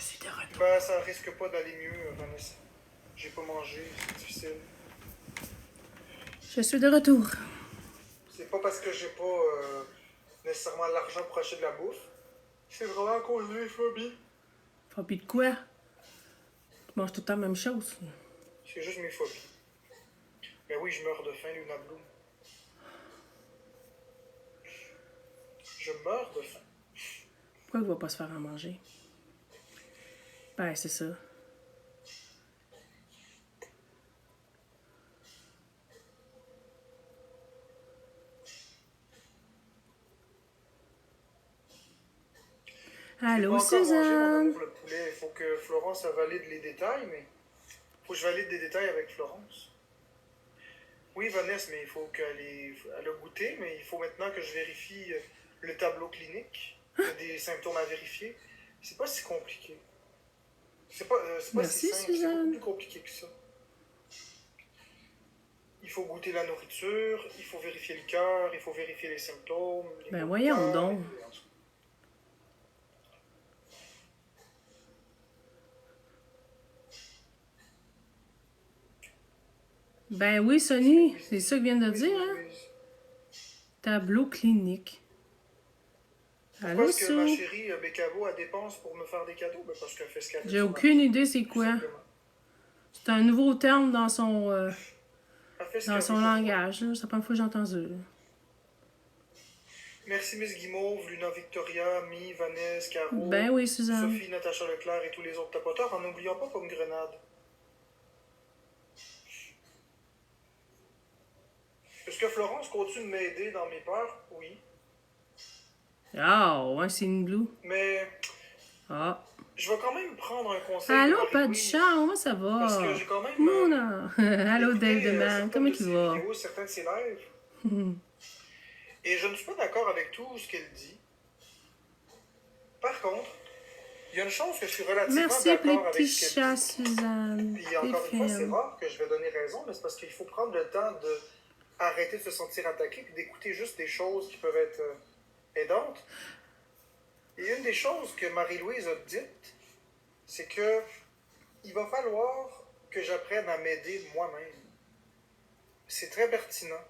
suis de retour. Ben, ça risque pas d'aller mieux, Vanessa. J'ai pas mangé, c'est difficile. Je suis de retour. C'est pas parce que j'ai pas nécessairement l'argent pour acheter de la bouffe. C'est vraiment à cause des phobies. Phobie de quoi? Tu manges tout le temps la même chose. C'est juste mes phobies. Mais oui, je meurs de faim, Luna Bloom. Je meurs de faim. Pourquoi il va pas se faire en manger? Ben, c'est ça. Allô, Suzanne? Mon amour, le poulet. Il faut que Florence valide les détails, mais il faut que je valide des détails avec Florence. Oui, Vanessa, mais il faut elle a goûté, mais il faut maintenant que je vérifie le tableau clinique. Il y a des symptômes à vérifier. C'est pas si compliqué. C'est pas Merci, si simple, c'est beaucoup plus compliqué que ça. Il faut goûter la nourriture, il faut vérifier le cœur, il faut vérifier les symptômes. Ben voyons donc. Ben oui, Sonny, c'est ça que vient de dire, hein? Tableau clinique. Pourquoi est-ce que ma chérie Bécabo, elle dépense pour me faire des cadeaux? Ben parce qu'elle fait ce qu'elle veut. J'ai aucune idée c'est quoi. C'est un nouveau terme dans son langage. C'est la première fois que j'entends ça. Merci Miss Guimauve, Luna Victoria, Mi, Vanessa, Caro, ben oui, Suzanne. Sophie, Natacha Leclerc et tous les autres tapoteurs, en n'oubliant pas Pomme Grenade. Est-ce que Florence continue de m'aider dans mes peurs? Oui. Ah, ouais, c'est une blue. Mais ah. Je vais quand même prendre un conseil. Allô, pas de chant, comment ça va? Parce que j'ai quand même. Mouna! Allô, Dave the Man, comment tu vas? Certains de ses lives. Et je ne suis pas d'accord avec tout ce qu'elle dit. Par contre, il y a une chose que je suis relativement d'accord avec ce qu'elle dit. Suzanne. Puis encore une fois, c'est rare que je vais donner raison, mais c'est parce qu'il faut prendre le temps d'arrêter de se sentir attaqué puis d'écouter juste des choses qui peuvent être aidantes. Et une des choses que Marie-Louise a dites, c'est que il va falloir que j'apprenne à m'aider moi-même. C'est très pertinent.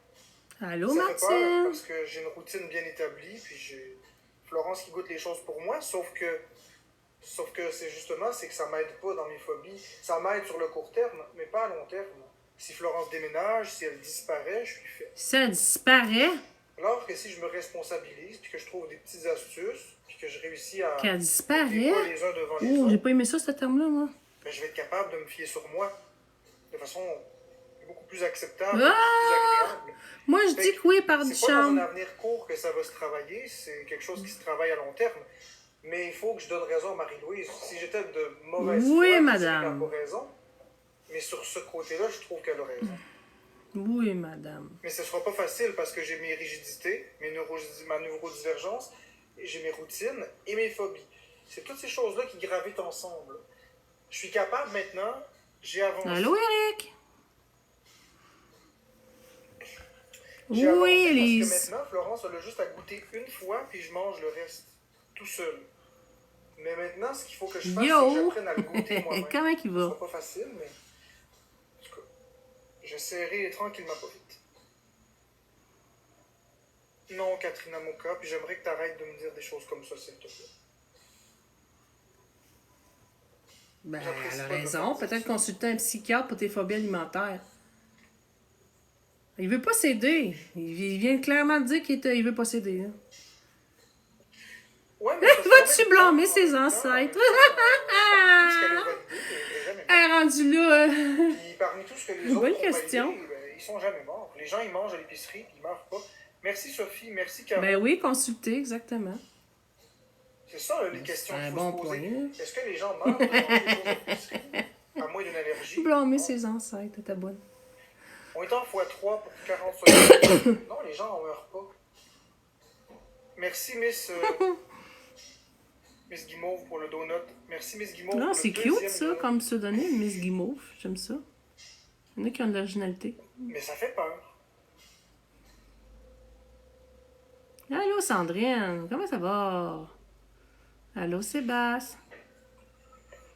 Allô, ça fait peur Martine? parce que j'ai une routine bien établie, puis j'ai Florence qui goûte les choses pour moi, sauf que c'est justement, c'est que ça m'aide pas dans mes phobies. Ça m'aide sur le court terme, mais pas à long terme. Si Florence déménage, si elle disparaît, je suis fait. Ça disparaît? Alors que si je me responsabilise, puis que je trouve des petites astuces, puis que je réussis à... Qu'elle disparaît? Les uns devant les autres, j'ai pas aimé ça, ce terme-là, moi. Ben, je vais être capable de me fier sur moi de façon beaucoup plus acceptable, plus agréable. Moi, je dis que oui, par du C'est pas dans charme. un avenir court que ça va se travailler, c'est quelque chose qui se travaille à long terme. Mais il faut que je donne raison à Marie-Louise. Si j'étais de mauvaise foi, madame. Elle n'a pas raison. Mais sur ce côté-là, je trouve qu'elle a raison. Oui, madame. Mais ce ne sera pas facile parce que j'ai mes rigidités, ma neurodivergence, j'ai mes routines et mes phobies. C'est toutes ces choses-là qui gravitent ensemble. Je suis capable maintenant, j'ai avancé. Allô, Eric? J'ai avancé Elise. Parce que maintenant, Florence, elle a juste à goûter une fois, puis je mange le reste, tout seul. Mais maintenant, ce qu'il faut que je fasse, c'est que j'apprenne à le goûter moi-même. Comment il va? Ce sera pas facile, mais... En tout cas, j'essaierai tranquillement pas vite. Non, Catherine Amoka, puis j'aimerais que tu arrêtes de me dire des choses comme ça, s'il te plaît. Ben, elle a raison. Peut-être consulter un psychiatre pour tes phobies alimentaires. Il veut pas céder. Il vient clairement de dire qu'il veut pas céder. Hein. Ouais, mais vas-tu blâmer ses ancêtres? Elle est rendue là. Puis parmi tout ce que les autres bonne question. Validé, ils sont jamais morts. Les gens, ils mangent à l'épicerie, puis ils meurent pas. Merci Sophie, merci Caroline. Ben oui, consulter, exactement. C'est ça, les questions qu'il faut se poser. Point. Est-ce que les gens meurent de manger des choses à l'épicerie, à moins d'une allergie? Blâmer ses ancêtres, t'es bonne. On est en x3 pour 40 secondes. Non, les gens en meurent pas. Merci Miss Guimauve pour le donut. Merci Miss Guimauve non, pour c'est le cute ça, donut. Comme pseudonyme, Miss Guimauve. J'aime ça. Il y en a qui ont de l'originalité. Mais ça fait peur. Allô Sandrine, comment ça va? Allô Sébastien.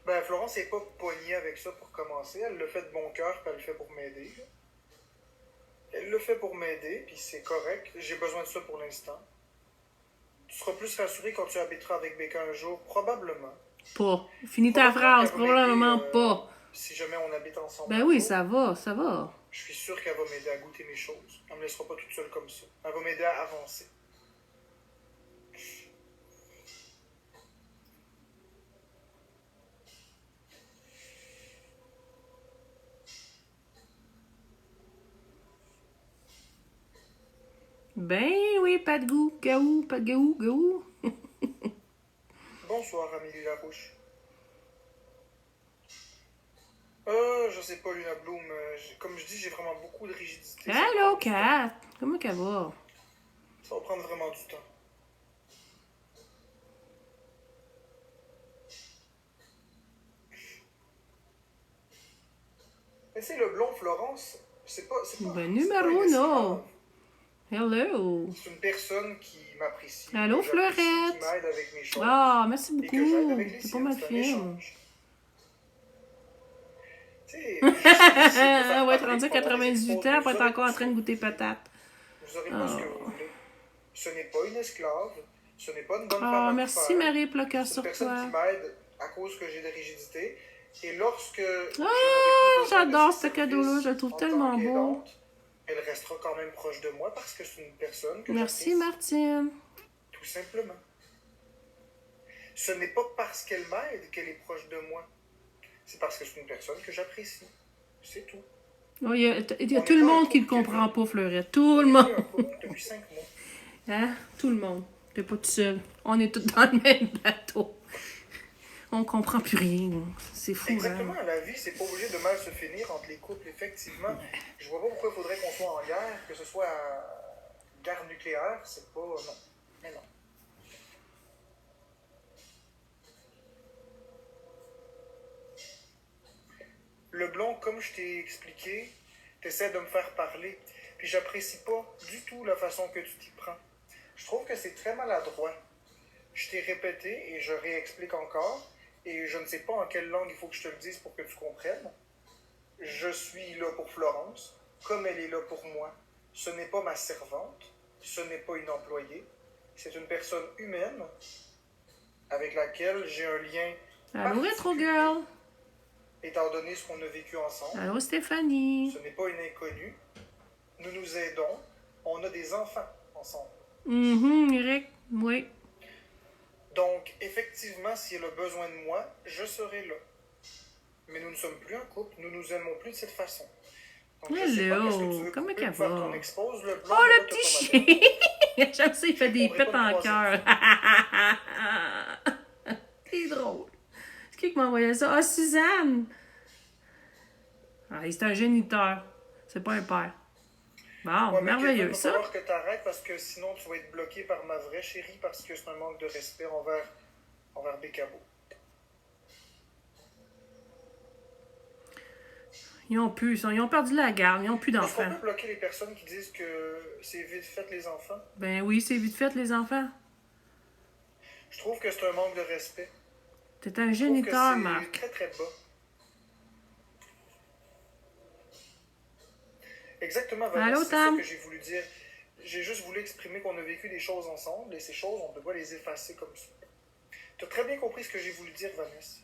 Ben, Florence n'est pas poignée avec ça pour commencer. Elle le fait de bon cœur, puis elle le fait pour m'aider. Elle le fait pour m'aider, puis c'est correct. J'ai besoin de ça pour l'instant. Tu seras plus rassuré quand tu habiteras avec Becca un jour, probablement. Pas. Finis ta phrase, probablement pas. Si jamais on habite ensemble. Ben oui, ça va, ça va. Je suis sûr qu'elle va m'aider à goûter mes choses. Elle me laissera pas toute seule comme ça. Elle va m'aider à avancer. Ben oui, pas de goût. Gaou, pas de gaou, gaou. Bonsoir, Amélie Larouche. Je sais pas, Luna Bloom. Comme je dis, j'ai vraiment beaucoup de rigidité. Allô, Kat. Comment qu'elle va? Ça va prendre vraiment du temps. Mais c'est le blond, Florence. C'est pas Ben, numéro non. Hello. C'est une personne qui m'apprécie. Allô, Fleurette. Qui m'aide avec mes choses. Ah, merci Et que j'aide beaucoup. avec les C'est pas siennes, ma c'est un film. échange. Tu sais, je suis ici de faire On va être parler rendu à pendant les 98 expos. ans pour Vous être aurez encore en tout train de ce goûter patate. Vous aurez pas ce que vous voulez. Ce n'est pas une esclave. Ce n'est pas une bonne femme Ah, à tout merci faire. Marie pour le cœur C'est sur une personne toi. qui m'aide à cause que j'ai de rigidité. Et lorsque Ah, j'adore ce cadeau-là, je le trouve tellement beau. beau. Elle restera quand même proche de moi parce que c'est une personne que Merci j'apprécie. Martine. Tout simplement. Ce n'est pas parce qu'elle m'aide qu'elle est proche de moi. C'est parce que c'est une personne que j'apprécie. C'est tout. Oh, il y a tout le monde qui le comprend pas, Fleurette. Tout le monde. Depuis 5 mois. Hein? Tout le monde. T'es pas tout seul. On est tous dans le même bateau. On comprend plus rien. C'est fou, Exactement, hein? la vie, c'est pas obligé de mal se finir entre les couples, effectivement. Je vois pas pourquoi il faudrait qu'on soit en guerre, que ce soit guerre nucléaire, c'est pas... Non. Mais non. Le blond, comme je t'ai expliqué, t'essaies de me faire parler, puis j'apprécie pas du tout la façon que tu t'y prends. Je trouve que c'est très maladroit. Je t'ai répété et je réexplique encore, et je ne sais pas en quelle langue il faut que je te le dise pour que tu comprennes. Je suis là pour Florence, comme elle est là pour moi. Ce n'est pas ma servante, ce n'est pas une employée, c'est une personne humaine avec laquelle j'ai un lien Allô, Retro particulier, Girl. étant donné ce qu'on a vécu ensemble. Allô, Stéphanie. Ce n'est pas une inconnue. Nous nous aidons. On a des enfants ensemble. Eric. Oui. Donc, effectivement, si elle a besoin de moi, je serai là. Mais nous ne sommes plus un couple, nous nous aimons plus de cette façon. Donc, je sais pas qu'est-ce que tu veux Comment couper qu'elle pour faire va? ton expose, le blond, Oh, là, le t'as petit ton madame. chien! J'aime ça, il fait des On répond pets en une cœur. C'est drôle. C'est qui m'a envoyé ça? Ah, Suzanne! Ah, c'est un géniteur. C'est pas un père. Bon, Ouais, mais merveilleux, il va ça. falloir que tu arrêtes parce que sinon tu vas être bloqué par ma vraie chérie parce que c'est un manque de respect envers Bécabo. Ils ont perdu la garde, ils ont plus Est-ce qu'on d'enfants. peut bloquer les personnes qui disent que c'est vite fait les enfants? Ben oui, c'est vite fait, les enfants. Je trouve que c'est un manque de respect. T'es un Je trouve que géniteur, c'est Marc. très très bas. Exactement, Vanessa, Allô, c'est ça Tam? que j'ai voulu dire. J'ai juste voulu exprimer qu'on a vécu des choses ensemble et ces choses, on ne peut pas les effacer comme ça. Tu as très bien compris ce que j'ai voulu dire, Vanessa.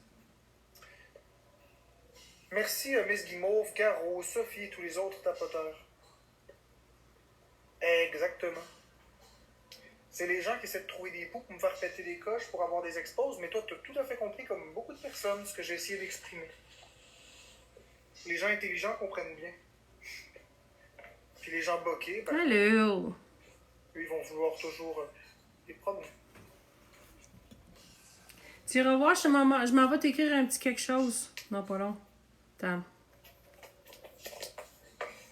Merci à Miss Guimauve, Caro, Sophie et tous les autres tapoteurs. Exactement. C'est les gens qui essaient de trouver des poux pour me faire péter des coches pour avoir des exposes, mais toi, tu as tout à fait compris, comme beaucoup de personnes, ce que j'ai essayé d'exprimer. Les gens intelligents comprennent bien. Puis les gens boqués, ben, Allô? eux, ils vont vouloir toujours des problèmes. Tu iras voir, je m'en vais t'écrire un petit quelque chose. Non, pas long. Attends.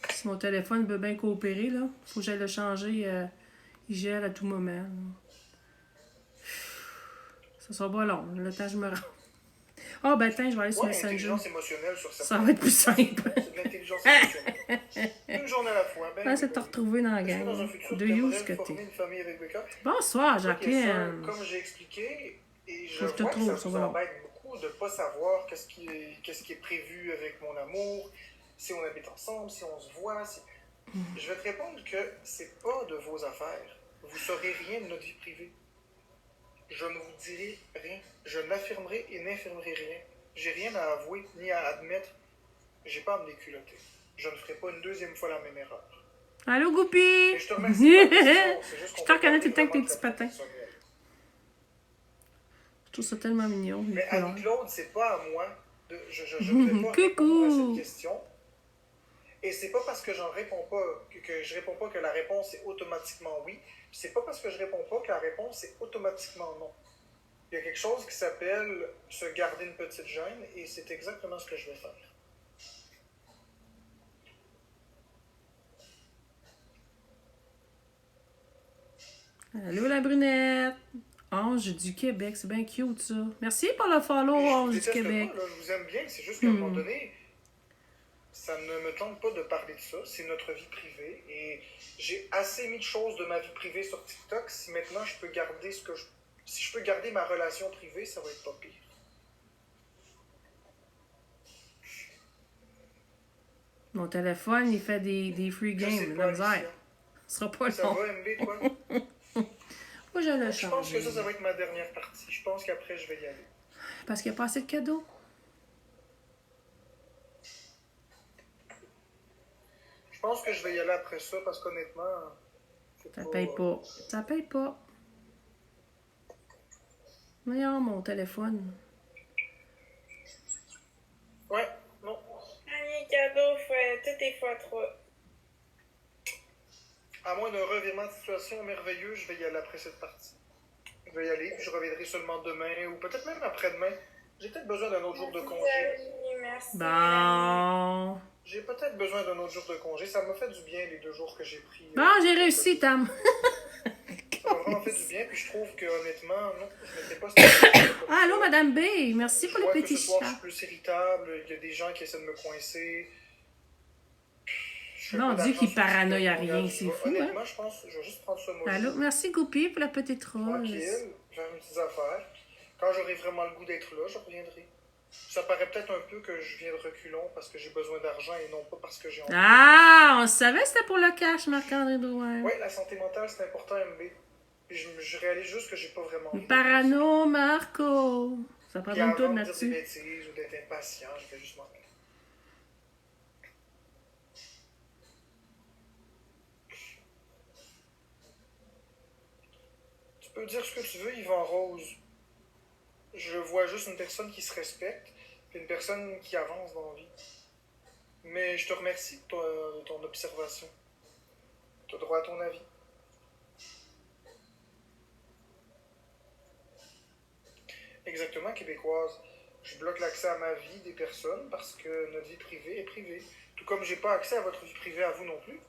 Si mon téléphone veut bien coopérer, là, faut que j'aille le changer. Il gèle à tout moment. Là. Ça sera pas long, le temps que je me rends. Ah, ben attends, je vais aller sur Ouais, Messenger. l'intelligence émotionnelle sur Ça certains va être plus points, simple. c'est de l'intelligence émotionnelle. Une journée à la fois. Ben, C'est de te retrouver dans la est-ce que dans un gang. futur, De tu you, aimerais ce que former t'es. une famille avec Becca? Bonsoir, Ok, ça, Jacqueline. comme j'ai expliqué, et je Faut que je te vois que trouve, ça ça vous va long. embête beaucoup de ne pas savoir qu'est-ce qui est prévu avec mon amour, si on habite ensemble, si on se voit. Je vais te répondre que c'est pas de vos affaires. Vous saurez rien de notre vie privée. Je ne vous dirai rien. Je n'affirmerai et n'infirmerai rien. J'ai rien à avouer ni à admettre. J'ai pas à me déculotter. Je ne ferai pas une deuxième fois la même erreur. Allô, Goupy? Et je te remercie pas de la question, c'est juste Je qu'on te peut reconnais tout garder le temps avec tes vraiment petits très patins. professionnel. Je trouve ça tellement mignon. Mais les couleurs. Annie-Claude, c'est pas à moi. Je ne vais pas répondre à cette question. Et c'est pas parce que j'en réponds pas que je réponds pas que la réponse est automatiquement oui. Puis c'est pas parce que je réponds pas que la réponse est automatiquement non. Il y a quelque chose qui s'appelle se garder une petite gêne et c'est exactement ce que je vais faire. Allô, la brunette. Ange du Québec, c'est bien cute, ça. Merci pour le follow, Puis je vous Ange du déteste Québec. pas, là, je vous aime bien, c'est juste qu'à un moment donné, ça ne me tente pas de parler de ça, c'est notre vie privée et j'ai assez mis de choses de ma vie privée sur TikTok, si maintenant je peux garder si je peux garder ma relation privée, ça va être pas pire. Mon téléphone, il fait des free Je sais games, pas, la misère. Alicia. Ce sera pas Ça long. va, MB, toi? Moi, je le Je pense que change. ça va être ma dernière partie. Je pense qu'après, je vais y aller. Parce qu'il n'y a pas assez de cadeaux. Je pense que je vais y aller après ça parce qu'honnêtement, c'est Ça paye pas. Ça paye pas. Voyons, mon téléphone. Ouais, non. Allez, cadeau, tout est fois 3. À moins d'un revirement de situation merveilleux, je vais y aller après cette partie. Je vais y aller, puis je reviendrai seulement demain ou peut-être même après-demain. J'ai peut-être besoin d'un autre jour de congé. Merci. Bon. J'ai peut-être besoin d'un autre jour de congé. Ça m'a fait du bien les 2 jours que j'ai pris. Bon, j'ai réussi, Tam. Ça m'a vraiment fait du bien, puis je trouve que honnêtement, non, je m'étais pas stressé. Ah, allô, Madame B. Merci Je pour le vois que petit ce soir, je chat. suis plus irritable. Il y a des gens qui essaient de me coincer. Je fais Non, pas Dieu d'argent qui sur paranoïe à TikTok, rien, regarde, c'est je vais- fou, hein? Honnêtement, je pense je vais juste prendre ce mot. Allô, merci, Goupy, pour la petite rose. Tranquille, faire mes petites affaires. Quand j'aurai vraiment le goût d'être là, je reviendrai. Ça paraît peut-être un peu que je viens de reculons parce que j'ai besoin d'argent et non pas parce que j'ai envie. Ah, on savait que c'était pour le cash, Marc-André Drouin. Oui, la santé mentale, c'est important, MB. Puis je réalise juste que j'ai pas vraiment envie. Parano, Marco. Ça prend Puis une avant tourne de dire des là-dessus. bêtises ou d'être impatient, je vais juste m'en aller. Tu peux dire ce que tu veux, Yvan Rose. Je vois juste une personne qui se respecte, puis une personne qui avance dans la vie. Mais je te remercie de ton observation. Tu as droit à ton avis. Exactement, québécoise. Je bloque l'accès à ma vie des personnes parce que notre vie privée est privée. Tout comme j'ai pas accès à votre vie privée à vous non plus.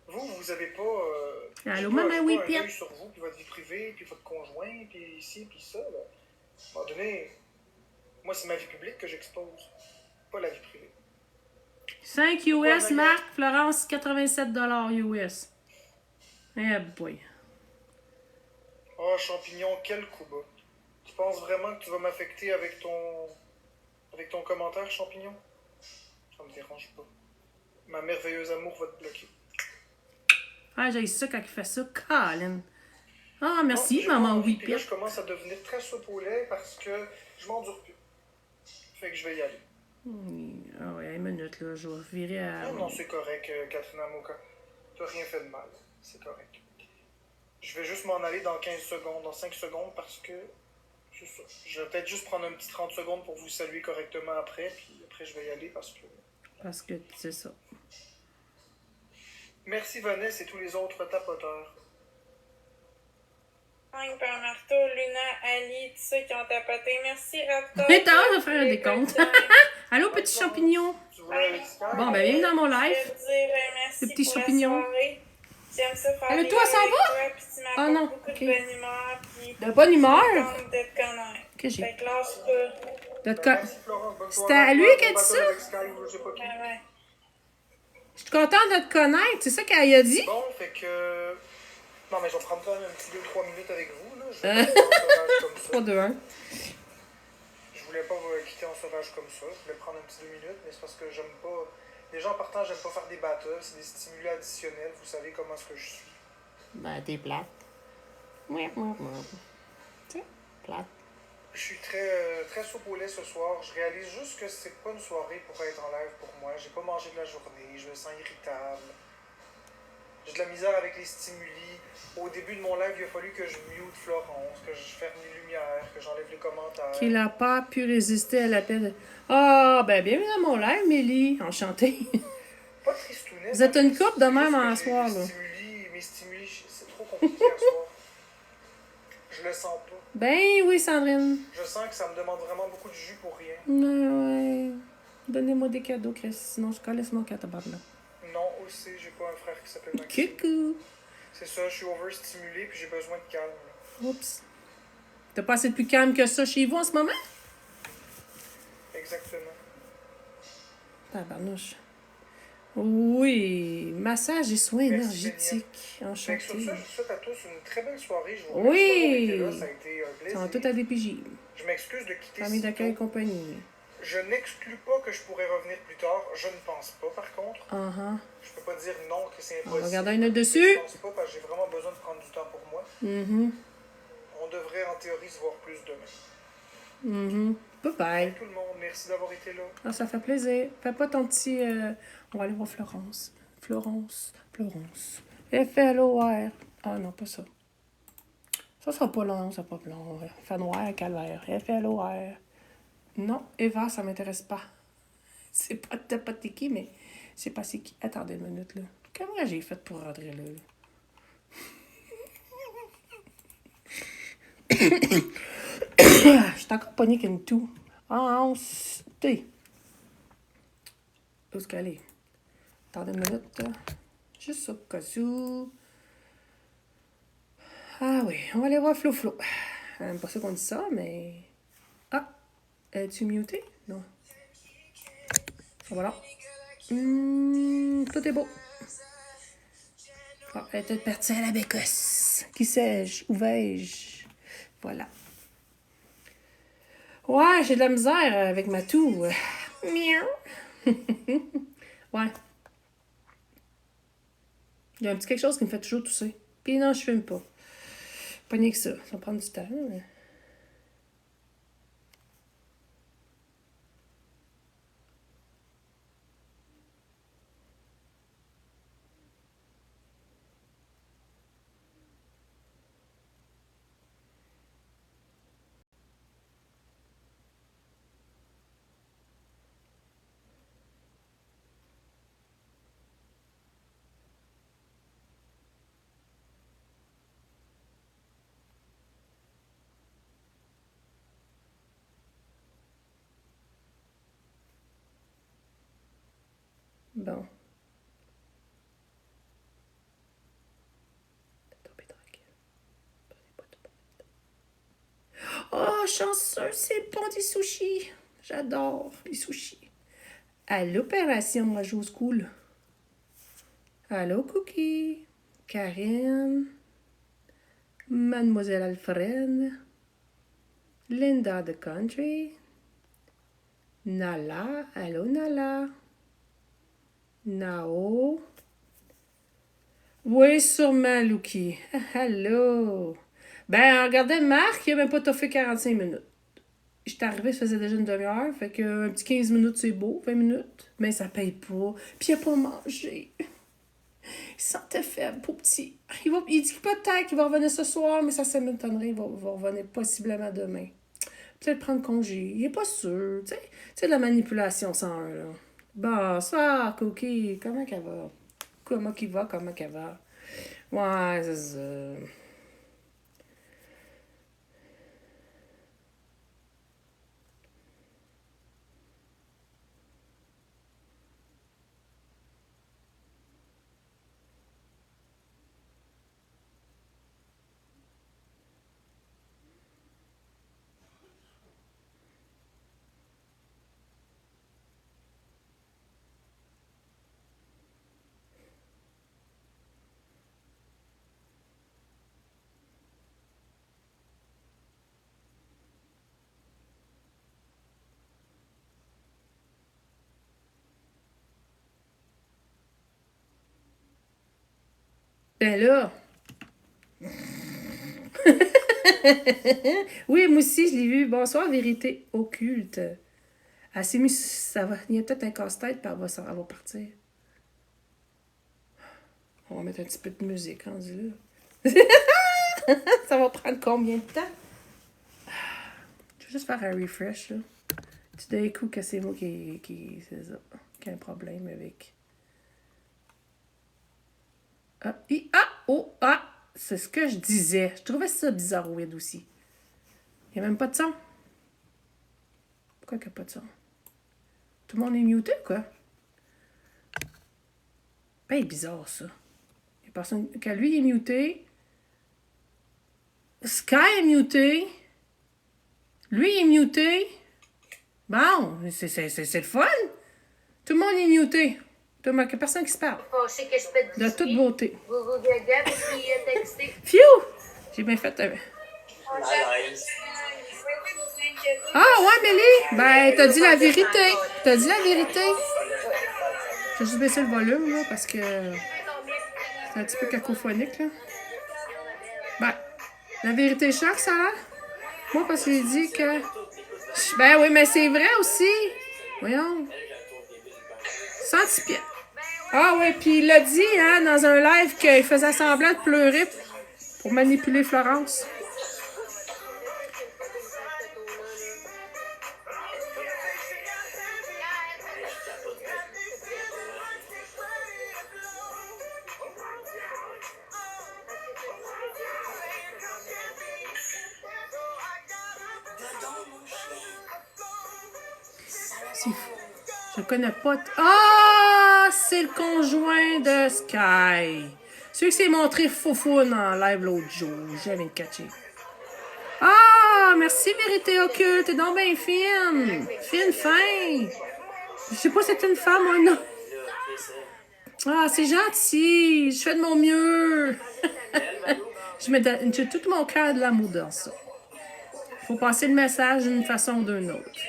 Vous avez pas. Allô, j'ai maman, pas oui, un Pierre. œil sur vous, puis votre vie privée, puis votre conjoint, puis ici, puis ça. Là. À un moment donné, moi, c'est ma vie publique que j'expose, pas la vie privée. 5 US, Ouais, Marc. Florence, 87 US. Eh boy. Oh, champignon, quel coup bas. Tu penses vraiment que tu vas m'affecter avec ton commentaire, champignon? Ça me dérange pas. Ma merveilleuse amour va te bloquer. Ah, j'ai ça quand il fait ça. Colin. Ah, merci, Non, j'ai pas maman, envie, oui, puis là, Pierre. je commence à devenir très soupe au lait parce que je m'endure plus. Fait que je vais y aller. Ah ouais, une minute, là. Je vais virer à. Non, non, c'est correct, Catherine Amoka. T'as rien fait de mal. C'est correct. Je vais juste m'en aller dans 15 secondes, dans 5 secondes, parce que... C'est ça. Je vais peut-être juste prendre un petit 30 secondes pour vous saluer correctement après, puis après je vais y aller parce que... Parce que c'est ça. Merci Vanessa et tous les autres tapoteurs. Frank, Père Marteau, Luna, Ali, tous ceux qui ont tapoté. Merci, Raptor. Mais t'as hâte de faire un décompte. Allô, petit champignon. Tu voulais avec Sky? Bon, ben, bienvenue dans mon Je live. vais te dire merci Le petit pour champignon. la soirée. J'aime ça faire Allô, des toi, lives ça avec va? toi, puis tu m'apportes Ah, non, beaucoup ok. de bonne humeur, puis De bonne humeur? je suis contente de te connaître. Que j'ai. Fait que lâche pas. De te Merci Florence, bonne C'était soirée. à lui Bon qui a dit bateau ça? avec Sky, ou je sais pas qui. Ouais, ouais. Je suis contente de te connaître. C'est ça qu'elle a dit? Bon, fait que... Non, mais je vais prendre quand même un petit 2-3 minutes avec vous, là. Je vais pas faire un orage comme ça. 3, 2, 1. Je voulais pas quitter en sauvage comme ça. Je vais prendre un petit 2 minutes, mais c'est parce que j'aime pas... Déjà en partant, j'aime pas faire des battles, c'est des stimuli additionnels. Vous savez comment est-ce que je suis. Ben, t'es plate. Mouah. Tu sais, plate. Je suis très soupe au lait ce soir. Je réalise juste que c'est pas une soirée pour être en live pour moi. J'ai pas mangé de la journée, je me sens irritable. J'ai de la misère avec les stimuli. Au début de mon live, il a fallu que je mute Florence, que je ferme les lumières, que j'enlève les commentaires. Qu'il n'a pas pu résister à l'appel. Ah, ben, bienvenue dans mon live, Mélie. Enchantée. Pas de tristounet. Vous êtes une couple de c'est même juste que en j'ai soir, des là. mes stimuli, c'est trop compliqué à soir. Je le sens pas. Ben oui, Sandrine. Je sens que ça me demande vraiment beaucoup de jus pour rien. Ouais. Donnez-moi des cadeaux, Chris. Sinon, je collais mon catabard là. Non, aussi, j'ai pas un frère qui s'appelle Maxime. Coucou. C'est ça, je suis overstimulé puis j'ai besoin de calme. Oups. T'as pas assez de plus calme que ça chez vous en ce moment? Exactement. Tabarnouche. Oui, massage et soins Merci, énergétiques. Fait que sur Enchanté. ça, je vous souhaite à tous une très belle soirée. Je vous remercie d'avoir été là, ça a été un Ils plaisir. sont tous à DPJ. Je m'excuse de quitter Famille si d'accueil et tôt. compagnie. Je n'exclus pas que je pourrais revenir plus tard. Je ne pense pas, par contre. Je peux pas dire non, que c'est On impossible. va regarder une note Mais dessus. je pense pas parce que j'ai vraiment besoin de prendre du temps pour moi. On devrait en théorie se voir plus demain. Bye bye. Tout le monde, merci d'avoir été là. Ah, ça fait plaisir. Fais pas ton petit... On va aller voir Florence. Florence. F-L-O-R. Ah non, pas ça. Ça sera pas long, ça sera pas long. Fait noir, calvaire. F-L-O-R. Non, Eva, ça m'intéresse pas. C'est pas t'es qui, mais c'est pas c'est qui. Attendez une minute, là. Comment j'ai fait pour rentrer là? Je suis encore pognée qu'une toux. Ah, on T. Où est-ce qu'elle est? Attendez une minute. Juste au cas où. Ah oui, on va aller voir Flo. Pas ça qu'on dit ça, mais... Ah! Es-tu muté? Non. Voilà. Tout est beau. Ah, elle est peut-être partie à la bécosse. Qui sais-je? Où vais-je? Voilà. Ouais, j'ai de la misère avec ma toux. Miaou. Ouais. Il y a un petit quelque chose qui me fait toujours tousser. Puis non, je fume pas. Pas ni que ça. Ça va prendre du temps. Mais... Bon. Oh, chanceux, c'est bon des sushis. J'adore les sushis. À l'opération, moi, je school. Allô, Cookie. Karine. Mademoiselle Alfred. Linda the Country. Nala. Allô, Nala. Nao. Oui, sûrement, Lucky. Allô. Ben, regardez, Marc, il a même pas toffé 45 minutes. J'étais arrivée, ça faisait déjà une demi-heure, fait que un petit 15 minutes, c'est beau, 20 minutes. Mais ça paye pas. Puis il a pas mangé. Il se sentait faible, pauvre petit. Il dit peut-être qu'il va revenir ce soir, mais ça m'étonnerait, il va revenir possiblement demain. Peut-être prendre congé. Il est pas sûr. Tu sais, de la manipulation 101, là. Bonsoir, Cookie. Comment qu'elle va? Comment qu'elle va? Ouais, c'est ça. Ben là. Oui, moi aussi, je l'ai vu. Bonsoir, vérité occulte. Elle s'est mise, ça va, il y a peut-être un casse-tête, puis elle va partir. On va mettre un petit peu de musique, rendu là. Ça va prendre combien de temps? Je vais juste faire un refresh, là. Tout d'un coup, que c'est moi qui c'est ça, qui a un problème avec... C'est ce que je disais. Je trouvais ça bizarroïde aussi. Il n'y a même pas de son. Pourquoi qu'il n'y a pas de son? Tout le monde est muté, quoi? Ben, bizarre, ça. Il y a personne... Quand lui, il est muté. Sky est muté. Lui, il est muté. Bon, c'est le fun. Tout le monde est muté. Il n'y a personne qui se parle. De toute beauté. Phew! J'ai bien fait... Ah, ouais, Mélie! Ben, t'as dit la vérité. T'as dit la vérité. Je vais juste baisser le volume, là, parce que c'est un petit peu cacophonique, là. Ben, la vérité choque, ça, là. Moi, parce que j'ai dit que... Ben oui, mais c'est vrai aussi. Voyons. 110 pieds. Ah ouais, puis il l'a dit, hein, dans un live qu'il faisait semblant de pleurer pour manipuler Florence. C'est fou. Je connais pas... Ah! C'est le conjoint de Sky. Celui qui s'est montré foufoune en live l'autre jour. J'avais le catché. Ah! Merci, Vérité Occulte. T'es donc bien fine. Fine, fin. Je sais pas si c'est une femme ou un homme. Ah, c'est gentil. Je fais de mon mieux. J'ai tout mon cœur de l'amour dans ça. Faut passer le message d'une façon ou d'une autre.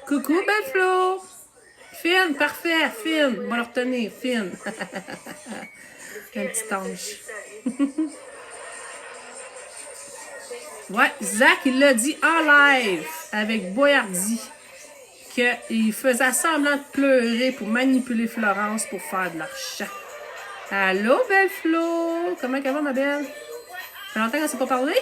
Coucou, belle Flo. Fine, parfait, fine. On va le retenir, fine. Un petit ange. Ouais, Zach, il l'a dit en live avec Boyardi qu'il faisait semblant de pleurer pour manipuler Florence pour faire de l'argent. Allô, belle Flo. Comment ça va, ma belle? Ça fait longtemps qu'on ne s'est pas parlé?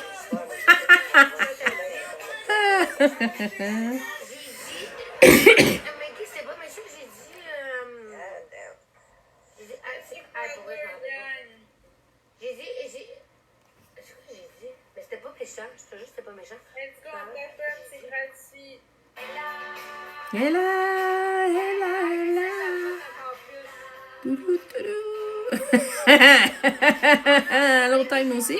Elle là. Toudou, toudou. L'autre time aussi.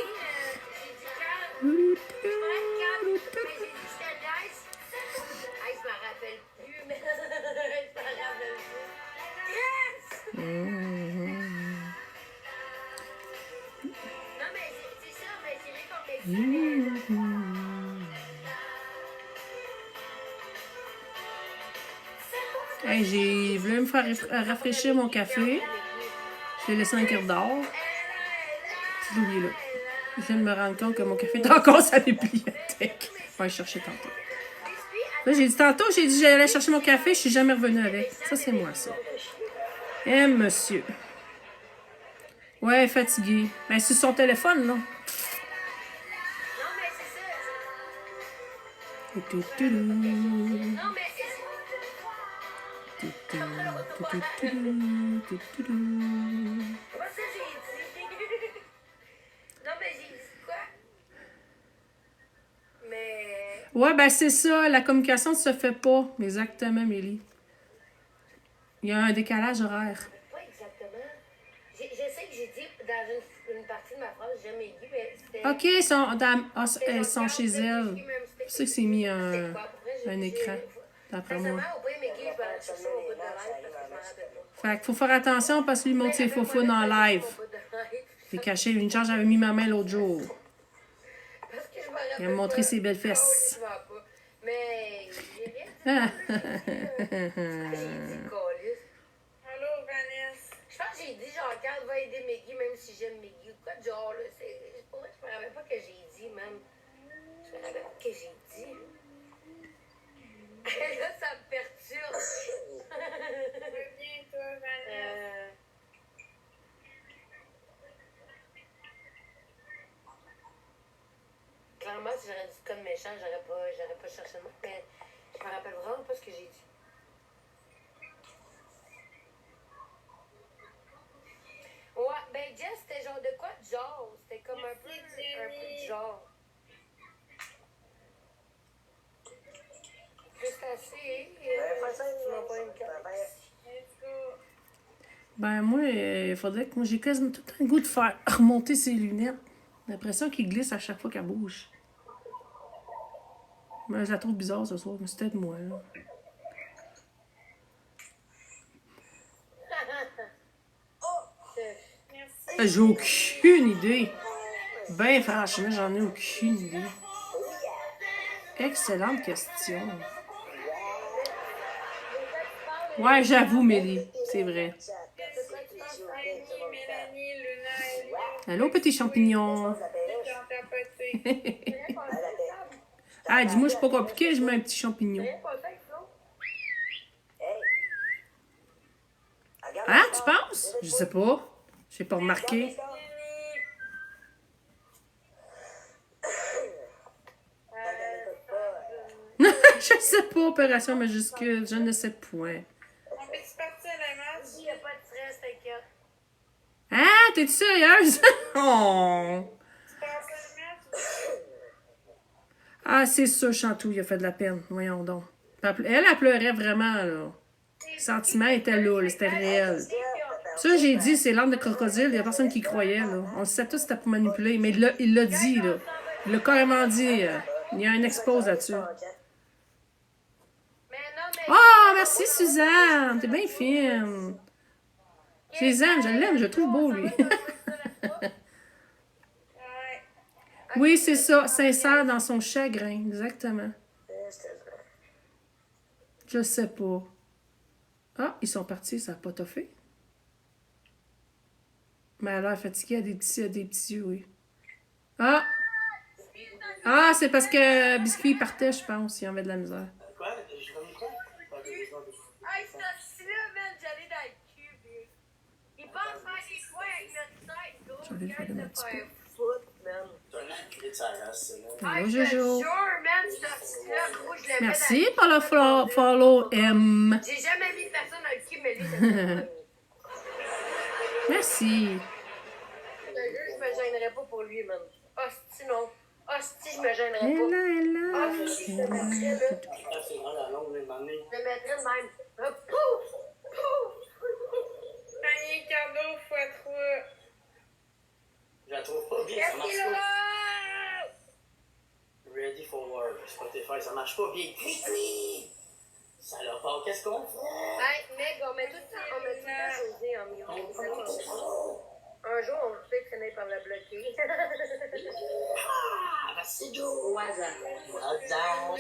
Hey, j'ai voulu me faire rafraîchir mon café. Je l'ai laissé dans le cœur d'or. Je l'ai oublié là. Je viens de me rendre compte que mon café est encore sa bibliothèque. Je vais aller chercher tantôt. Là, j'ai dit tantôt, j'ai dit j'allais chercher mon café, je suis jamais revenue avec. Ça, c'est moi, ça. Eh, monsieur. Ouais, fatigué. Ben, c'est son téléphone, là. Ouais, ben c'est ça, la communication ne se fait pas. Exactement, Mélie. Il y a un décalage horaire. Oui, exactement. Je sais que j'ai dit dans une partie de ma phrase, j'aime Guy, mais c'était... OK, elles sont chez elles. C'est pour ça que c'est mis un écran, d'après moi. Fait qu'il faut faire attention parce que lui montre ses faux en live. C'est caché. Une charge, j'avais mis ma main l'autre jour. Il a montré ses belles fesses. Mais Allô, Vanessa. je pense que j'ai dit, genre, quand va aider Meggy, même si j'aime Meggy ou si j'aurais dit code méchant, j'aurais pas cherché le mot, mais je me rappelle vraiment pas ce que j'ai dit. Ouais, ben Jess, c'était genre de quoi de genre? C'était comme un peu de genre. Crustacé, tu m'as pas une carte. Let's go. Ben, moi, il faudrait que. Moi, j'ai quasiment tout un goût de faire remonter ses lunettes. J'ai l'impression qu'il glisse à chaque fois qu'elle bouge. Mais je la trouve bizarre ce soir, mais c'est peut-être moi, là. Merci. J'ai aucune idée. Ben, franchement, j'en ai aucune idée. Excellente question. Ouais, j'avoue, Mélie. C'est vrai. Mélanie, Luna, Ellie, Allô, petit champignon. qui ont tapoté. Ah, dis-moi, c'est pas compliqué, je mets un petit champignon. Hein, tu penses? Je sais pas. J'ai pas remarqué. Je sais pas, opération majuscule, je ne sais point. On peut-tu partir le match? Il n'y a pas de stress, t'inquiète. Ah, t'es-tu sérieuse? Oh. Tu passes le match? Ah, c'est sûr, Chantou, il a fait de la peine. Voyons donc. Elle pleurait vraiment, là. Le sentiment était là, c'était réel. Ça, j'ai dit, c'est l'âme de crocodile, il y a personne qui croyait, là. On le sait tous que c'était pour manipuler, mais il l'a dit, là. Il l'a carrément dit. Il y a un expose là-dessus. Oh, merci Suzanne, t'es bien fine. Je les aime, je l'aime, je le trouve beau, lui. Ouais. Oui, c'est ça, sincère dans son chagrin, exactement. Je sais pas. Ah, ils sont partis, ça n'a pas toffé. Mais elle a l'air fatiguée, elle a des petits yeux, oui. Ah! Ah, c'est parce que Biscuit partait, je pense, il en avait de la misère. Quoi? Je donne quoi? Hey, ce là man, j'allais dans le cul, puis il pense faire des soins avec notre tête, gros. Je vais aller le faire un petit peu. Foot, man. T'as un enculé de sa race, c'est là. Allô, Hey, je te Jojo. jure, man, ce là gros, je le mets Merci dans le pour le follow M. J'ai jamais mis personne dans le cul, mais lui, je Merci. je me gênerais pas pour lui, man. Hostie, non. Hostie, je me gênerais pas. Elle Ah, je le mettrais, là. Ah, c'est vraiment la longue, les manées. Je le mettrais de même. Pouf! Pouf! Panier cadeau x3. Je la trouve pas bien, ça Qu'est-ce marche qu'il a pas. là? Ready for war, Spotify, ça marche pas bien. Cri-cri! Ça leur part, qu'est-ce qu'on fait? Hey, mec, on met tout le temps José en mute. Un jour, on sait que finir par la bloquer. Ah, merci Joe! Au hasard. Attends.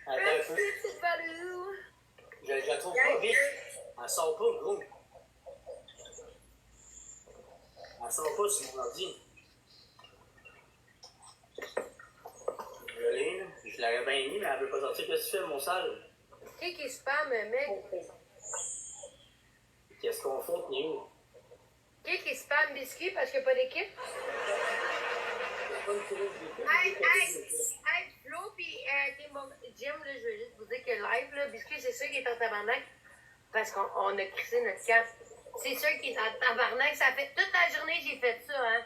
Attends un peu. Petite valeur. Je la trouve pas vite. Elle sort pas, gros. Elle sort pas sur mon ordi. Je l'ai, là. Je l'aurais bien mis, mais elle veut pas sortir. Qu'est-ce que tu fais, mon sale? Qui spam, mec? Qu'est-ce qu'on fait, Néo? Qui spam biscuit parce qu'il n'y a pas d'équipe? Hey, Flo, pis Jim, là, je veux juste vous dire que live, là, biscuit, c'est sûr qu'il est en tabarnak parce qu'on a crissé notre carte. C'est sûr qu'il est en tabarnak. Ça fait toute la journée j'ai fait ça, hein.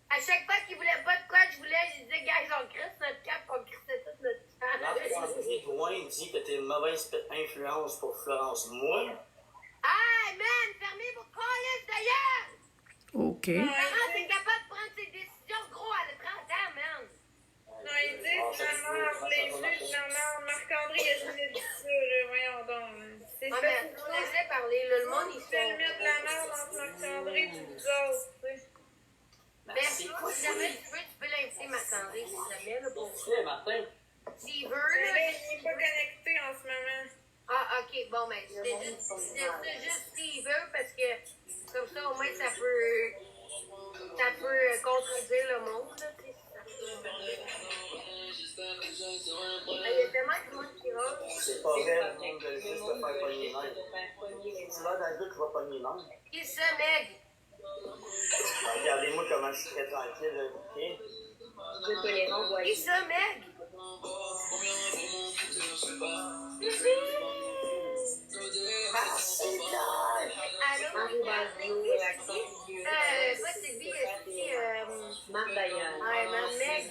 À chaque fois qu'il voulait pas de quoi, je disais, gars, on crisse notre carte, on crissait toute notre L'André carte. Drouin dit que t'es une mauvaise influence pour Florence. Moi? Hey, man, fermez vos calls d'ailleurs! OK. Florence est capable de prendre ses décisions, gros, elle a 30 ans, man. Non, ils disent maman, les juges, maman, Marc-André, il a jamais dit ça, là. Voyons donc. C'est Ah, ça. mais tu laissais parler, là, le monde, il Tu fais le se mettre de la merde entre Marc-André et vous autres, tu sais. Mais Merci. si jamais tu veux, tu peux l'inviter, Marc-André, si jamais, là, pour Qu'est-ce que tu fais, Martin? s'il veut, Mais là. là, il n'est pas connecté en ce moment. Ah, ok, bon, mais c'est juste s'il veut, parce que comme ça, au moins, ça peut contredire le monde, là, tu sais. Il y a tellement de monde qui rentre. C'est pas vrai, le monde de juste te faire pogner les nerfs. Tu vas dans le gars qui va pogner les nerfs. Qui ça, Meg? Regardez-moi comment je suis très tranquille, là, ok? vous êtes tolérant, voyez. Et ça, Meg? Allô? Pas Sylvie, Marc Dayan. ouais, ma Meg.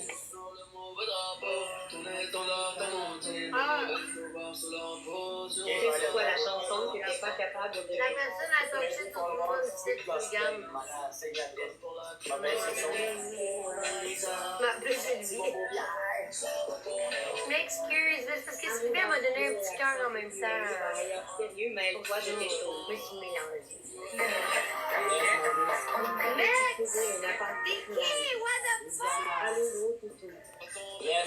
C'est quoi la chanson que t'es pas capable de... La personne a sorti sur ton site Google. Ma plus Sylvie. M'excuse, c'est parce que Sylvie m'a donné un petit cœur en même temps. Sérieux, mais elle voit de tes choses. Je me suis mélangée. Mec! T'es qui? What the fuck? Allô, toutou.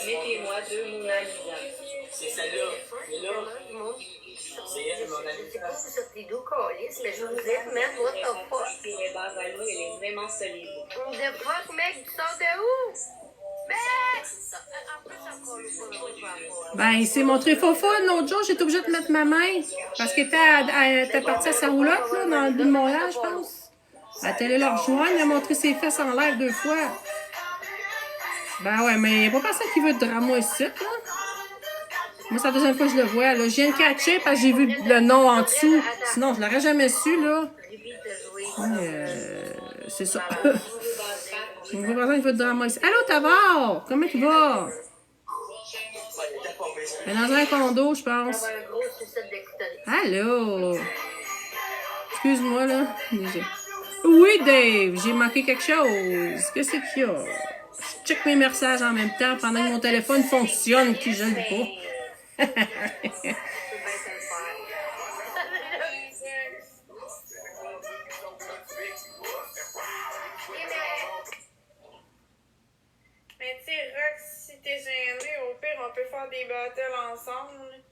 Mettez-moi 2 Mona Lisa. C'est celle-là. Mais là, c'est elle, Mona Je sais Lisa. pas si vous sortez d'où, Calis, mais je vous aime, man. What the fuck? Et les bases à l'eau, elle est vraiment solide. What the fuck, mec? Tu sors de où? Mec! En plus, encore le Ben, il s'est montré faux l'autre jour. J'étais obligée de mettre ma main. Parce qu'elle était partie à sa roulotte, là, dans le bout de Montréal, je pense. Elle était allée le rejoindre. Il a montré ses fesses en l'air 2 fois. Ben ouais, mais il n'y a pas personne qui veut de drama ici, là. Moi, c'est la deuxième fois que je le vois, là. Je viens de catcher parce que j'ai vu le nom en dessous. Sinon, je l'aurais jamais su, là. C'est ça. Il n'y a pas personne qui veut de drama ici. Allô, Tavar! Comment tu vas? Elle est dans un condo, je pense. un gros suicide d'extérieur. Allô? Excuse-moi, là. Oui, Dave, j'ai manqué quelque chose. Qu'est-ce qu'il y a? Je check mes messages en même temps pendant que mon téléphone fonctionne, qui je le pas. Mais tu sais, Rox, si t'es gêné, au pire, on peut faire des battles ensemble.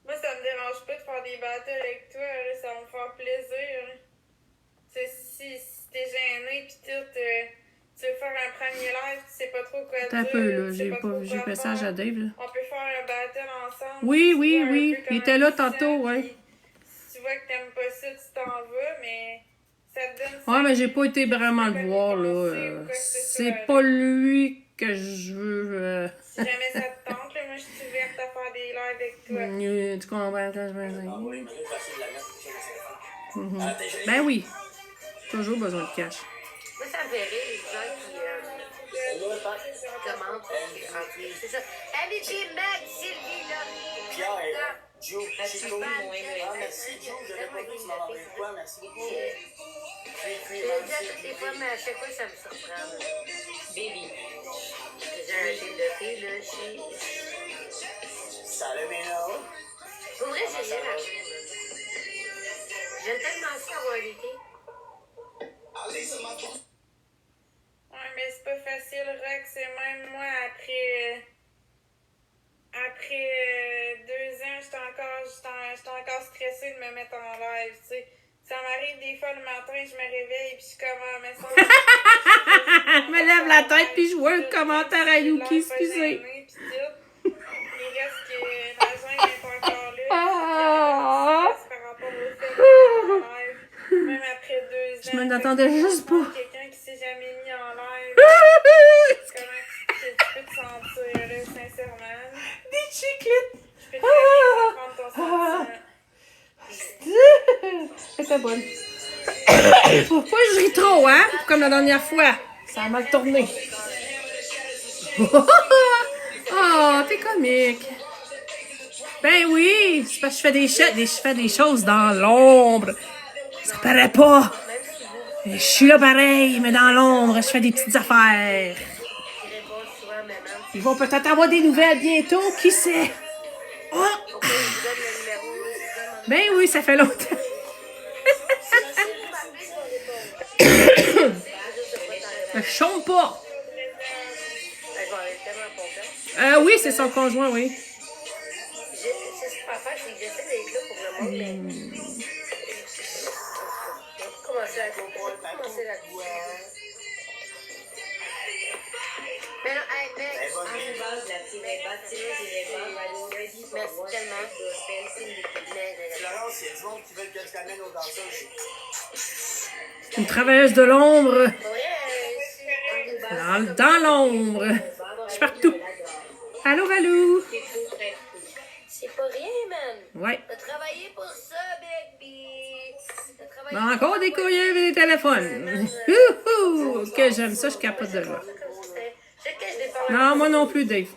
Moi, ça me dérange pas de faire des battles avec toi, là, ça va me faire plaisir. Tu sais, si t'es gêné pis tout, tu veux faire un premier live, tu sais pas trop quoi Attends un dire. peu, là. tu sais pas trop J'ai quoi message faire. à Dave, là. On peut faire un battle ensemble. Oui, Tu oui, vois un oui. peu Il comment était là tu te tantôt, sens, ouais. puis Si tu vois que t'aimes pas ça, tu t'en vas, mais ça te donne... Ouais, mais j'ai pas été vraiment le voir, là. C'est pas lui que je veux. Si jamais ça te tente, là, moi, je suis ouverte à faire des lives avec toi. Tu comprends quand je veux dire? Ah oui, mais là, je vais essayer de la mettre. Mhm. T'es gêné? Ben oui. Toujours besoin de cash. Moi, ça me fait rire, les gens qui commentent. C'est ça. MVP, Meg, Sylvie, Laurie. Pierre, Joe, Chico. Chico, Ah, merci, Joe. J'avais pas vu que tu m'en envoyais quoi. Merci beaucoup. Je le dis à toutes les fois, mais à chaque fois, ça me surprend. Baby. J'ai un film de filles, là, Salut, Mino. Pour vrai, j'ai rien à dire, là. J'aime tellement ça avoir l'été. Ouais, mais c'est pas facile, Rex. Et même moi, après 2 ans, j'étais encore stressée de me mettre en live, tu sais. Ça m'arrive des fois le matin, je me réveille, puis je suis comme un message. Je me lève la tête, puis je vois un commentaire à Yuki, excusez. Il reste que la gêne est encore là. Ah. Par rapport au fait que je suis en live, même après 2 ans. Je m'en attendais juste pas. Quelqu'un qui s'est jamais mis en live. Comment tu peux te sentir, là, sincèrement? Des chiclettes. Je peux très bien comprendre ton sentiment. C'est bonne. Faut pas que je ris trop, hein? Comme la dernière fois. Ça a mal tourné. Oh, t'es comique. Ben oui, c'est parce que je fais des choses dans l'ombre. Ça paraît pas. Je suis là pareil, mais dans l'ombre, je fais des petites affaires. Ils vont peut-être avoir des nouvelles bientôt, qui sait? Oh! Ben oui, ça fait longtemps. Je chante pas. Oui, c'est son conjoint, oui. C'est ce que je faire, c'est que j'essaie d'être là pour le monde, mais... Commencer là-dessus. Mais non, hey, mec, merci tellement. Florence, il y a du monde qui veut que je t'amène aux danseuses. Une travailleuse de l'ombre. Pour vrai, Dans l'ombre. Je suis partout. Allô, Valou? C'est pas rien, man. Ouais. T'as travaillé pour ça, baby. T'as travaillé Bon, encore des courriels et des téléphones. Ouhou! Que j'aime ça, je capote de joie. C'est que je l'ai parlé. Non, moi non plus, Dave.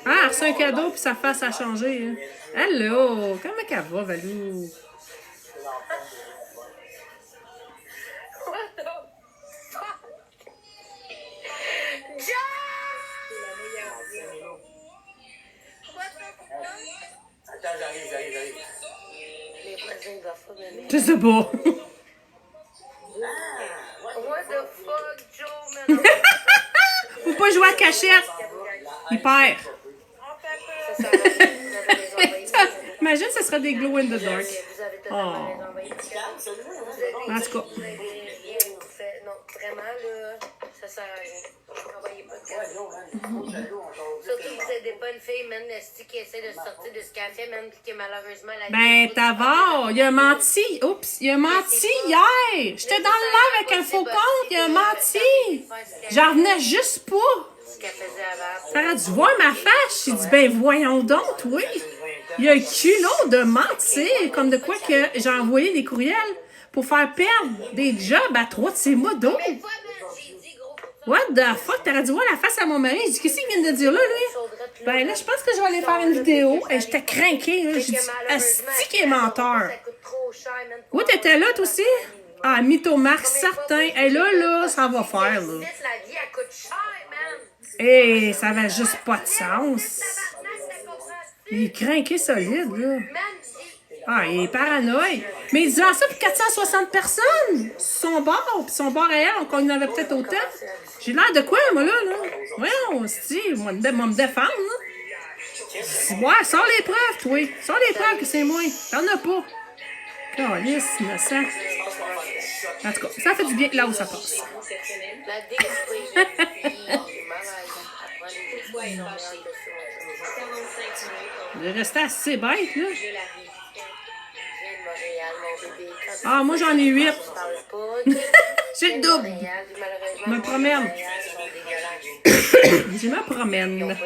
Ah, elle reçu un cadeau puis sa face a changé. Hein. Hello! Comment qu'elle va, Valou? What the fuck? John! What the fuck? Attends, j'arrive. Les voisins doivent pas m'aimer. Je sais pas. What the fuck, Joe, man? Faut pas jouer à cachette. Il perd. Ça sert à rien. Vous avez les envoyés. Imagine, ce serait des glow in the dark. Vous avez totalement les envoyés. En tout cas. Vous avez rien fait. Non, vraiment, là, ça sert à rien. Envoyez pas de cadeau. Surtout que vous n'aidez pas une fille, man, qui essaie de sortir de ce café, man, puis que malheureusement, la Ben, Tavard, il a menti. Oups, il a menti hier. J'étais dans le live avec un faux compte, il a menti. J'en revenais juste pas. Ce qu'elle faisait avant. Ça aurait dû voir ma face. J'ai dit, ben voyons donc, oui. Il a le culot de mentir, comme de quoi que j'ai envoyé des courriels pour faire perdre des jobs à 3 de ses modos. Fois, man, j'ai dit, gros, What the fuck? T'aurais dû voir la face à mon mari. J'ai dit, qu'est-ce qu'il vient de dire là, lui? Ben là, je pense que je vais aller faire une vidéo. Et j'étais craquée, là. J'ai dit, asti qui est menteur. Ça coûte trop cher, man. Oui, t'étais là, toi aussi? Ah, mythomarque, certain. Et là, ça va faire, là. La vie, elle coûte cher, man. Et ça avait juste pas de sens. Il est craqué solide, là. Ah, il est paranoïaque. Mais il disait ça pour 460 personnes. Son bar, puis son bar à elle, on en avait peut-être autant. J'ai l'air de quoi, moi, là? Voyons, Steve, moi, me défendre, là. Ouais, sors les preuves, toi. Sors les preuves que c'est moi. T'en as pas. Calice, innocent. En tout cas, ça fait du bien là où ça passe. La Il est resté assez bête, là. Ah, moi, j'en ai 8. J'ai le double. Je me promène. Je me promène.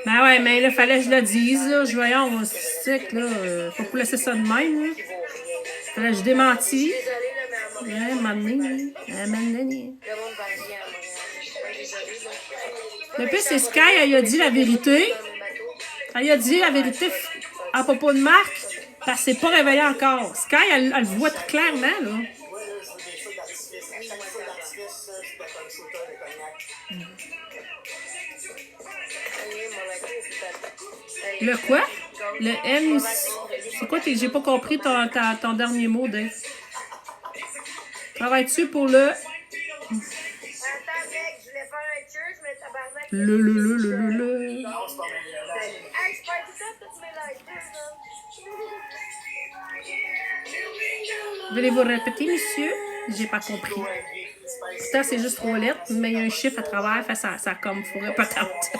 Ben ouais, mais là, fallait que je le dise, là. Voyons, c'est que là, faut pas laisser ça de même, là. Fallait que je démentis. Ouais, m'amener, Le pire, c'est Sky, elle a dit la vérité. Elle a dit la vérité à propos de Marc, parce qu'elle s'est pas réveillée encore. Sky, elle le voit très clairement, là. Le quoi? Le M. C'est quoi? J'ai pas compris ton dernier mot, Dave. Travailles-tu pour le. Le. Voulez-vous répéter, monsieur? J'ai pas compris. Ça, c'est juste 3 lettres, mais il y a un chiffre à travers, fait ça comme fourré patente.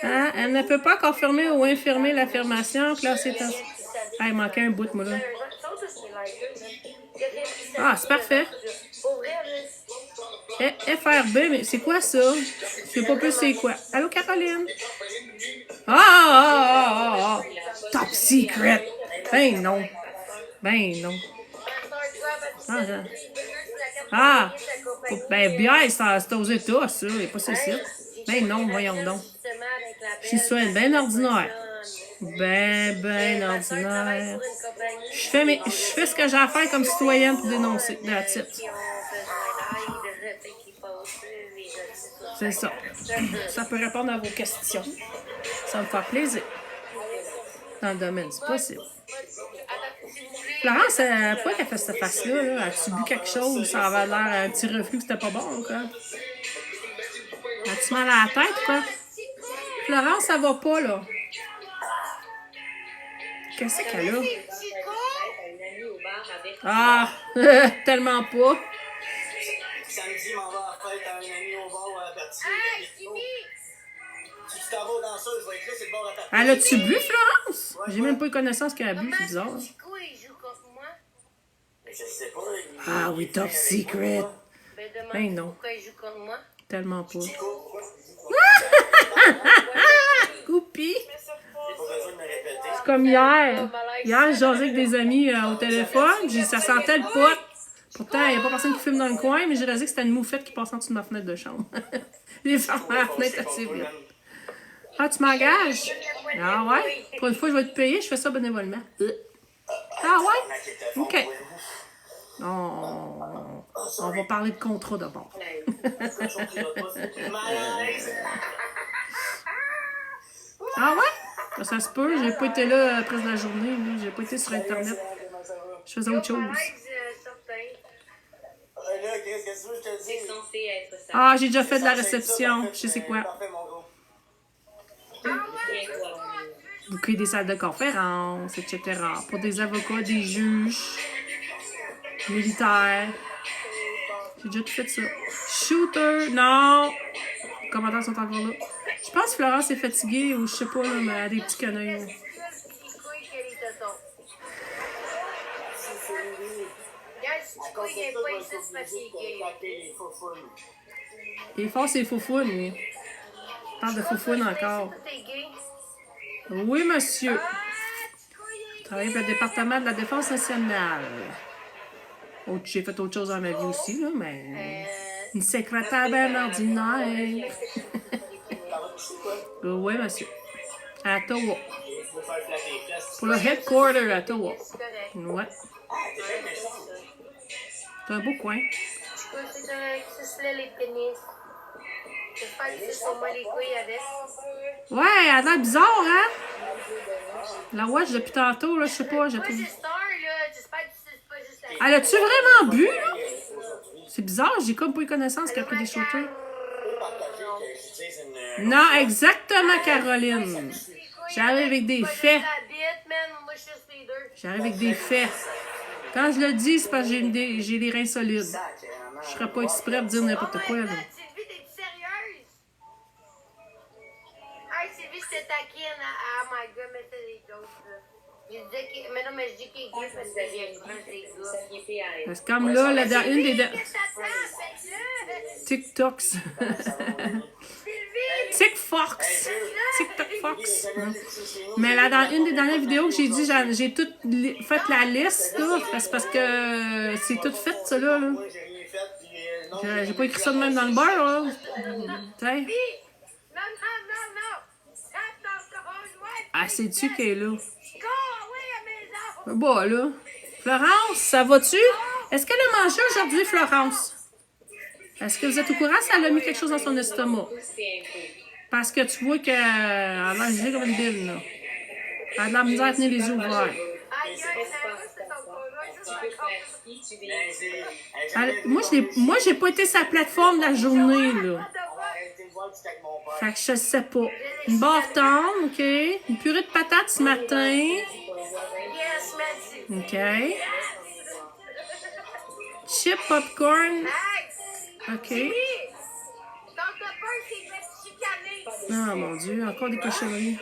Ah, elle ne peut pas confirmer ou infirmer l'affirmation classée. Ah, il manquait un bout, moi, là. Ah, c'est parfait. FRB, mais c'est quoi ça? Je sais pas plus c'est quoi. Allô, Caroline? Ah! Top secret! Ben non. Ben bière, c'est aux États, ça. Il n'y a pas ça ici. Ben non, voyons donc. Je suis ben ordinaire. Ben ordinaire. Je fais ce que j'ai à faire comme citoyenne pour dénoncer. That's it. C'est ça. Ça peut répondre à vos questions. Ça me fait plaisir. Dans le domaine du possible. Florence, pourquoi elle a fait cette face-là? Là? As-tu bu quelque chose? Ça avait l'air un petit reflux que c'était pas bon, quoi. As-tu mal à la tête, quoi? Florence, ça va pas, là. Qu'est-ce qu'elle a? Ah, tellement pas. Samedi, m'en va à la fête à un ami au bar ou à la partie. Hey, Jimmy! Tu tu t'en vas aux danseuses, je vais être là, c'est le bord à ta Elle a-tu bu, Florence? J'ai même pas eu connaissance qu'elle a bu, c'est bizarre. Comment Chico, il joue contre moi? Mais je sais pas. Ah oui, top secret. Ben, demande Ben non. pourquoi il joue contre moi. Tellement pas. Chico, Coupi! Mais ça j'ai pas besoin de me répéter. C'est comme hier. Hier, je jasais avec des amis au téléphone. Ça sentait le pot. Pourtant, il n'y a pas personne qui fume dans le coin, mais j'ai réalisé que c'était une moufette qui passait en dessous de ma fenêtre de chambre. J'ai fermé la fenêtre assez vite. Ah, tu m'engages? Ah ouais? Pour une fois, je vais te payer, je fais ça bénévolement. Ah ouais? OK. On va parler de contrat d'abord. Ah ouais? Ça se peut, j'ai pas été là presque la journée. Là. J'ai pas été sur Internet. Je faisais autre chose. Là, qu'est-ce que tu veux que je te C'est dise? censé être ça. Ah, j'ai déjà fait de la réception. Je sais quoi. Parfait, mon gros. Booker des salles de conférence, etc. Pour des avocats, des juges, militaires. J'ai déjà tout fait ça. Shooter, non. Les commentaires sont encore là. Je pense que Florence est fatiguée ou je sais pas, là, mais elle a des petits canins. Il est fort, c'est foufoune, lui. Il parle de foufoune encore. Oui, monsieur. Je travaille pour le département de la Défense nationale. J'ai fait autre chose dans ma vie aussi, là, mais... Une secrétaire bien ordinaire. Oui, monsieur. À Ottawa. Pour le headquarter à Ottawa. Ouais. C'est un beau coin. J'espère que c'est sur moi les couilles avec. Ouais, elle a l'air bizarre, hein? La watch depuis tantôt, là, je sais pas, j'ai Moi, trouvé... c'est Star, là. J'espère que c'est pas juste la... Elle a-tu vraiment bu, là? C'est bizarre, j'ai comme pas eu connaissance qu'elle a pris des shooters. Non, exactement, Caroline. J'arrive avec des faits. J'arrive avec des faits. Quand je le dis, c'est parce que j'ai des reins solides. Je ferais pas exprès de dire n'importe quoi, là. Sylvie, t'es sérieuse? Hey, Sylvie, je te taquine. Oh my god, mais c'est des jokes, là. Je disais que... Mais non, mais je dis qu'il est gay parce que j'ai un des gars. C'est comme là, une des... Qu'est-ce que t'attends? Fais-le! TikToks. Sylvie! TikFox. TikTok Fox. Mais là, dans une des dernières vidéos que j'ai dit, j'ai tout fait la liste, là. C'est parce que c'est tout fait, ça, là. J'ai pas écrit ça de même dans le beurre, là. T'sais. Non! Ah, sais-tu qu'elle est là? Cours, oui, à maison! Bah, là. Florence, ça va-tu? Est-ce qu'elle a mangé aujourd'hui, Florence? Est-ce que vous êtes au courant si elle a mis quelque chose dans son estomac? Parce que tu vois qu'elle a l'air gelée comme une bille, là. Elle a de la misère à tenir les yeux ouverts. Aïe, aïe, Moi, j'ai pas été sur la plateforme la journée, là. Fait que je sais pas. Une barre tendre, OK. Une purée de patates ce matin. Yes, merci. OK. Chip popcorn. OK. Ton copain s'est fait chicaner. Ah, mon Dieu, encore des cochonneries.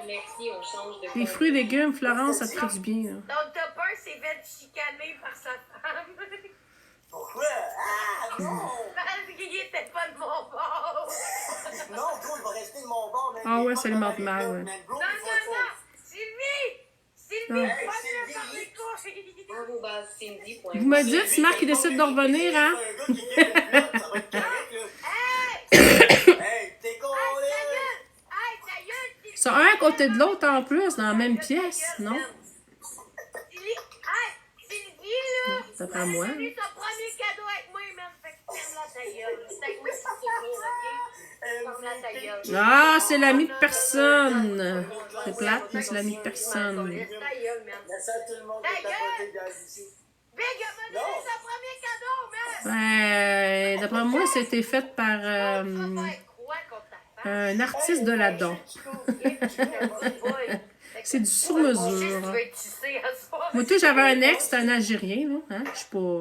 Merci, on change de... Les fruits et légumes, Florence, ça te ferait du bien, là. Ton copain s'est fait chicaner par sa femme. Pourquoi? Ah, non! Parce qu'il était pas de mon bord. Non, gros, il va rester de mon bord. Mais Ah ouais, ça lui monte mal, ouais. Non. Sylvie! Sylvie, Ah. pas de faire des couilles. Cindy.com. Vous me dites si Marc il décide de revenir, hein? Hey, t'es con, là! Hey, ta gueule, Sylvie! Ils sont un à côté de l'autre en plus, dans la même pièce, non? Sylvie, hey, Sylvie, là! D'après moi. Elle a eu son premier cadeau avec moi, même. Fait que ferme-la ta gueule. C'est avec moi que tu te toujours, OK? Ferme-la ta gueule. Ah, c'est l'ami de personne. C'est plate, mais c'est l'ami de personne. Laisse ta gueule, man. Merci à tout le monde qui est à côté de ici. Big, elle m'a donné son premier cadeau, man! Ben, d'après moi, c'était fait par un artiste de la don. C'est du Moi, sur-mesure. je vais être tissée à soir. Moi, tout, j'avais un ex, c'était un Algérien, là. Hein? Je suis pas...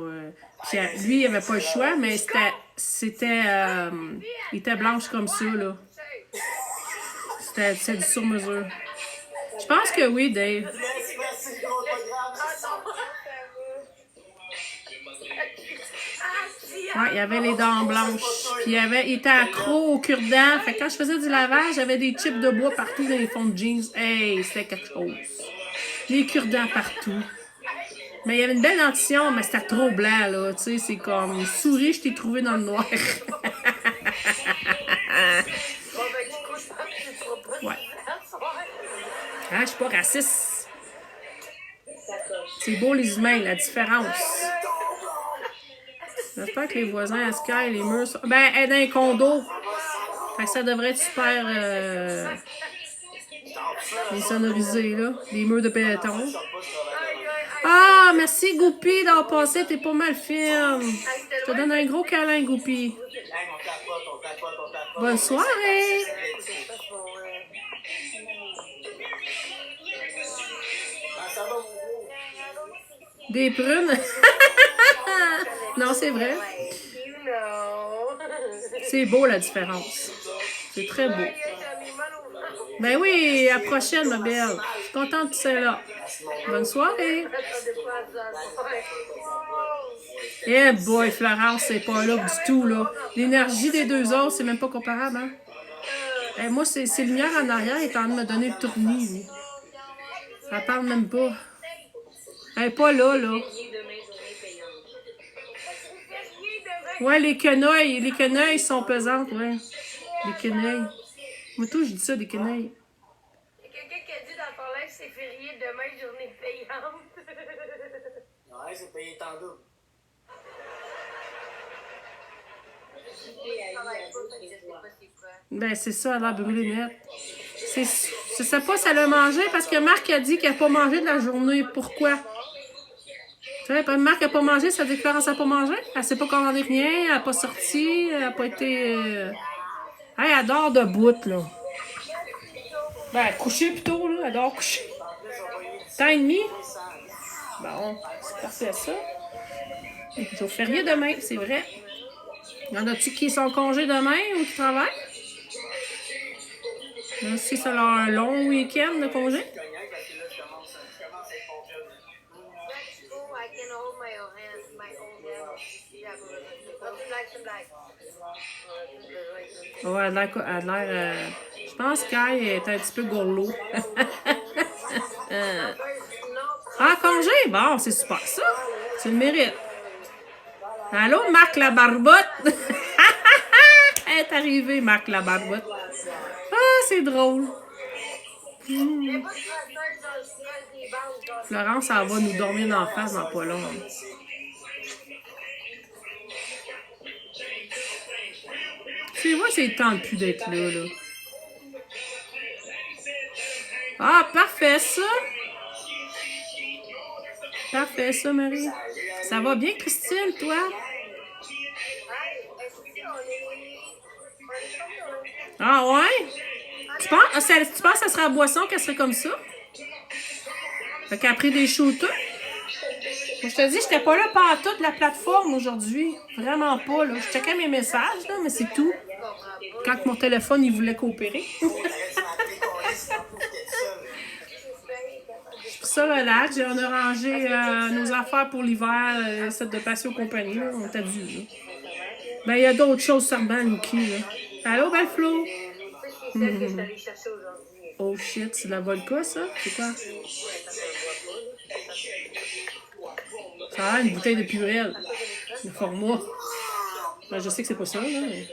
puis, lui, il avait pas le choix, mais il était blanche comme ça, là. C'était du sur-mesure. Je pense que oui, Dave. Merci, gros programme. Ouais, il avait les dents blanches. Puis il était accro au cure-dent. Fait que quand je faisais du lavage, j'avais des chips de bois partout dans les fonds de jeans. Hey, c'était quelque chose. Les cure-dents partout. Mais il y avait une belle dentition, mais c'était trop blanc, là. Tu sais, c'est comme une souris, je t'ai trouvé dans le noir. Bon, ben, du coup, je pense que tu seras pas Ouais. à soir. Hein, je suis pas raciste. C'est beau, les humains, la différence. J'espère que les voisins à Sky, les murs sont... Ben, elle est dans un condo. Fait que ça devrait être super... insonorisé, là. Les murs de béton. Ah, merci, Goupy, d'avoir passé. T'es pas mal film. Je te donne un gros câlin, Goupy. Bonne soirée. Des prunes. Non, c'est vrai. You know. C'est beau, la différence. C'est très beau. J'en ai mal au ventre. Ben oui, à la prochaine, ma belle. Je suis contente que tu sois là. Bonne soirée. Ça dépend à ça. Eh boy, Florence, c'est pas là du tout, là. L'énergie des deux autres, c'est même pas comparable, hein. Eh, moi, c'est lumière en arrière, il est en train de me donner le tournis, lui. Ça parle même pas. Elle est pas là, là. Ouais, les quenouilles sont pesantes, ouais. Les quenouilles. Moi, tout, je dis ça, des quenouilles. Il y a quelqu'un qui a dit dans ton live c'est férié demain, journée payante. Ouais, c'est payé tant double. Ben, c'est ça, elle a brûlé net. Je sais pas si elle a mangé, parce que Marc a dit qu'elle n'a pas mangé de la journée. Pourquoi? Tu sais, Marc n'a pas mangé, ça veut dire que Florence n'a pas mangé? Elle s'est pas commandé rien, elle n'a pas sorti, elle n'a pas été... Hey, elle dort debout, là. Ben, coucher plutôt, là. Elle dort coucher. Temps et demi? Bon, c'est parfait, ça. Jour férié demain, c'est vrai. Y en a-tu qui sont en congé demain ou qui travaillent? Si ça leur un long week-end de congé? Parce que là, je commence à être confiant. Oh, I can hold my own hand, my own hand. Yeah, some like. Ouais, elle a l'air... Je pense qu'elle est un petit peu gourlot. Ah, congé? Bon, c'est super ça. Tu le mérites. Allô, Marc la barbotte? Elle est arrivée, Marc la barbotte. Ah, c'est drôle. Florence, elle va nous dormir dans la face dans pas long. Tu vois, c'est le temps de plus d'être là, là. Ah, parfait, ça. Parfait, ça, Marie. Ça va bien, Christine, toi? Ah, ouais? Tu penses que ça serait à boisson qu'elle serait comme ça? Fait qu'elle a pris des shooters? Moi, je te dis, j'étais pas là par toute la plateforme aujourd'hui. Vraiment pas, là. Je checkais mes messages, là, mais c'est tout. Quand mon téléphone, il voulait coopérer. Je suis ça relax. On a rangé nos affaires pour l'hiver, set de patio compagnie, là. On t'a dû, là. Ben, il y a d'autres choses sûrement, Niki, là. Allô, belle Flo? Oh shit, c'est de la vodka, ça? C'est quoi? Ça a l'air une bouteille de purée. Le format. Ben, je sais que c'est pas ça, là. Mais...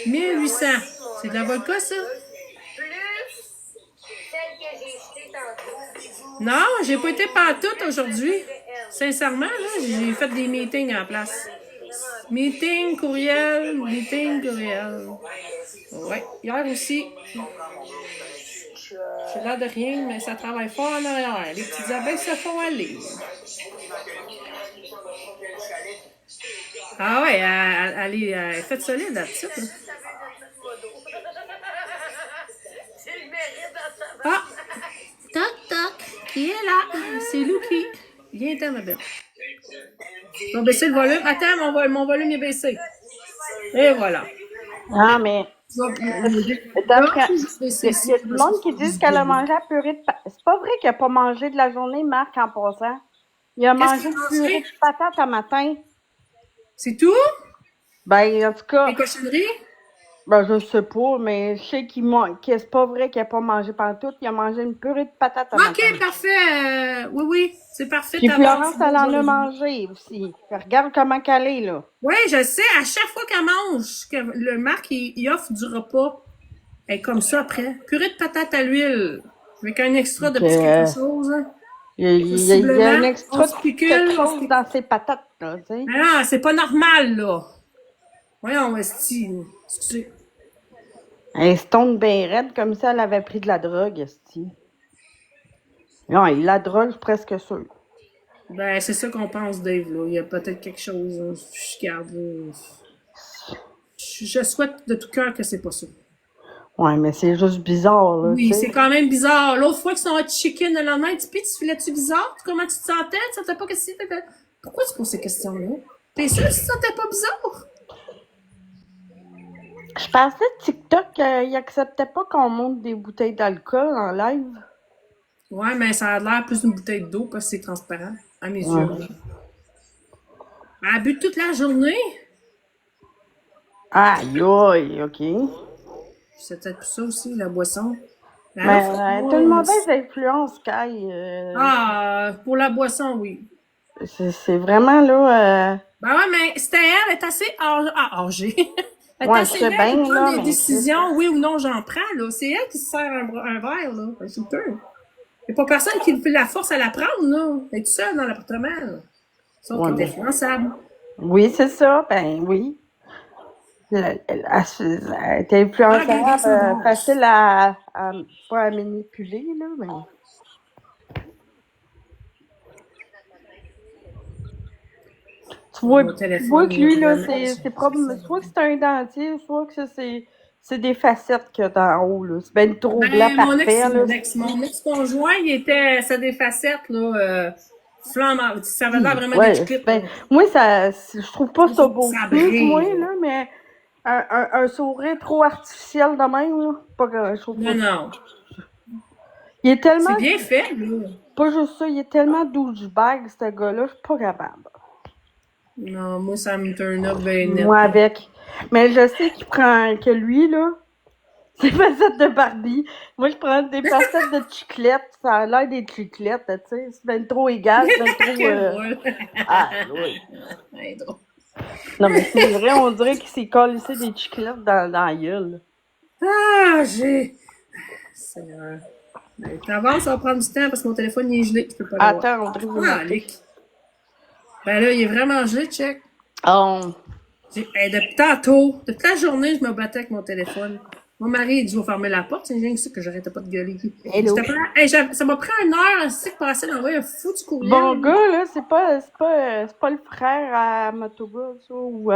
1800. C'est de la vodka, ça? Plus celle que j'ai jetée tantôt. Non, j'ai pas été pantoute aujourd'hui. Sincèrement, là, j'ai fait des meetings en place. Meeting, courriel, meeting, courriel. Ouais, hier aussi. J'ai l'air de rien, mais ça travaille fort en arrière. Les petites abeilles se font aller. Ah ouais, elle est faite solide, la petite. Hein. C'est le mérite dans sa Ah! qui est là. C'est Lucky. Viens-t'en, ma belle. Je vais baisser le volume. Attends, mon volume est baissé. Et voilà. Ah, mais Tu vas- donc, Là, il je vais baisser y a ici. du monde qui disent qu'elle a mangé la purée de patates. C'est pas vrai qu'il a pas mangé de la journée, Marc, en passant. Il a Qu'est-ce mangé qu'il a une mangé? purée de patates un matin. C'est tout? Ben, en tout cas, Les cochonneries? ben, je sais pas, mais je sais que c'est pas vrai qu'il a pas mangé pendant tout. Il a mangé une purée de patates un matin. OK, parfait. Oui, c'est parfait. Puis ta Florence, mort, elle en a je- mangé aussi. Regarde comment qu'elle est, là. Oui, je sais. À chaque fois qu'elle mange, que le Marc, il offre du repas. Elle est comme ça après. Purée de patates à l'huile. Avec un extra de Donc, petit quelque chose. Hein. il y a un Possiblement, extra on de se quelque spécule. chose dans ses patates, là, tu sais. Mais non, c'est pas normal, là. Voyons, esti. Excusez. Elle se tombe bien raide, comme si elle avait pris de la drogue, esti. Non, il la drogue, je suis presque sûre. Ben, c'est ça qu'on pense, Dave, là. Il y a peut-être quelque chose. Hein. Je garde. Je souhaite de tout cœur que c'est pas ça. Ouais, mais c'est juste bizarre, là, Oui, tu c'est sais. quand même bizarre. L'autre fois que son hot chicken le lendemain, tu filais-tu bizarre? Comment tu te sentais? Tu sentais pas que c'était. Pourquoi tu poses ces questions-là? T'es sûr que tu te sentais pas bizarre? Je pensais TikTok, il acceptait pas qu'on monte des bouteilles d'alcool en live. Ouais, mais ça a l'air plus d'une bouteille d'eau parce que c'est transparent, à mes Ouais. yeux. Elle a bu toute la journée. Aïe, aïe, OK. C'est peut-être pour ça aussi, la boisson. Mais Mais alors, t'as une mauvaise influence, Kai. pour la boisson, oui. C'est vraiment, là... Ben ouais, mais c'était elle est assez âgée. Elle est Ouais, assez je sais belle pour bien, là, prendre des mais... décisions, oui ou non, j'en prends, là. C'est elle qui se sert un verre, là. Un shooter. Il n'y a pas personne qui fait la force à la prendre, là. Elle est toute seule dans l'appartement, là. Sauf Ouais, qu'elle est mais- influençable. Oui, c'est ça, ben oui. Elle était influençable, facile pas à manipuler, là, mais... Tu vois, Mon téléphone, tu vois que lui, là, vraiment, c'est probablement... Soit que c'est un dentier, soit que c'est des facettes qu'il y a d'en haut, là. C'est ben trop blanc Ben, parfait, là. mon ex-conjoint, il était, ça des facettes, là, flambant. Ça avait l'air vraiment Ouais, des clips. ben, moi, je trouve pas ça beau. Ça Plus, brille. moi, là, mais un sourire trop artificiel de même, là, je trouve Non, pas. non. Il est tellement, C'est bien fait, là. pas juste ça, il est tellement douchebag, ce gars-là, je suis pas capable. Non, moi, ça me turn up ben net. Moi, avec. Mais je sais que lui, là, c'est facettes de Barbie. Moi, je prends des facettes de chiclettes, ça a l'air des chiclettes, tu sais, c'est ben trop égal, c'est ben trop... Quel drôle. Ah, oui. Ouais, drôle. Non, mais c'est vrai, on dirait qu'il s'est collé des chiclettes dans la gueule. Ah, Seigneur. Ben, t'avances, ça va prendre du temps parce que mon téléphone, il est gelé. Je peux pas l'avoir. Attends, Audrey, vous Ah, notez. Lick. Ben là, il est vraiment gelé, check. Oh. Depuis tantôt, toute la journée, je me battais avec mon téléphone. Mon mari, il dit, je vais fermer la porte. C'est rien que ça que j'arrêtais pas de gueuler. Hello. Ça m'a pris 1 heure ainsi de passer d'envoyer un foutu courriel. Bon gars, là, c'est pas le frère à Matoba, ça, ou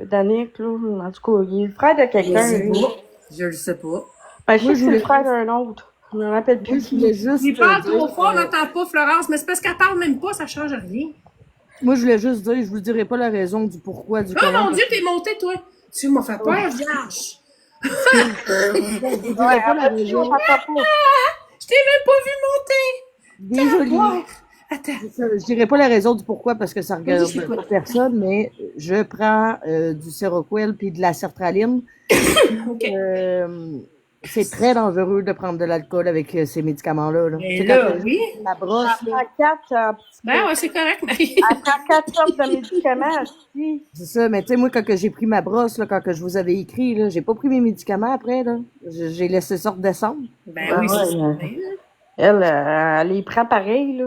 d'Annick, là. En tout cas, il est le frère de quelqu'un. lui. Je le sais pas. Ben, je sais Moi, que je c'est le voulais- frère d'un autre. Je me rappelle Moi, plus. je voulais juste Il parle dire, trop fort, on n'entend pas, Florence, mais c'est parce qu'elle parle même pas, ça change rien. moi, je voulais juste dire, je vous dirai pas la raison du pourquoi, du Oh comment. mon Dieu, t'es monté, toi! Tu m'as fait peur, vierge! Je vous dirai pas la raison. Je t'ai même pas vu monter! Désolée. Attends. Je dirais pas la raison du pourquoi parce que ça Vas-y, regarde je t'écoute. pas personne, mais je prends du Seroquel puis de la sertraline. OK. C'est très dangereux de prendre de l'alcool avec ces médicaments-là. Là. Mais C'est là, quand oui. ma brosse, là, Ben ouais, c'est correct, Marie. Elle prend 4 sortes de médicaments, aussi. c'est ça. Mais tu sais, moi, quand que j'ai pris ma brosse, là, quand que je vous avais écrit, là, j'ai pas pris mes médicaments après. Là. J'ai laissé ça redescendre. Ben Ben oui, ouais, c'est ouais. ça. Elle les prend pareil, là.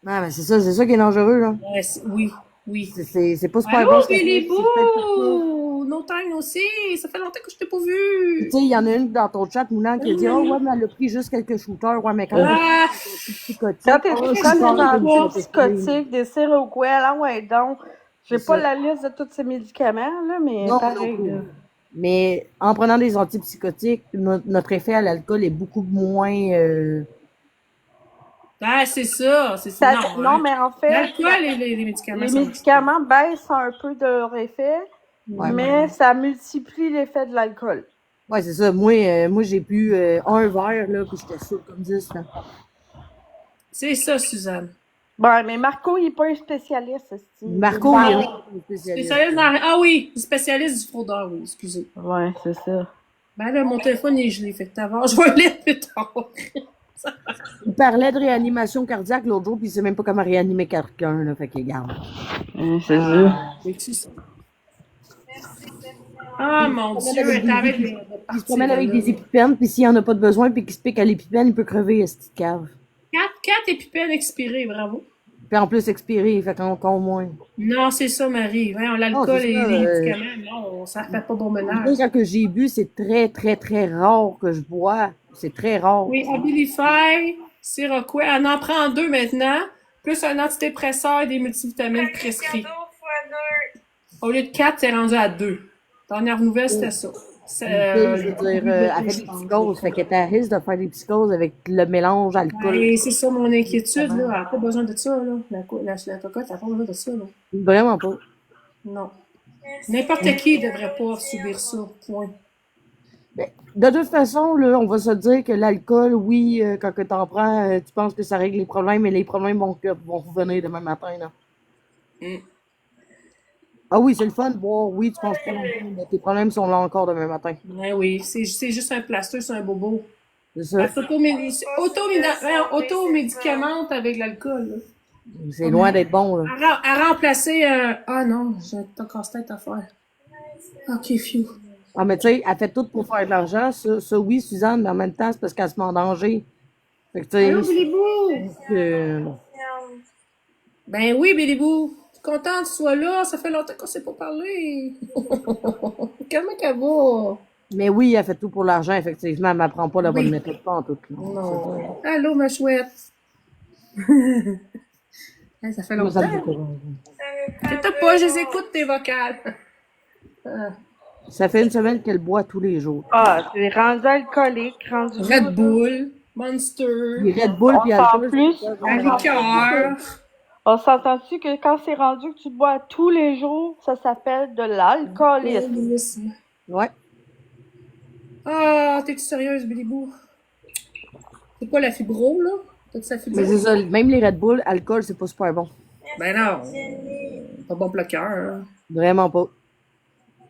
Non, mais c'est ça qui est dangereux. Là. Ouais, oui, oui. C'est pas super Allô, bon. ce que Billy c'est fait pour ça. Boo! No time aussi! Ça fait longtemps que je t'ai pas vu! Tu sais, il y en a une dans ton chat, Mounan, qui a dit « Oh, ouais, mais elle a pris juste quelques shooters. Ouais, mais quand même, Ah! psychotique. Quand t'es Oh, je prends suis des pas comme antipsychotiques, des Seroquel, ah ouais, donc. J'ai C'est pas ça. la liste de tous ces médicaments, là, mais Non, pareil, non plus. là. Mais en prenant des antipsychotiques, notre effet à l'alcool est beaucoup moins Ah, c'est ça. C'est Ça- ça. non, Non, hein. mais en fait, L'alcool et les médicaments. les ça marche médicaments baissent un peu de leur effet, Ouais, mais ça multiplie l'effet de l'alcool. ouais, c'est ça. Moi j'ai bu un verre, là, puis j'étais saoul comme 10, là. pas. C'est ça, Suzanne. Bon, mais Marco, il n'est pas un spécialiste. c'est-tu. Marco, Bon. il est un spécialiste. Spécialiste dans... Ah oui, spécialiste du fraudeur, oui, excusez. Ouais, c'est ça. Ben là, mon téléphone est gelé, fait que t'avances. Je vais le lire plus tard. Il parlait de réanimation cardiaque l'autre jour, puis il sait même pas comment réanimer quelqu'un, là. Fait que, regarde. C'est ça. C'est ça. Ah, mon Dieu, t'arrêtes de Il se partir promène de avec là. des épipènes, puis s'il y en a pas de besoin, puis qu'il se pique à l'épipène, il peut crever, cette petite cave. 4 épipènes expirées, bravo. Puis en plus, expiré, fait qu'encore moins. Non, c'est ça, Marie. Ouais, l'alcool Non, c'est et ça, les médicaments, non, ça fait pas bon ménage. Quand que j'ai bu, c'est très, très, très rare que je bois. C'est très rare. Oui, Abilify, Seroquel, elle en prend 2 maintenant, plus un antidépresseur et des multivitamines prescrits. Cadeau x2. Au lieu de 4, c'est rendu à 2. Dernière nouvelle, c'était ça. Je veux dire, elle fait des psychoses. Fait qu'elle est à risque de faire des psychoses avec le mélange alcool. Et c'est ça mon inquiétude, là. Elle n'a pas besoin de ça, là. La cocotte, elle n'a pas besoin de ça, là. Vraiment pas. Non. N'importe qui ne devrait pas subir ça, point. De toute façon, là, on va se dire que l'alcool, oui, quand que t'en prends, tu penses que ça règle les problèmes, mais les problèmes vont revenir demain matin, là. Mm. Ah oui, c'est le fun de boire. Oui, tu penses pas longtemps, mais tes problèmes sont là encore demain matin. Ouais, oui, c'est juste un plaster, c'est un bobo. C'est ça. Elle s'auto-médicamente avec l'alcool, là. C'est loin d'être bon, là. À remplacer un... Ah non, j'ai un casse-tête à faire. Ok, phew. Ah, mais tu sais, elle fait tout pour faire de l'argent. Ça, oui, Suzanne, mais en même temps, c'est parce qu'elle se met en danger. Fait que, tu sais. Allô, Billy-Boo? Ben oui, Billy-Boo. Je suis contente que tu sois là. Ça fait longtemps qu'on s'est pas parlé. Comment qu'elle va? Mais oui, elle fait tout pour l'argent, effectivement. Elle m'apprend pas la bonne Oui. méthode, pas en tout. Là. Non. Allô, ma chouette. Hey, ça fait Ça longtemps. me décourage. T'as pas, je les écoute, tes vocales. Ah. Ça fait une semaine qu'elle boit tous les jours. Ah, c'est rendu alcoolique, rendu... Red Bull, Monster, Les Red Bull, puis On s'en alcool. plus. la liqueur. On s'entend-tu que quand c'est rendu que tu bois tous les jours, ça s'appelle de l'alcoolisme? Alcoolisme. Ouais. Ah, t'es-tu sérieuse, Billy Boo? C'est pas la fibro, là? T'as-tu sa fibro? Mais c'est ça, même les Red Bull, alcool, c'est pas super bon. Ben non. Pas bon pour le cœur. Hein. Vraiment pas.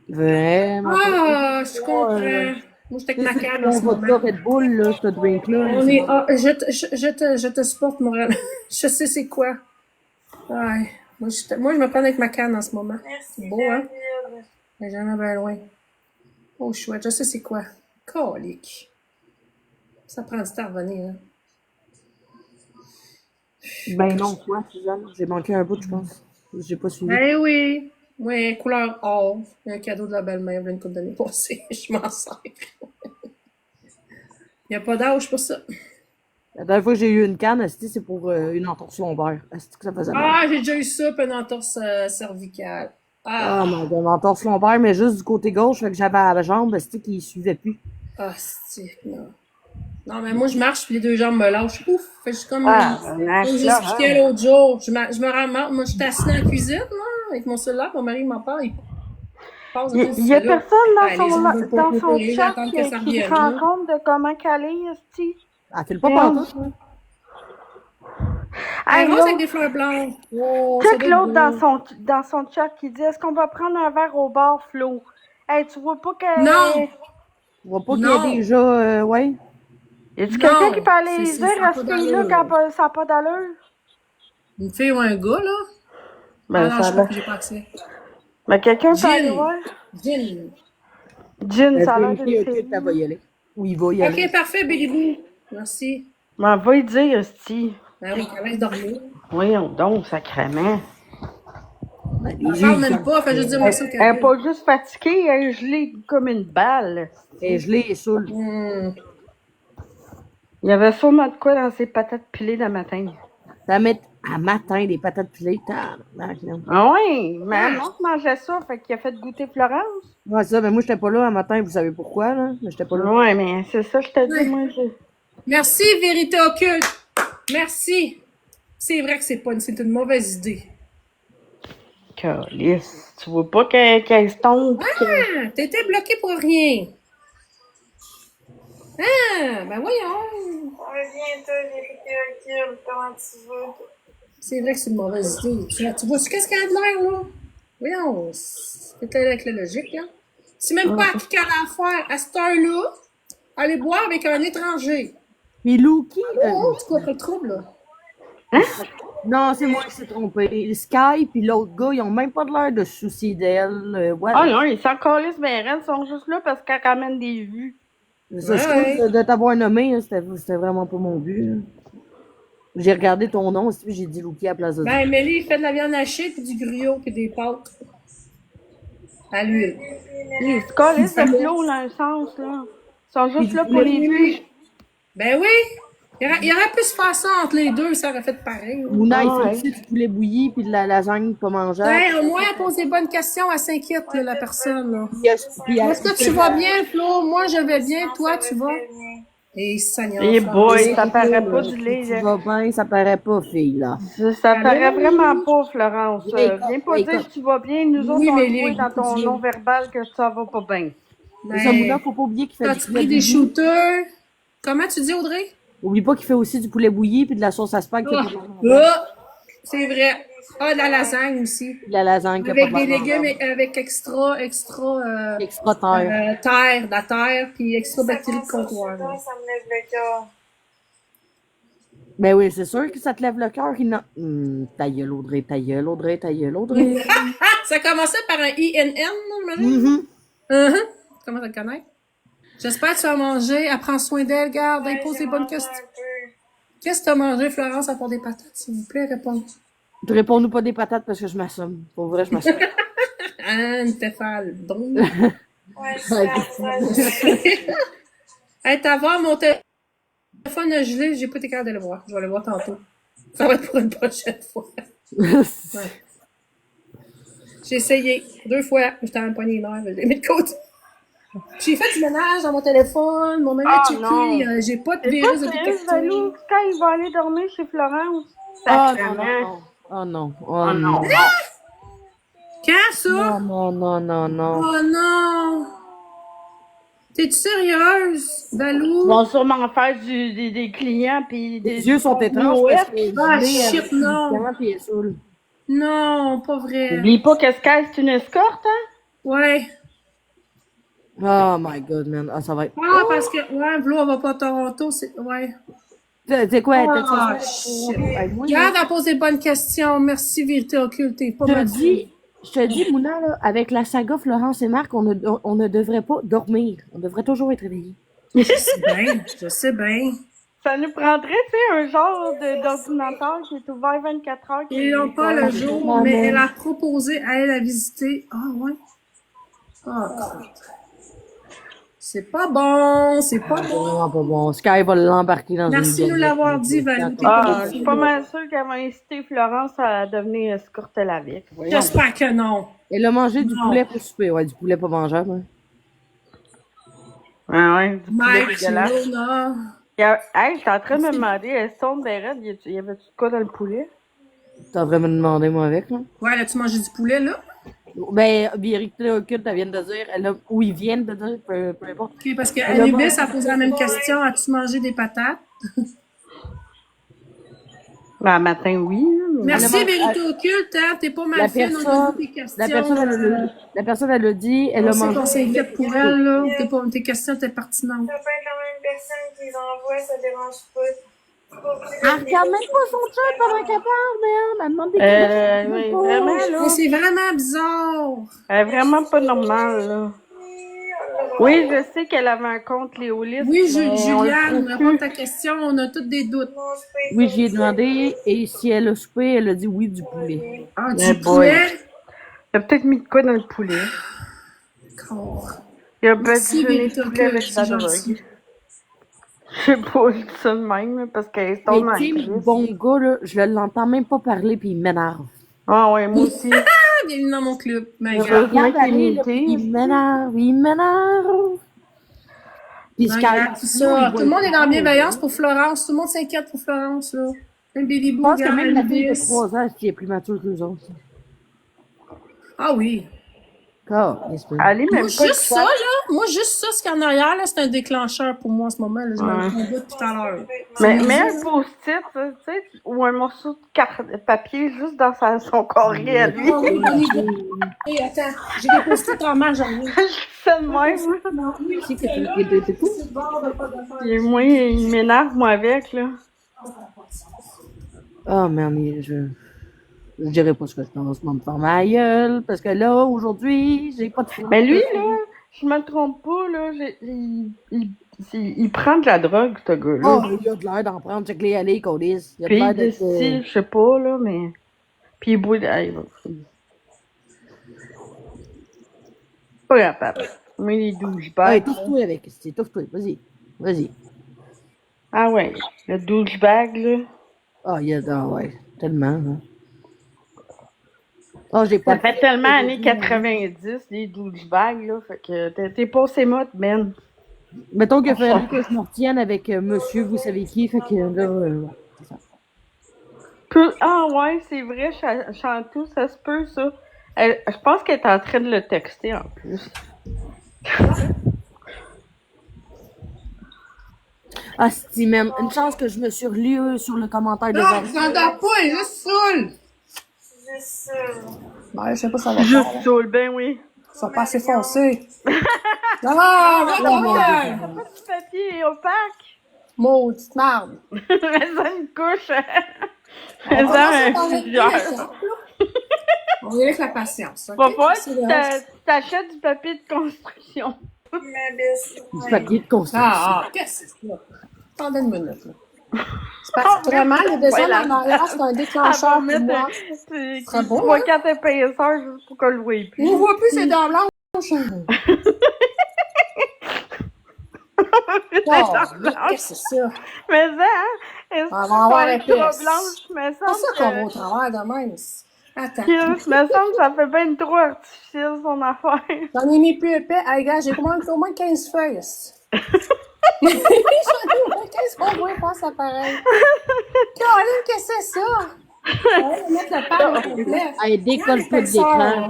Vraiment pas. Ah, je comprends. Moi, j'étais avec ma canne en On ce va moment. Red Bull, là, ce drink-là. On est... Ah, je te supporte, Montréal. Je sais c'est quoi. Ouais. Moi, je me prends avec ma canne en ce moment. Merci, Beau, hein? David. Mais jamais bien loin. Oh, chouette. Je sais c'est quoi. Colique. Ça prend du temps à revenir, hein. Ben non, quoi, Suzanne? J'ai manqué un bout, je pense. J'ai pas suivi. Eh oui! Oui, couleur or. Un cadeau de la belle-mère, une couple d'années passées. Je m'en sers. Il n'y a pas d'âge pour ça. La dernière fois que j'ai eu une canne, c'est pour une entorse lombaire. C'est que ça faisait mal. Ah, j'ai déjà eu ça, puis une entorse cervicale. Ah, Ah, mon Dieu, une entorse lombaire, mais juste du côté gauche, fait que j'avais à la jambe, qui suivait plus. ah, c'est non. Non, mais moi, je marche, puis les deux jambes me lâchent. Ouf! Fait que je suis comme... Ah, comme j'expliquais l'autre jour. Je me ramasse. Moi, je suis assise dans la cuisine, là, avec mon cellulaire, mon mari m'en parle, il passe de Il y a personne Ouais, les gens veulent pas dans son pleurer, chat j'attends que ça qui revienne, se rend là. compte de comment qu'elle est, esti. Elle file pas Mais pantoute, là. Elle Hey, rose avec l'autre, des fleurs blanches. Oh, ça check doit l'autre être beau. dans son chat qui dit est-ce qu'on va prendre un verre au bar, Flo? Hey, tu vois pas que. Non! On voit pas qu'il y Non! a déjà, ouais. Y a-tu quelqu'un Non! qui peut aller C'est dire ça a à pas ce fille-là d'allure. quand ça n'a pas d'allure? Une fille ou un gars, là? Ben, Ah non, ça je a sais l'air. pas, j'ai pas accès. Ben, quelqu'un peut aller Gin! voir. Gin! Gin, ça a l'air Vérifier, d'une ok, fille. elle va y aller. Ou il va y aller. Ok, parfait, Billy Boo. Merci. Ben, va y dire, esti. Ben oui, elle laisse dormir. Voyons donc, sacrément. Elle parle même pas, fait juste dire merci au Elle est café. pas juste fatiguée, elle est gelée comme une balle. Et je l'ai saoul. Il y avait sûrement de quoi dans ses patates pilées le matin. Ça met à matin des patates pilées. Tabarnak, là. Ah oui, mais elle mangeait ça, fait qu'il a fait goûter Florence. Ouais, ça, mais moi, j'étais pas là un matin, vous savez pourquoi, là? Mais j'étais pas là. Ouais, mais c'est ça que je te dis, Ouais. moi. Merci, Vérité Occulte. Merci. C'est vrai que c'est une mauvaise idée. Calice, tu vois pas qu'elle se tombe? Ah, t'étais bloqué pour rien. Ah, ben voyons. Reviens, toi, j'ai fait recul. Comment tu vas? C'est vrai que c'est une mauvaise idée. Tu vois qu'est-ce qu'il y a de l'air, là? Voyons, c'était avec la logique, là. C'est même pas à qui qu'elle a affaire. À cette heure-là, aller boire avec un étranger. Mais Luki, Oh, tu coupes le trouble, là. non, c'est moi qui s'est trompé. Sky puis l'autre gars, ils ont même pas de l'air de se soucier d'elle. Ah non, ils s'en calissent bien raides, ils sont juste là parce qu'elle ramène des vues. Ça, je trouve de t'avoir nommé, hein, c'était vraiment pas mon but. Là. J'ai regardé ton nom aussi, puis j'ai dit Luki à la place de ça. Ben, Mélie, il fait de la viande hachée, puis du griot, puis des pâtes. À l'huile. Ils se calissent de flot dans un sens, là. Ils sont juste là pour les vues. Ben oui! Il aurait pu se faire ça entre les deux, ça aurait fait pareil. Là. Mouna, il fait aussi du poulet bouilli puis de la lasagne pas mangeable. Ben, au moins, elle pose des bonnes questions, elle s'inquiète, là, la personne. Là. Puis Est-ce que tu vas bien, Flo? Moi, je vais bien. Toi, tu vas? Et Seigneur. Eh boy, ça paraît pas du lait. Tu vas bien, ça paraît pas, fille, là. Ça paraît vraiment pas, Florence. Écoute, Viens pas dire que tu vas bien. Nous autres, Oui, on mais voit dans ton nom verbal que ça va pas bien. Mais ça, Mouna, faut pas oublier qu'il fait du T'as-tu poulet pris des bouilli. shooters? Comment tu dis, Audrey? Oublie pas qu'il fait aussi du poulet bouilli puis de la sauce à spag. C'est vrai. Ah, de la lasagne aussi. De la lasagne. qui a Avec pas des de légumes, avec extra extra terre. terre, de la terre, puis extra bactéries de comptoir. Ça me lève le cœur. Ben oui, c'est sûr que ça te lève le cœur. Ta gueule, Audrey, ta gueule, Audrey, ta gueule, Audrey. Ça commençait par un INN, j'imagine? Comment ça le connaît? J'espère que tu vas manger. Elle prend soin d'elle, garde, elle pose des bonnes questions. Qu'est-ce que tu as mangé, Florence, à part des patates, s'il vous plaît, réponds. Réponds-nous pas des patates parce que je m'assomme. Pour vrai, je m'assomme. Anne, t'es folle. Donc. Ouais, ça. Hey, t'as voir mon téléphone a gelé, j'ai pas été capable de le voir. Je vais le voir tantôt. Ça va être pour une prochaine fois. Ouais. J'ai essayé 2 fois, j'étais en poignée nerfs, je l'ai mis de côté. J'ai fait du ménage dans mon téléphone, mon ami a checké, j'ai pas de virus de détecté. Quand il va aller dormir chez Florence. Oh non. Oh non. Quand ça? Non. Oh non! T'es-tu sérieuse, Valou? Ils vont sûrement faire des clients puis des Les yeux sont étranges parce que Ah, shit, non! puis elle saoule. Non, pas vrai. N'oublie pas que Sky, c'est une escorte, hein? Ouais. Oh my god, man. Ah, ça va être. Ah, parce que, ouais, Vlo, elle va pas à Toronto, c'est, ouais. C'est quoi? Ah, shit. Regarde, elle pose des bonnes questions. Merci, Vérité Occulte. T'es pas mal. Je te dis, Mouna, là, avec la saga Florence et Marc, on ne devrait pas dormir. On devrait toujours être réveillés. Je sais bien. Ça nous prendrait, tu sais, un genre d'ordinateur qui est ouvert 24 heures. Ils n'ont pas le jour, mais elle a proposé à elle à visiter. Ah, ouais. Ah, c'est pas bon, c'est pas bon. Vraiment pas bon. Sky va l'embarquer dans Merci une de nous l'avoir dit, Valérie. Je suis pas mal sûre qu'elle va inciter Florence à devenir escorte avec. J'espère que non. Elle a mangé du poulet pour souper. Ouais, du poulet pas mangeable. Hein. Ah ouais, du poulet Mike, dégueulasse. Luna. Hey, j'étais en train de me demander, est-ce qu'on verrait, y avait-tu de quoi dans le poulet? T'as vraiment demandé, moi, avec, là? Ouais, là, tu manges du poulet, là? Ben, Vérité Occulte, elle vient de dire, ou ils viennent de dire, peu importe. Ok, parce que Anubis a posé la même question. As-tu mangé des patates? Ben, matin, oui. Merci, Vérité Occulte, hein? T'es pas mal fait, on a vu tes questions. La personne, elle a dit, elle a mangé. On s'inquiète pour elle, là. Tes questions étaient pertinentes. Ça peut être la même personne qui les envoie, ça dérange pas. Elle regarde même pas son chat pendant qu'elle parle, mais elle demande des questions. Oui, vraiment, là. Mais c'est vraiment bizarre. Elle est vraiment pas normale, là. Oui, je sais qu'elle avait un compte Léolis. Oui, Juliane, réponds à ta question, on a tous des doutes. Oui, j'y ai demandé, et si elle a soupé, elle a dit oui, du poulet. Ah, du poulet? Il a peut-être mis de quoi dans le poulet. D'accord. Il a peut-être Merci, déjeuné de poulet avec c'est la gentil. drogue. Je sais pas, je dis ça de même, là, parce qu'elle tombe Mais en tu sais, crise. le bon gars, là, je l'entends même pas parler, puis il m'énerve. Ah ouais, moi aussi. Ah, bienvenue dans mon club. Mais regarde. Heureusement qu'il est Regarde, muté. il m'énerve. Puis Non, Sky, regarde, c'est ça. Tout le monde est dans la bienveillance pour Florence. Tout le monde s'inquiète pour Florence, là. Même Billy Je Boo, pense que regarde, même la fille de Elvis. 3 ans, qui est plus mature que les autres. Ah oui. Elle est Moi, même pas juste ça, là. Moi, juste ça, ce qu'il y a en arrière, là, c'est un déclencheur pour moi en ce moment. Là. Je me Ouais. le fais depuis tout à l'heure. Mais un post-it, tu sais, ou un morceau de papier juste dans son carré à lui. Ah oui, on y va. Hey, attends, j'ai des post-it en main, j'en ai. Je fais de même. Tu sais que c'est tout. Et moi, il m'énerve, moi, avec, là. Oh, man, je dirais pas ce que je pense, moi, me faire ma gueule, parce que là, aujourd'hui, j'ai pas de film. Mais lui, là, je me trompe pas, là, il prend de la drogue, ce gars-là. Oh, il a de l'air d'en prendre, check les allées, Colis. Il a de Puis l'air il d'être... dit, je sais pas, là, mais... Puis il boit... Ah, il va... Pas capable. Mais il est douchebag. Ouais, touffe-toi avec, touffe-toi, vas-y, vas-y. Ah ouais, le douchebag, là. Ah, il y a... Ah, ouais, tellement, hein. Oh, j'ai pas... Ça fait tellement années 90, les douchebags, là, fait que t'es pas ses modes, Ben. Mettons qu'il a fallu que je me retienne avec monsieur, vous savez qui, fait que là, c'est ça. Ah ouais, c'est vrai, Chantou, ça se peut, ça. Je pense qu'elle est en train de le texter, en plus. Ah, si, même, une chance que je me suis relu sur le commentaire de Non, Valérie. ça n'entend pas, il est juste saoul. Juste ça. Ouais, je sais pas si ça va faire. Juste saoul, ben oui. Ça va pas assez foncé. Ah, Pas va du papier opaque. Maudite marde. Mais ça une couche. On Mais va ça commencer un par les plusieurs. étapes, là. On y va avec la patience. Va OK? falloir C'est que là. tu t'achètes du papier de construction. Ma belle. Du papier de construction. Qu'est-ce que c'est ça? Attendez une minute, là. C'est parce que vraiment, le design en arrière, c'est un déclencheur pour moi. C'est Très beau, hein? 3-4 épaisseurs juste pour qu'on le voie plus. On ne voit plus ses dents blanches. Oh, qu'est-ce que c'est ça? Mais ça, hein? On va avoir une épaisse. trop blanche, mais C'est pas ça qu'on va au travers de même. Attends. me semble que ça fait bien trop artificiel, son affaire. J'en ai mis plus épais. Hey, gars, j'ai au moins 15 feuilles. J'en ai au moins 15 feuilles. On va faire ça pareil. Caroline, qu'est-ce que c'est ça? On va mettre le pad au complet. Elle décolle pas de l'écran.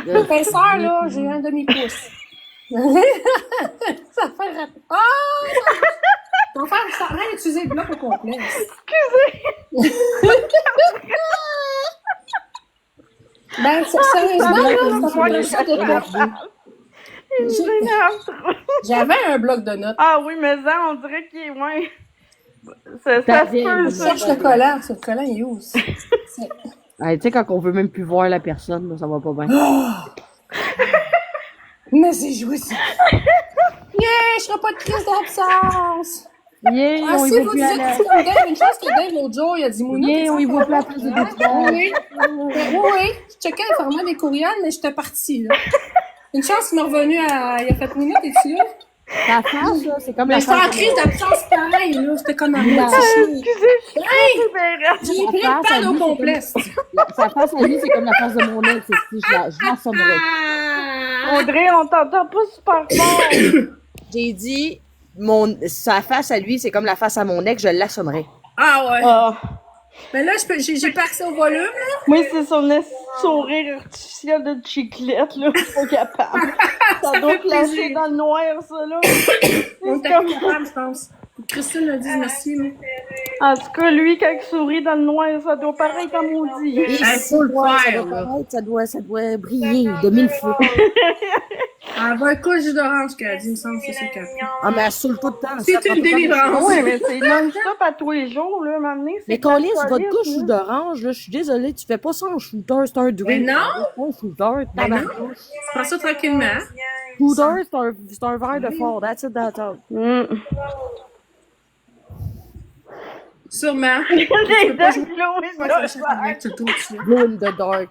L'épaisseur, là, j'ai un demi-pouce. Ça fait rapide. Ah! On va faire ça. Rien d'utiliser le bloc au complet. Ben, sérieusement, là, ça fait ça de J'avais un bloc de notes. Ah oui, mais ça, on dirait qu'il est moins. Ça se peut, ça. Cherche le collant. Ce collant, il est où aussi? Tu sais, quand on veut même plus voir la personne, là, ça va pas bien. Mais c'est jouissif. Yeah, je serai pas de crise d'absence. Yeah, Ah, on y si va vous plus disiez à la... que c'est Dave, une chose que Dave l'autre jour, il a dit Mouna. Yeah, on y va plus à la place de Oui, oui. Je checkais le format des courriels, mais j'étais partie, là. Une chance qu'il m'est revenu il a fait Mouna, t'es-tu là? La face, là, c'est comme Mais la j'étais en face. crise d'absence pareil, là. J'étais comme en mode Excusez, je Hey! suis bien raide. J'ai pris le pad au complet. Sa face à lui, c'est comme la face de mon ex. Je l'assommerais. Audrey, on t'entend pas super fort. J'ai dit, sa face à lui, c'est comme la face à mon ex, je l'assommerais. Ah ouais. Ah. Mais là, j'ai pas accès au volume, là. Moi, c'est son sourire artificiel de chiclette, là. Je suis pas capable. Ça doit clasher dans le noir, ça, là. On était comme- capable, je pense. Christine a dit merci, là. En tout cas, lui, quand il sourit dans le noir, ça doit paraître comme maudit. Et faut le faire, ça là. doit paraître, ça doit briller de mille feux. Elle va un coup de jus d'orange qu'elle a dit, il me semble, c'est ça qu'elle a fait. Ah, mais elle saoule tout le temps. C'est une délivrance. Oui, mais c'est non-stop à tous les jours, là, m'amener. Mais Colis, votre couche jus d'orange, là, je suis désolée, tu fais pas ça en shooter, c'est un drink. Mais non! C'est pas un shooter, Ben non. Prends ça tranquillement. Shooter, c'est un verre de fort, that's it, that's all. Sûrement. Les peux pas deux jouer. kilos, Ouais, ça achète un mec, c'est tout dessus. Glow in the dark.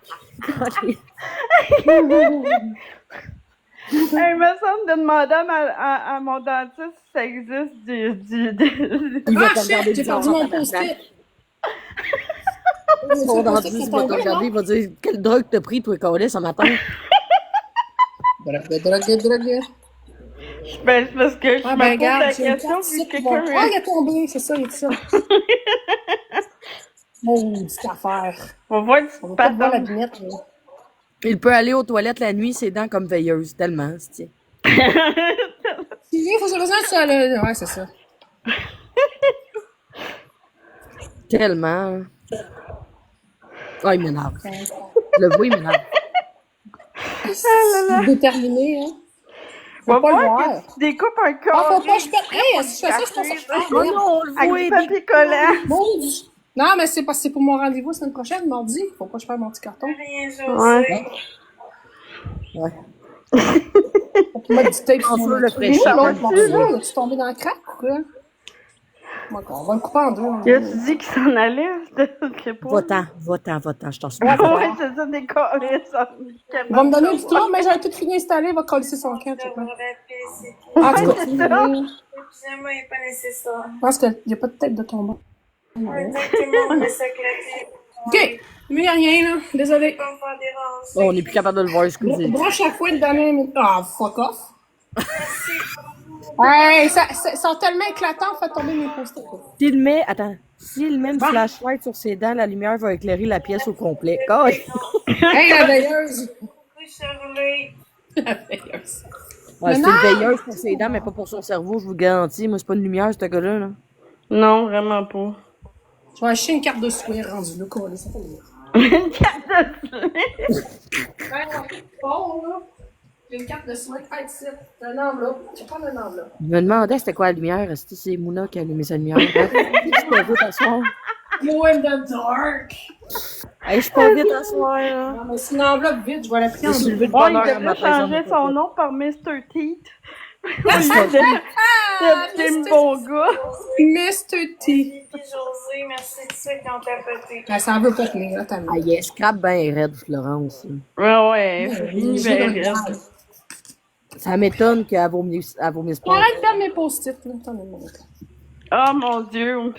Il me semble de demander à mon dentiste si ça existe Il va Ah, te shit, regarder j'ai bizarre perdu en mon tabarnak. post-it. Son dentiste, il va te regarder, il va dire quelle drogue t'as pris, toi, Colis, ce matin. Drogue. Ben, c'est parce que je Ah, me ben, pose la regarde, j'ai une question carte si ici qui quelqu'un... va. Ah, il est tombé, c'est ça, il est ça. Oh, petite affaire. On va voir une On va petite pas te voir la patente. binette, là. Il peut aller aux toilettes la nuit, ses dents comme veilleuse, tellement, c'est. Il faut se besoin de ça, là. Ouais, c'est ça. Tellement. Ah, il m'énerve. Le vois, il m'énerve. C'est déterminé, hein. On va Faut pas le voir voir. que tu découpes un Ah, corps. faut pas que je perde. Hey, si je fais ça, je pense que je perds. Oh non, on le Avec voit. du papier collant. Maudit. Non, mais c'est parce que c'est pour mon rendez-vous la semaine prochaine, mardi. Faut pas que je perde mon petit carton. Rien, Ouais. José. Ouais. Faut qu'il mette du tape sur Enfin, mon le truc. fraîcheur. Oui, l'autre Tu morceau, là, tu tombé dans le crack ou quoi? On va le couper en deux. Il a-tu dit qu'il s'en allait? Je sais pas. Va-t'en, je t'en supplie. Ouais, c'est ça, décoller, ça. Il va me donner du tour, mais j'ai tout fini installé, il va coller son camp. D'avoir la paix, c'est tout. Ah, tu Ouais, vas c'est finir. ça. Le pyjama n'est pas nécessaire. Je pense qu'il n'y a pas de tête de tomber. Exactement, mais ça claque. Ok, mais il n'y a rien, là. Désolé. Pas me faire déranger. Oh, on n'est plus capable de le voir, excusez. Broche à fouette dans les minutes. Ah, fuck off. Ouais, ça sont tellement éclatants, fait tomber mes post-it. S'il met, attends, s'il met une Bon. flashlight sur ses dents, la lumière va éclairer la pièce au complet. God. Hey, la veilleuse. Oui, Charlie. La veilleuse. Ouais, c'est Mais une veilleuse pour ses dents, mais pas pour son cerveau, je vous le garantis. Moi, c'est pas une lumière, ce gars-là, là. Non, vraiment pas. Je vais acheter une carte de soin rendue là, qu'on ça fait bien. Une carte de Bon, là. J'ai une carte de soin. Hey, ici. C'est un enveloppe. Je prends un enveloppe. Je me demandais c'était quoi la lumière. Est-ce que c'est Mouna qui a allumé sa lumière? Je suis pas vite à soir. Glow in the dark. Hey, je suis pas vite à soir, là. Non, mais c'est une enveloppe vide. Je vais la prendre. Je suis levé de Oh, bonne il heure à devrait matin, changer ça son me nom par Mr. Teeth. Ah, C'est un bon gars. Mr. T. Puis José, merci de ceux qui ont tapoté. Ah, ça en veut pas tenir, là, t'as Ah, il scrape bien raide, Florence. Ouais, fini, ben, Ça m'étonne qu'elle vomisse pas. Arrête de faire mes post-it, là. Attends, mon gars. Oh mon Dieu.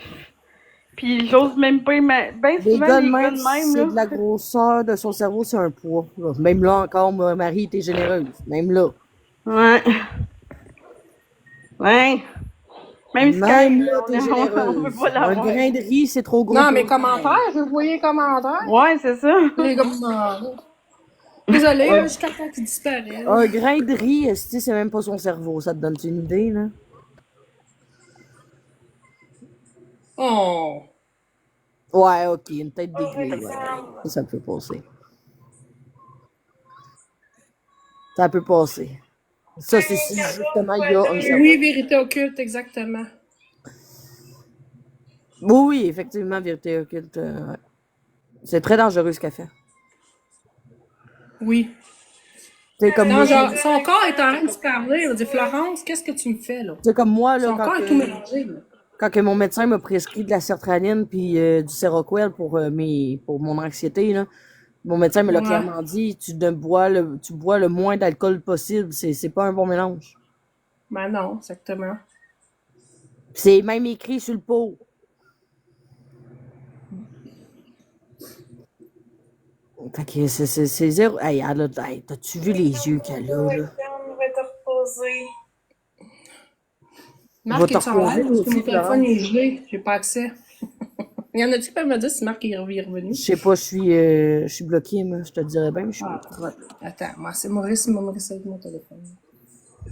Puis j'ose même pas imaginer. Ben Les souvent, gars les de gars même, de c'est même, de là. la grosseur de son cerveau, c'est un poids. Là. Même là encore, moi, Marie était généreuse. Même là. Ouais. Ouais. Même si Même là, t'es on veut généreuse. pas Un l'avoir. grain de riz, c'est trop gros. Non, pour mes lui. commentaires, je veux voyez les commentaires. Ouais, c'est ça. Les commentaires. Désolée, là, jusqu'à temps qu'il disparaît. Un grain de riz, esti, c'est même pas son cerveau. Ça te donne une idée, là? Oh. Ouais, ok, une tête d'aiguille, ouais. Ça peut passer. Ça peut passer. Ça, c'est si justement il y a un cerveau. Oui, vérité occulte, exactement. Oui, oui, effectivement, vérité occulte. Ouais. C'est très dangereux ce qu'elle fait. Oui. C'est comme Non, moi, genre, son corps est en train de se parler. Il va dire, Florence, qu'est-ce que tu me fais, là? c'est comme moi, là, Son corps est tout mélangé, là. quand que mon médecin m'a prescrit de la sertraline puis du Seroquel pour mon anxiété, là, mon médecin me l'a Ouais. clairement dit, tu bois le moins d'alcool possible, c'est pas un bon mélange. Ben non, exactement. C'est même écrit sur le pot. Fait que c'est zéro. Hey, hey, t'as-tu vu les yeux qu'elle a, là? On va te reposer. Marc Va est te sur reposer, live, parce que aussi, mon téléphone Florence. est gelé. J'ai pas accès. Il y en a-tu qui peuvent me dire si Marc est revenu? Je sais pas, je suis bloqué, moi, je te le dirais bien, mais je suis Ah, bloqué. ouais. Attends, moi, c'est Maurice qui m'a avec mon téléphone.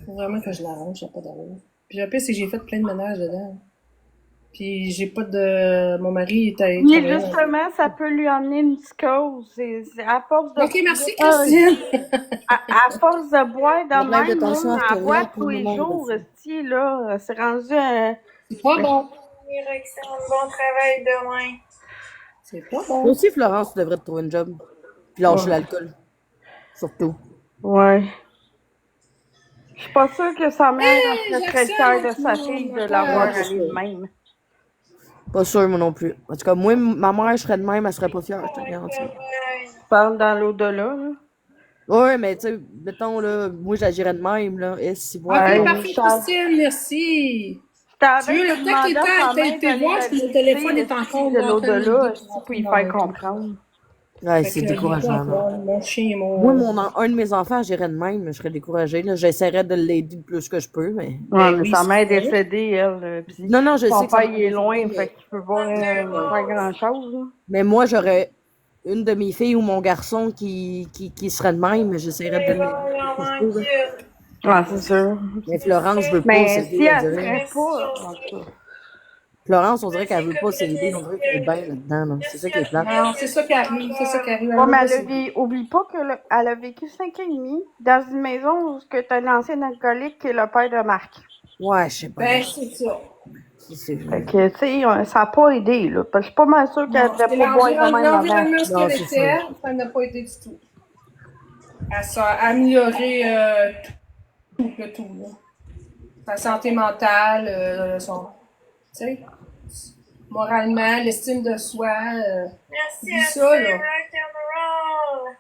Faut vraiment que je l'arrange, j'ai pas d'arrêt. Puis le pire, c'est que j'ai fait plein de ménage dedans. Puis j'ai pas de... Mon mari était... Mais justement, ça peut lui amener une psychose. C'est à force de... Ok, merci, Christine. À force de boire de Problème de même, tension à artérielle boire pour tous le les monde, jours, aussi. esti, là, c'est rendu C'est pas bon. Oui, Roxane, bon travail demain. C'est pas Toi bon. aussi, Florence, tu devrais te trouver une job. Puis lâcher Ouais. l'alcool. Surtout. Ouais. Je suis pas sûre que sa mère Hey, a fait très Jackson, fière de sa tu fille de m'as l'avoir fait. à lui-même. Pas sûr, moi non plus. En tout cas, moi, ma mère, je serais de même, elle serait pas fière, je te le garantis. Travail. Je parle dans l'au-delà, là. Ouais, mais tu sais, mettons, là, moi, j'agirais de même, là. Et si, Ok, voilà. parfait, Christine, merci. Je Tu veux, le temps qu'il est temps, t'as été voir si mon téléphone est encore de en train de l'au-delà, me dire pour y faire comprendre. Ouais, Fait c'est que, il est pas décourageant, là. encore, mon chien, Moi, mon... un de mes enfants, j'irais de même, mais je serais découragée, là. J'essaierais de l'aider le plus que je peux, mais... Ouais, Ben mais oui, sa mère est c'est ça. décédée, elle. Pis Non, non, je sais son que ça père, m'a il est loin, décédé, fait qu'il peut pas faire grand-chose, là. mais moi, j'aurais une de mes filles ou mon garçon qui serait de même, mais j'essaierais de Mais l'aider bon, le il plus en que je peux, là. manque une. Ouais, c'est sûr. Mais Florence veut pas Mais s'aider, si elle elle dirait. serait Merci, pas, en Josie. tout cas. Florence, on dirait qu'elle Merci, veut pas s'aider, on dirait qu'elle est bien là-dedans, là. C'est ça Merci qui à est plate. Non, c'est ça qui arrive, c'est ça qui arrive. Ouais, mais oublie pas qu'elle a vécu 5 ans et demi dans une maison où t'as un ancien alcoolique qui est le père de Marc. Ouais, je sais pas. Ben, c'est ça. Fait que, tu sais, ça n'a pas aidé, là. Parce que je suis pas mal sûre qu'elle Non, devait c'est pas boire de même avant. l'environnement où Non, elle c'est était, ça n'a pas été du tout. Elle s'est améliorée tout, le tout, là. Sa santé mentale, son... Tu sais, moralement, l'estime de soi. Merci Dis à ça, ça, là. rock'n'roll.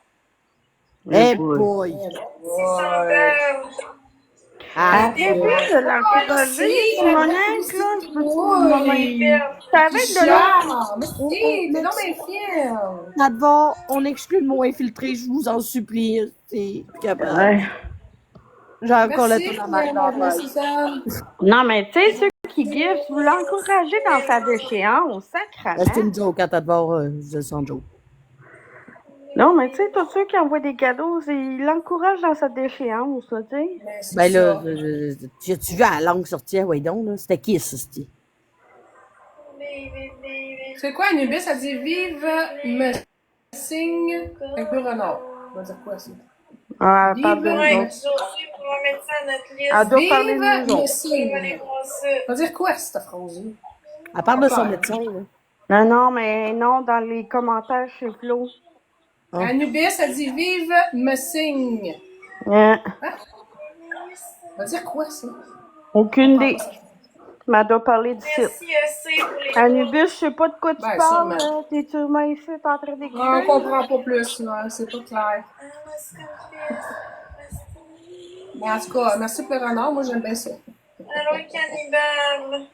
Hey boy! C'est Chantal. Arrêtez de l'encourager, Simonac, là. Je peux pas le moment. Ça va être de l'autre. Merci, t'es donc bien fière. D'abord, on exclut le mot infiltré, je vous en supplie. C'est plus capable. Ouais. J'ai encore la Merci, tour à marque dans la face. Suzanne. Non, mais tu sais, ceux qui giftent, vous l'encouragez dans sa déchéance, C'était sacrément. une joke, à d'abord, je sens une joke. Non, mais tu sais, tous ceux qui envoient des cadeaux, ils l'encouragent dans sa déchéance, là, tu sais. Ben là, tu vu à la langue sortie, ouais donc, là? C'était qui, ça, c'était? C'est quoi, Anubis? Ça dit vive me signe avec le renard. On va dire quoi, ça? Ah, elle parle de Vive Ouais, nous Josie, autres. on va mettre ça à notre liste. Elle doit parler de Vive nous me autres. On va aller signe. voir ça. On va dire quoi, cette phrase-là? Elle parle de son médecin, là. Non, non, mais non, dans les commentaires chez Flo. Ah. Anubis, ça dit vive me signe. Hein? On va dire quoi, ça? Aucune idée. Mais elle doit parler du site. Merci assez pour les Anubis, je sais pas de quoi tu Ben, parles. sûrement. T'es-tu humain ici, t'es en train Non, on d'écrire? comprend pas plus, là. C'est pas clair. Mais en tout cas, merci pour le renard. Moi, j'aime bien ça. Allô, cannibale.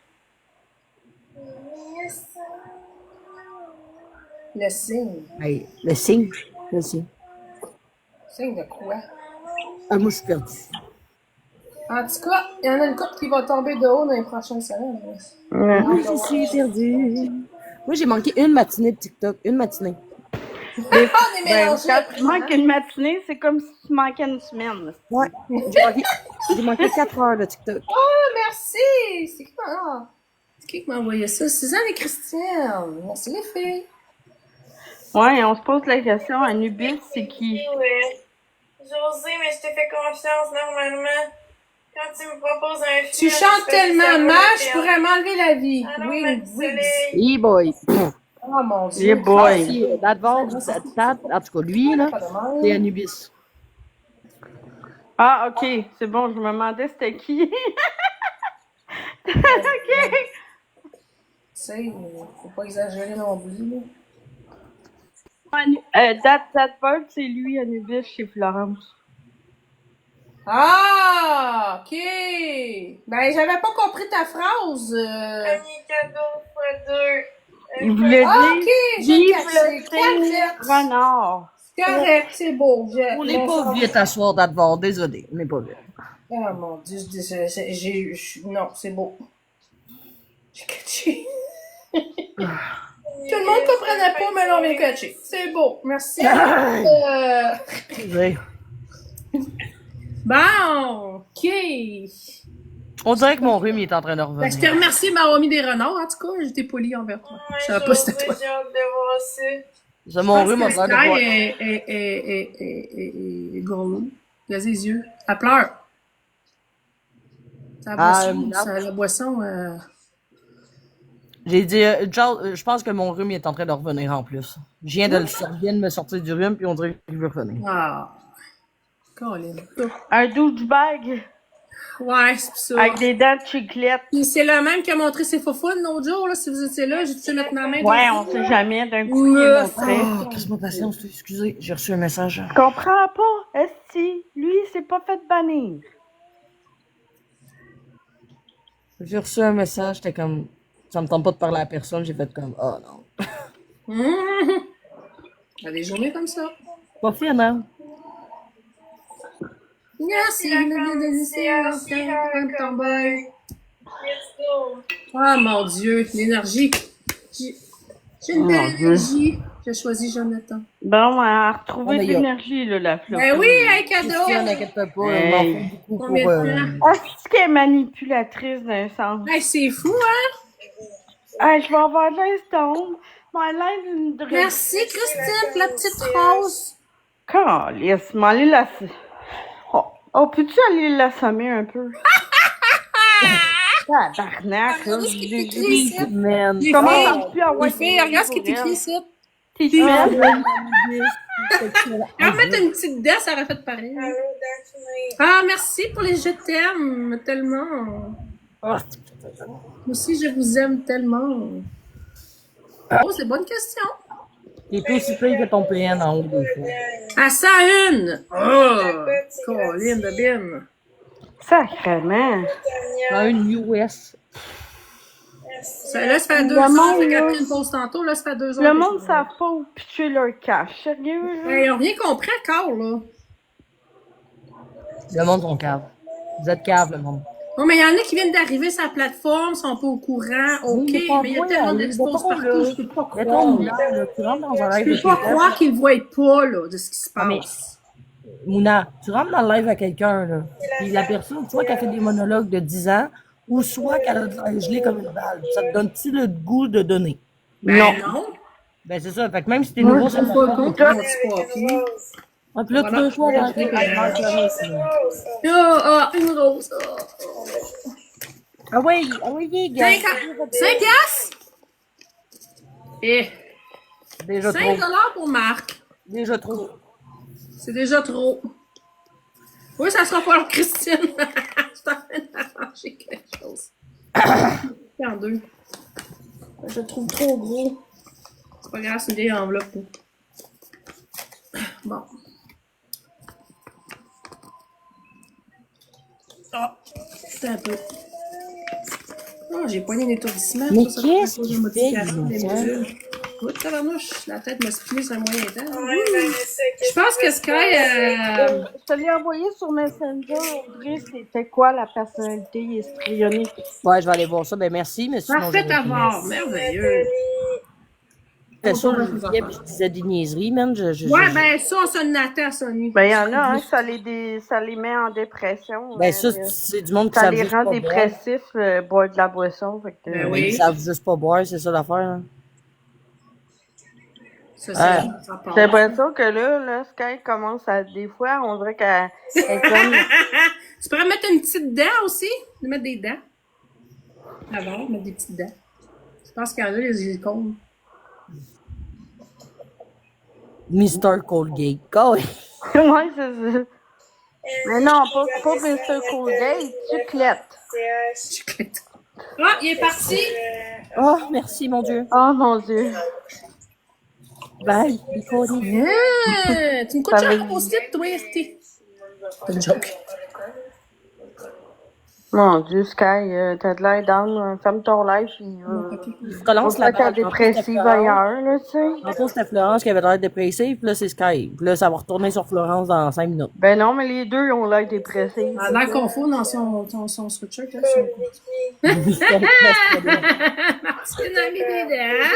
Le signe. Hey, le signe. Le signe. Signe de quoi? Ah, moi, je suis perdue. En tout cas, il y en a une couple qui va tomber de haut dans les prochaines semaines. Oui, je suis perdue. Moi, j'ai manqué une matinée de TikTok. Une matinée. On est Ben, mélangés. quand tu manques une matinée, c'est comme si tu manquais une semaine. Ouais. J'ai manqué 4 heures de TikTok. Oh, merci! C'est qui, c'est qui m'a envoyé ça? Suzanne et Christiane. Merci les filles. Ouais, on se pose la question, Anubis, c'est qui? Ouais. José, mais je te fais confiance normalement. Quand tu me proposes un film, Tu chantes tellement mal, je pourrais m'enlever la vie. Allô, Oui, Marie oui. Soleil. Hey boy. Oh mon Dieu. Yeah, boy. Si, d'abord, en tout cas, lui, là, c'est Anubis. Ah, ok, c'est bon, je me demandais c'était qui. Ok. Tu sais, faut pas exagérer non plus. That Bird, c'est lui, Anubis, chez Florence. Ah, ok. Ben, j'avais pas compris ta phrase. Panier cadeau x2. Il voulait Ah, ok, dire j'ai vive caché. le signe Correct. renard. Correct, c'est beau. On n'est pas vite à soir d'abord, désolé. On n'est pas vite. Oh mon Dieu, non, c'est beau. J'ai catché. Tout le monde comprenait pas, mais l'on vient catché. C'est beau, merci. Désolé. Bon, ok. On dirait que mon rhume il est en train de Ben, je revenir. te remercie de m'avoir mis des renards, en tout cas. J'étais polie envers toi. Je savais pas si c'était toi. J'ai hâte de voir ça. C'est mon rhume, on Je dirait pense de que voir. Sky est gros. Regardez les yeux. Elle pleure. La Ah, boisson, la boisson J'ai dit, je pense que mon rhume il est en train de revenir en plus. Je viens de me sortir du rhume, puis on dirait qu'il veut revenir. Ah. Colin. Un douchebag Ouais, c'est pour ça. avec des dents de chiclette. Puis c'est le même qui a montré ses faux l'autre jour, là, si vous étiez là, j'ai dû mettre ma main. Ouais, on sait jamais. D'un coup, il est montré. Oh, qu'est-ce patience, excusez, j'ai reçu un message. Je comprends pas. Esti, lui, il s'est pas fait bannir. J'ai reçu un message, j'étais comme, ça me tente pas de parler à personne, j'ai fait comme, oh non. Il y a des journées comme ça. Pas fine, hein? Merci, la le femme, c'est de tomboy. Let's go. Ah, mon Dieu, l'énergie. J'ai une Oh, belle mon Dieu. énergie. J'ai choisi Jonathan. Bon, elle a retrouvé Ouais, mais de il y a- l'énergie, là, la flotte. Ben oui, un cadeau. Christian, n'inquiète pas, on Hey. m'en fout beaucoup pour... Combien de temps? Ah, c'est qu'elle est manipulatrice d'un sens. Hey, c'est fou, hein? Ah, je vais avoir de l'instompe. My life une dresse. Merci, Christine, pour la petite rose. Calisse, m'aller la... Oh, peux-tu aller l'assommer un peu? Tabarnak, là, Regardez ce qui est j'ai écrit ici. Man. Les Comment filles, ça plus avoir les filles, regarde ce qui est écrit pour ici. T'es Ah, humaine? En fait, une petite dent, ça aurait fait pareil. Allô, Daphné. Ah, merci pour les je t'aime tellement. Ah, Moi aussi, je vous aime tellement. Oh, c'est une bonne question. t'es aussi pire que ton PN en haut des fois. À 101. Oh, Colline de Bin. Sacrément. T'as une US. Là, ça fait 2 Le heures. monde, Fait là. qu'après une pause tantôt, là, ça fait 2 heures. Le que monde je- savent pas où pitcher leur cash. Sérieux, là? Hey, ils ont rien compris encore, là. Le monde sont cave. Vous êtes cave, le monde. Non, mais il y en a qui viennent d'arriver sur la plateforme, sont pas au courant, ok, Oui, mais mais il y a pas tellement moi, d'expos mettons, partout, là. je peux pas Mettons, croire. Mouna, là, tu rentres dans un Je live peux avec pas quelqu'un. croire qu'ils ne voient pas, là, de ce qui se Ah, mais- passe. Mouna, tu rentres dans le live avec quelqu'un, là. Puis la personne, soit qu'elle fait des monologues de 10 ans, ou soit qu'elle a l'air gelée comme une balle. Ça te donne-tu le goût de donner? Ben non. Ben, c'est ça. Fait que même si t'es Moi, nouveau, je ça Je me suis pas fait contre pas. le petit papier. Ah, puis là, tu Voilà. veux quoi dans Je l'ai le Ah, une rose. Ah oui, gars. 5 piastres? Eh, Déjà 5 trop. $ pour Marc. Déjà trop. C'est déjà trop. Oui, ça sera pas long, Christine. Je suis en train d'arranger quelque chose. En deux. Je le trouve trop gros. C'est pas grave, c'est une vieille enveloppe. Bon. Ah, c'est un peu. Oh, j'ai poigné un étourdissement. Mais Ça, qu'est-ce cause de qu'il modification fait, des Vincent? modules. Oui, tabarnouche, la tête m'a spinné sur un moyen temps. Ouais, Vanessa, Je pense que Sky. Je te l'ai envoyé sur Messenger, Audrey, c'était quoi la personnalité histrionique? Ouais, je vais aller voir ça. Ben, merci, mais sinon. Parfait j'aurais à fini. voir, merveilleux. C'était ça, je disais, puis je disais des niaiseries, man. Ouais, ben ça, on se nattait, Sony. Ben, il y en a, hein, ça les met en dépression. Ben, hein, ça, c'est du monde qui ça savent les juste rend pas boire. dépressifs, boire de la boisson. Fait que, Ben Ils oui. savent juste pas boire, c'est ça l'affaire. Hein. Ça, Ouais. ça part. J'ai l'impression que là, Sky commence à. Des fois, on dirait qu'elle est comme. Tu pourrais mettre une petite dent aussi? De mettre des dents. Avant, mettre des petites dents. Je pense qu'il y en a, les icônes. Mr. Colgate. Go! Ouais, c'est ça. Mais non, pas Mr. Colgate, Chiclette. Ah, il est parti! Oh, merci, mon Dieu. Oh mon Dieu. Bye, Nicole. Ah, tu me coûtes Ça cher veut- pour site, toi, Esti. C'est une joke. Mon Dieu, Sky, t'as de l'air down. Ferme ton live, puis. Je relance la On qu'elle balle. est dépressive ailleurs, là, tu sais. En fait, c'était Florence qui avait l'air dépressive, puis là, c'est Sky. Puis là, ça va retourner sur Florence dans 5 minutes. Ben non, mais les deux, ils ont l'air dépressifs. Elle a l'air confus dans son sweatshirt. Là, Martine a mis des dents.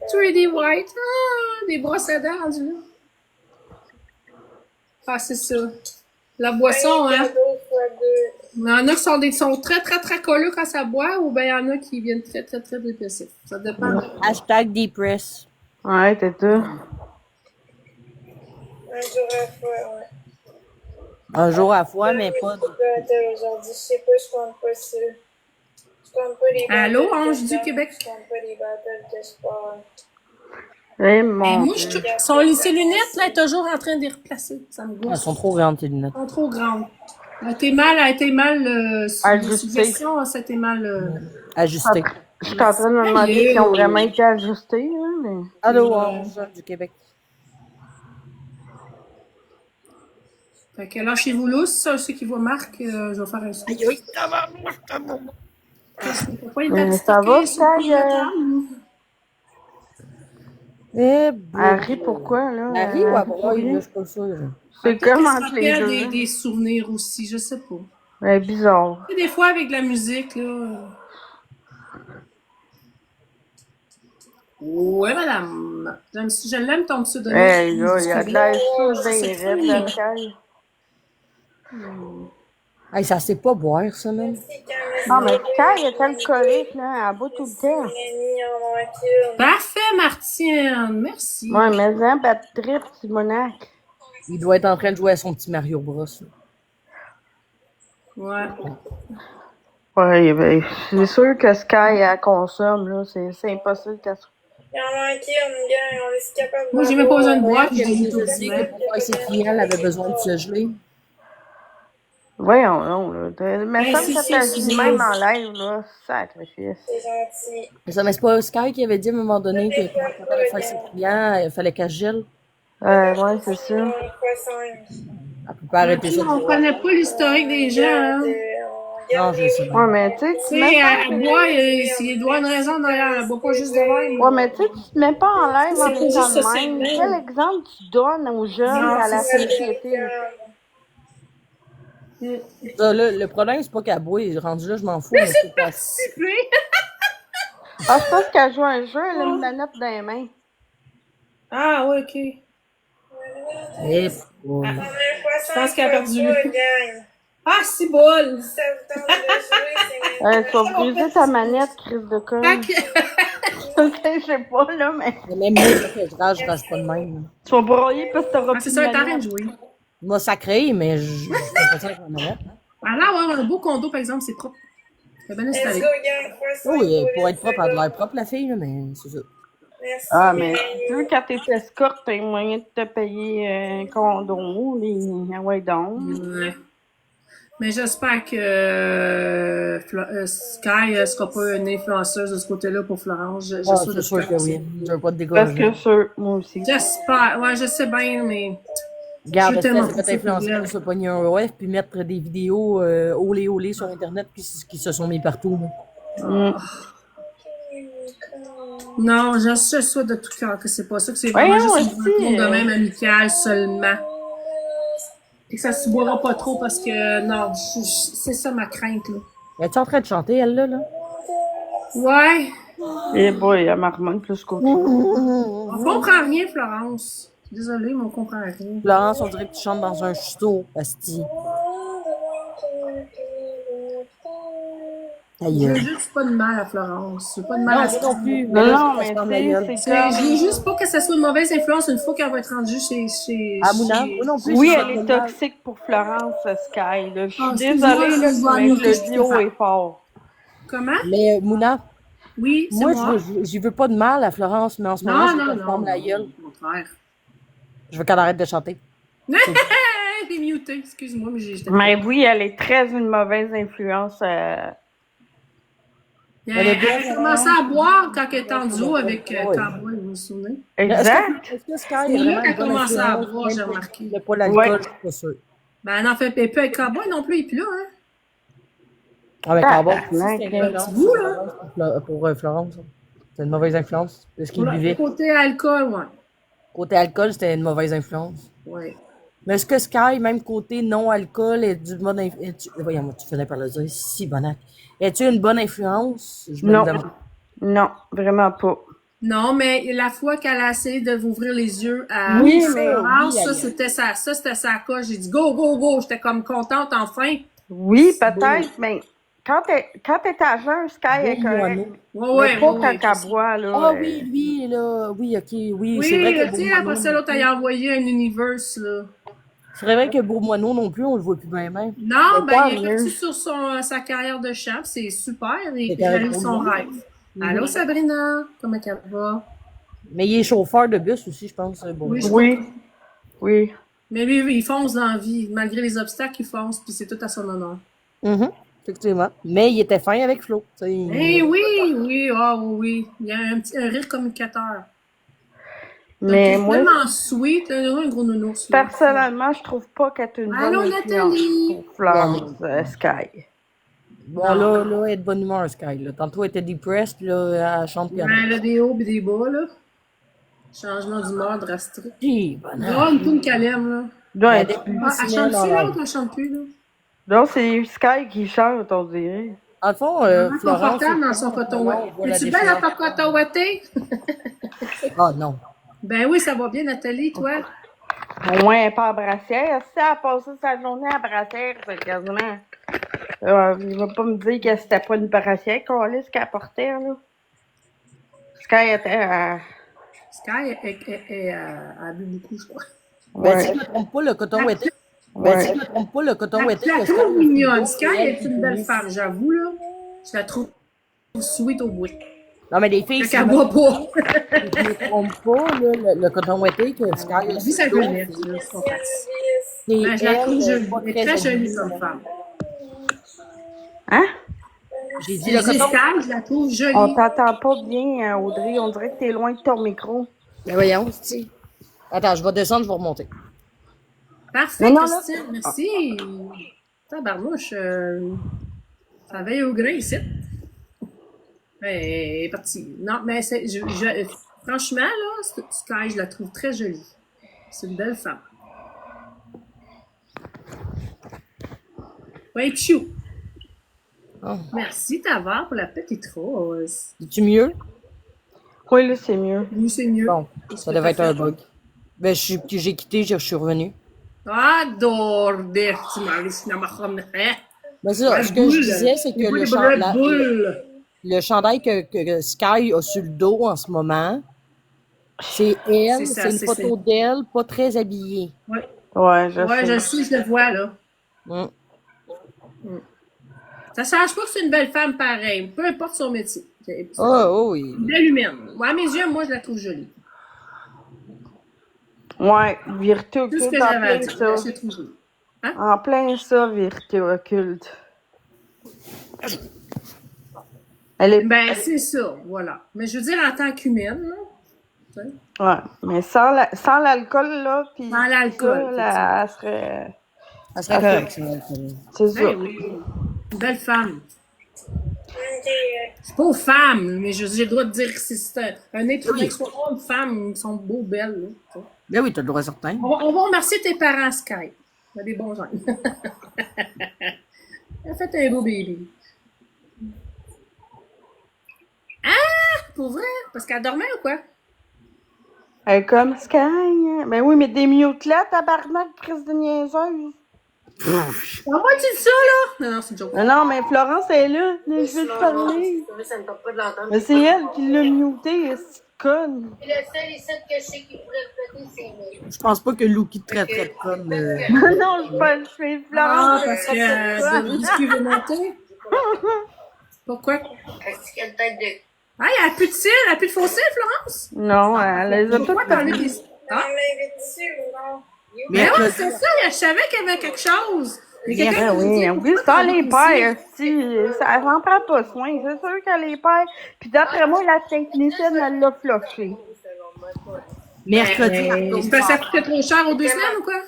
3D white. Ah, des brosses à dents rendues là. Ah, c'est ça. La boisson, hein. Il y en a qui sont très, très, très colleux quand ça boit, ou bien il y en a qui viennent très, très, très dépressifs. Ça dépend. Hashtag depress. Ouais, t'es tout. Un jour à la fois, ouais. Un jour à la fois, mais pas de... Battle aujourd'hui, je sais pas, je compte pas ça. Je compte pas les Allô, battles de Ange du sport, Québec? Je compte pas les battles de sport. Eh, Mais mon moi, Dieu. ses lunettes, là, elle est toujours en train de les replacer. Ça me Elles gosse. sont trop grandes, tes lunettes. Elles sont trop grandes. Elle a été mal, Ajustée. suggestion, ça a été mal, Ajustées. Je suis en train de me demander s'ils ont vraiment été ajustés, là, mais. Allô, Ange du Québec. Fait que lâchez-vous lousse, ça, ceux qui voient Marc, je vais faire un son. Aïe, aïe, ça va. Pourquoi il Mais t'a ça va, stocké sur le Sky, coin de la table? Eh, Harry, pourquoi, là? Harry ou à Harry, Broye, rien? là, je suis pas sûre. C'est Peut-être comme qu'elle se entre les rappelle deux. des souvenirs aussi, je sais pas. Ouais, bizarre. Tu sais, des fois, avec de la musique, là... Ouais, madame. Je l'aime, ton pseudonyme. Hey, là, il y a de l'air sûr bien C'est raide, fini. la Sky. Hey, ça sait pas boire, ça, même. Non, mais Sky est alcoolique, là. Elle boit tout le temps. Parfait, Martienne. Merci. Ouais, mais hein, bad trip, Simonac. Il doit être en train de jouer à son petit Mario Bros. Là. Ouais. Ouais, ben, c'est sûr que Sky, elle consomme, là. C'est impossible qu'elle se... Il en manquait une gang, on est capable de Moi, j'ai même pas besoin de boire, Il puis avait j'ai déjà tout dit que pour faire ses clients, elle avait besoin de se geler. Voyons, non, là. Mais Ben, ça me si, fait si, agir si. même en live, là. Sacrifice. C'est gentil. Mais ça, mais c'est pas Sky qui avait dit à un moment donné que pour être capable de faire ses clients, il fallait qu'elle gèle. Ouais, c'est ça. On est quoi, 5? Elle peut pas arrêter ça. On connaît pas l'historique des gens, hein. Non, je sais. Ouais, mais tu sais, Tu tu sais, mets pas... elle boit, il doit y avoir une raison derrière. Elle boit pas juste de même. Ouais, mais tu sais, tu te mets pas en live C'est en pas étant juste de ça, c'est même. même. Quel exemple tu donnes aux jeunes Non, et à la c'est ça. société? Ça, là, le problème, c'est pas qu'elle boit. Rendu là, je m'en fous. Mais c'est pas... Participer. Ah, c'est parce qu'elle joue à un jeu, elle a une manette dans les mains. Ah, ouais, ok. Eh, On est quoi, Je pense qu'elle a perdu. gang? Ah, c'est bol. Ça vous tente de jouer, c'est Tu vas briser ta manette, crise de con. Je sais pas, là, mais... même moi, quand je rage pas de même. Tu vas broyer parce que t'auras Ah, c'est plus ça, de elle est en train de manette. jouer. Moi, sacré, mais je fais pas ça avec ma manette. Elle a l'air d'avoir un beau condo, par exemple, c'est propre. C'est bien Let's installé. go, gang. Fois Oui, 5, pour être propre, elle a de l'air propre, la fille, là, mais c'est ça. Merci. Ah, mais tu veux, quand t'es escorte, t'as moyen de te payer un condo, ah ouais, donc. Ouais. Mais j'espère que Sky sera pas une influenceuse de ce côté-là pour Florence. Ah, c'est sûr que oui. Je veux pas te Parce dégager. que sûr, moi aussi. J'espère. Ouais, je sais bien, mais. Regarde, Je suis si tellement elle s'est fait frustrée pour influencer, elle. elle se pogner un OF puis mettre des vidéos olé sur Internet qui se sont mis partout. Là. Non, je souhaite de tout cœur que c'est pas ça, que c'est vraiment Voyons juste une aussi, rencontre de même amicale seulement. Et que ça se boira pas trop parce que, non, c'est ça ma crainte, là. Es-tu en train de chanter, elle, là? Ouais. Eh boy, elle marmonne plus qu'autre chose. On comprend rien, Florence. Désolée, mais on comprend rien. Florence, on dirait que tu chantes dans un chuteau, asti. Je Aïe. veux juste pas de mal à Florence. Je veux pas de mal Non, à moi non plus. Non, là, non, je mais ferme la gueule. tu sais, c'est Je veux comme... juste pas que ça soit une mauvaise influence une fois qu'elle va être rendue chez Ah, Mouna? Moi non plus. Oui, je elle est souhaite pas de mal. toxique pour Florence, Sky. Là. Je suis Ah, désolée, excuse-moi, là, je dois mais aller au le resto, duo papa. est fort. Comment? Mais Mouna, Oui, c'est moi, moi. j'y veux pas de mal à Florence, mais en ce moment, Non, je veux non, qu'elle non. ferme la gueule. Au contraire. Je veux qu'elle arrête de chanter. Elle est mutée, excuse-moi, mais j'étais. Mais oui, elle est très une mauvaise influence. Elle a commencé à boire quand elle était en duo avec Cowboy, vous vous souvenez? Exact. Est-ce que Sky C'est est là vraiment qu'elle une bonne commençait à influence, boire, même j'ai pour- remarqué. Il n'y a pas l'alcool, Ouais. je suis pas sûr. Ben, elle en fait elle peut avec Cowboy non plus, il est plus là, hein? Ah, mais Cowboy, Tabarnak, c'est une hein. influence Vous, là? pour Florence. C'est une mauvaise influence de ce qu'il buvait. Côté alcool, ouais. Côté alcool, c'était une mauvaise influence. Ouais. Mais est-ce que Sky, même côté non-alcool, est du bonne influence? Voyons, tu faisais par le dire, si bonac. Es-tu une bonne influence? Je me Non. le demande. Non, vraiment pas. Non, mais la fois qu'elle a essayé de vous ouvrir les yeux à Oui, Florence, mais oui, ça, elle- c'était sa coche. J'ai dit go, go, go. J'étais comme contente enfin. Oui, peut-être, mais quand t'es à jeun, Sky est correct. Ouais, ouais, Mais pas ouais, quand elle boit, là. Ah oui, lui, là, oui, ok, oui, Oui, c'est vrai que tu sais, Bourmoineau après ça, l'autre, elle a envoyé un universe, là. c'est vrai que Bourmoineau non plus, on le voit plus bien même. Non, Mais pas ben, il est mieux. parti sur sa carrière de chef. C'est super. Il C'est réalise correct son pour lui. rêve. Allô, Sabrina? Comment elle va? Mais il est chauffeur de bus aussi, je pense. Bon. Oui, je Oui. Oui. Mais lui, il fonce dans la vie. Malgré les obstacles, il fonce, puis c'est tout à son honneur. Effectivement. Mais il était fin avec Flo. Tu sais, Eh oui, oui, oui. Il y a un rire communicateur. Donc, Mais il est moi, vraiment sweet, un gros nounours. là. personnellement, je trouve pas qu'elle est une Allô, bonne influence Nathalie? pour Florence Sky. Bon, là, elle est de bonne humeur, Sky. Là. Tantôt, elle était depressed, là, elle chante Ouais, piano. elle a des hauts et des bas, là. Changement d'humeur drastique. Hi, bonheur. Oh, une poune qu'elle aime, là. Doit Elle être est plus Ah, elle signale chante-tu, en l'autre? live. Elle chante plus, là? Non, c'est Sky qui chante, on dirait. En le fond, Vraiment Florence... confortable dans son c'est- coton on ouaté. voit la Es-tu belle dans différence. ton coton ouaté? Ah non. Ben oui, ça va bien, Nathalie, toi. Au moins, elle n'est pas à brassière. Si elle a passé sa journée à brassière, c'est quasiment... il va pas me dire que c'était pas une brassière ce qu'elle portait, là. Sky était... Sky a bu beaucoup, je crois. Ben, ouais. si je me trompe pas, le coton ouaté... Ouais. Ben, si je me trompe pas, le coton ouaté... Je la que Sky trouve a mignonne. sur Sky le dos, est une belle c'est femme, j'avoue, là. Je la trouve sweet au bout. Non, mais les filles, si Fait qu'elle je me boit pas. trompe pas, là, le coton ouaté que Sky a Vis sa sur le dos, jeunesse, là, son face. c'est Ben, je la trouve elle, jolie. pas Elle est très jolie habillée, comme là. femme. Hein? J'ai dit Si le je dis coton... Sky, je la trouve On jolie. t'entend pas bien, Audrey. On dirait que t'es loin de ton micro. Ben voyons, c'est... Attends, je vais descendre, je vais remonter. Parfait, Non, non, là- Christine, merci. Tabarnouche, ça veille au grain ici. Ben, elle est partie. Non, mais c'est, franchement, là, Sky, je la trouve très jolie. C'est une belle femme. Ouais, chou. Oh. Merci, Tavar, pour la petite rose. Es-tu mieux? Oui, là, c'est mieux. Oui, c'est mieux. Bon, ça devait être un bug. Ben, j'ai quitté, je suis revenu. Adore des petits maris, hein? Ben, c'est ça, ce que je disais, c'est que le chandail que Sky a sur le dos en ce moment, c'est elle, C'est ça, c'est une c'est photo d'elle, pas très habillée. Ouais, Ouais, je ouais, sais. je sais, je le vois, là. Hum. Ça change pas que c'est une belle femme pareille, peu importe son métier. C'est Oh oui. une belle humaine. Ouais, à mes yeux, moi, je la trouve jolie. Ouais, vérité Tout ce occulte que en j'avais à plein dire, ça. je la trouve jolie. En plein ça, vérité occulte. Elle est... Ben, c'est ça, voilà. Mais je veux dire, en tant qu'humaine, là, tu sais, Ouais, mais sans l'alcool, là, puis Sans l'alcool, ça, là, elle serait... Ça serait correct, ça. C'est ça. ben oui, une belle femme. Ok, Je suis pas aux femmes, mais j'ai le droit de dire que c'est un être humain, que ce soit homme, femme, ils sont beaux, belles, là, tu sais. Ben oui, t'as le droit certain. On va remercier tes parents, Sky. Il y a des bons gens. Elle a fait un beau baby. Ah! Pour vrai? Parce qu'elle dormait ou quoi? Elle est comme Sky. Ben oui, mais des mute-là, tabarnak, crise de niaiseuse. Pourquoi tu dis ça, là? Non, non, c'est une joke. Non, mais Florence elle est là. Je vais te parler. Ça me tente pas de l'entendre. Mais c'est elle qui l'a muté, c'est conne. Le seul ici que je sais qui pourrait répéter, c'est Mel. Je pense pas que Lucky te traiterait comme... Non, je fais Ah, Florence. parce que Biscuit veut monter. Pourquoi? Est-ce qu'elle tête de... Ah, elle a plus de cils, elle a plus de faux cils, Florence? Non, elle les a Pourquoi toutes t'enlèves perdues. des... Ah, enlever dessus ou non? mais ouais, c'est ça, je savais qu'il y avait quelque chose. Il y a quelqu'un Ben qui oui, dit, oui, pourquoi ça, les t'enlèves des pères, si, ça j'en prend pas soin, c'est sûr qu'elle les perd. Puis d'après moi, la technicienne, elle l'a flushé. Mercredi, cils? elle retourne C'est parce que ça faire- coûtait trop cher aux 2 semaines ou quoi?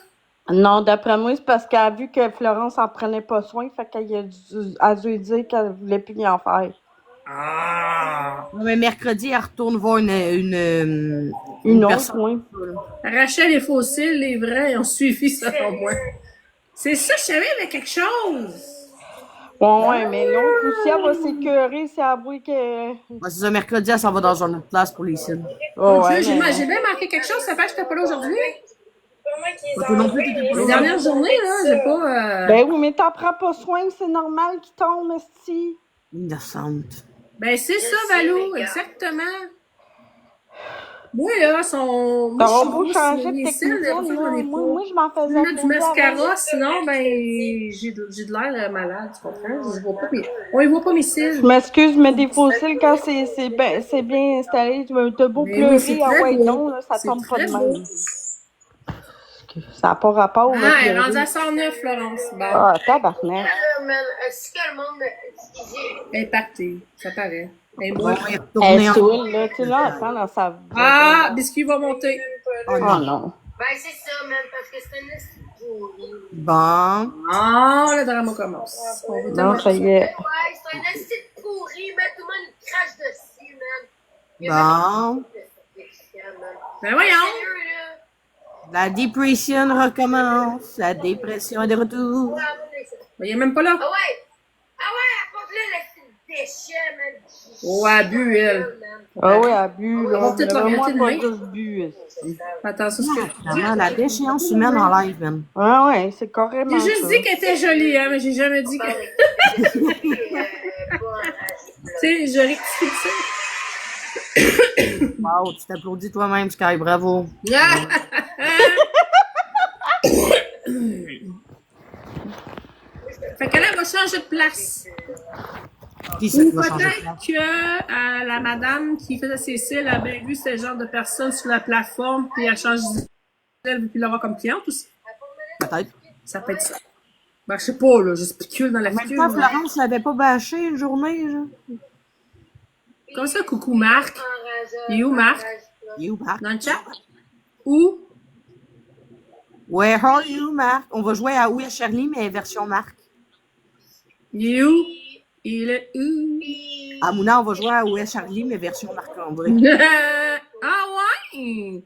Non, d'après moi, c'est parce qu'elle a vu que Florence en prenait pas soin, fait qu'elle a dû dire qu'elle voulait plus y en faire. Ah! Non, mais mercredi, elle retourne voir Une autre, personne. oui. Rachel les faux cils, les vrais, ont suivi ça au moins. C'est ça, je savais, il y avait quelque chose. Ouais, mais l'autre aussi, elle va s'écœurer si elle avoue que... Ouais, c'est ça, mercredi, elle s'en va dans une autre place pour les signes. Oh, Mon ouais, Dieu, mais... j'ai bien marqué quelque chose, ça fait que j'étais pas là aujourd'hui. Comment qu'ils Toi non plus, t'étais pas Les là. dernières journées, là, j'ai pas... Ben oui, mais t'en prends pas soin, c'est normal qu'il tombe, esti. Innocente. Ben, c'est ça, Valou, exactement. Moi, là, son... Ça Moi, va je beau suis changer grosse, de les cils, technicien, des fois, j'en ai moi, pas. moi, je m'en Je faisais mets du mascara, sinon, ben, j'ai de l'air malade, tu comprends? Je vois pas mes... On y voit pas mes cils. Je m'excuse, mais des faux cils, quand c'est bien installé, t'as beau Mais pleurer, oui, c'est ah très ouais, beau. non, là, ça C'est tombe pas très de beau. même. Ça n'a pas rapport, là, Ah, elle est pleurer. rendue à 109, Florence. Bon, Ah, tabarnak. Alors, man, est-ce que le monde... elle est partie, ça paraît. Elle est Ouais, morte. elle est Elle retournée est en... saoule, là, tu l'entends dans sa... Ah, Biscuit va monter. Oh Oh non. non. Ben, c'est ça, man, parce que c'est un esti pourri. Bon. Ah, le drama commence. On veut Non, tellement... ça y est. Ouais, c'est un esti pourri, man. Tout le monde il crache dessus, man. Il y a Bon. même- Ben voyons! Sérieux, là. La dépression recommence. La dépression est de retour. Ouais, abonnez ça. Ben, il est même pas là. Ah ouais! Ah ouais, apporte-le le déchet, man. Oh, elle a bu, elle. Ah ouais, à bu, là. On va peut-être Vraiment l'orienter pas demain. juste bu. esti. Attention, ce que tu dis. Vraiment, la déchéance humaine en live, man. Ah ouais, c'est carrément J'ai juste ça. dit qu'elle était jolie, hein, mais j'ai jamais dit que. Tu sais, je rectifie ça. Wow, tu t'applaudis toi-même, Sky, bravo. Fait que là, elle va changer de place. Qui c'est Ou qui va changer de peut-être place? que la madame qui faisait ses cils a bien vu ce genre de personne sur la plateforme, puis elle change d'elle, puis l'avoir comme cliente aussi. Peut-être. Ça peut être ça. Ben, je sais pas, là, je spécule dans la En même future. temps, Florence l'avait pas bâché une journée, genre. Comme ça, coucou Marc. Il est où, Marc? Il est où, Marc? Dans le chat? Où? Where are you, Marc? On va jouer à Où est Charlie, mais version Marc. Il est où? Il est où? À Mouna, on va jouer à Où est Charlie, mais version Marc-André. Ah ouais?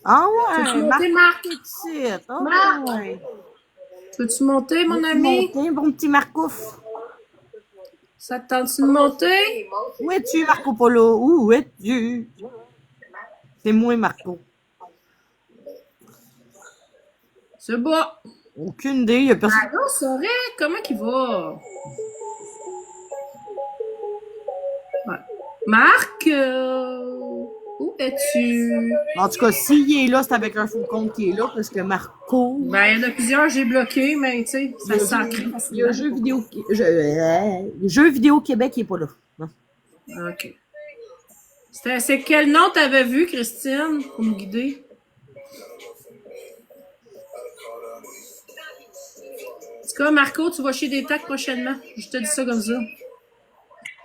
Ah Peux-tu ouais, monter, Marc? est ici. Ah Marc! ouais. Peux-tu monter, mon Veux-tu ami? monter, bon petit Marcouf? Ça te tente-tu de monter? Où es-tu, Marco Polo? Où es-tu? C'est moi, Marco. C'est bon. Aucune idée, il y a personne. Allô, Sorek, comment qu'il va? Ouais. Marc, où es-tu? En tout cas, s'il est là, c'est avec un faux compte qui est là, parce que Marco. Ben, il y en a plusieurs, j'ai bloqué, mais tu sais, ça sacré. Il y a Jeux vidéo Québec qui est pas là. Non. OK. C'est quel nom t'avais vu, Christine, pour nous guider? En tout cas, Marco, tu vas chez des tacs prochainement. Je te dis ça comme ça.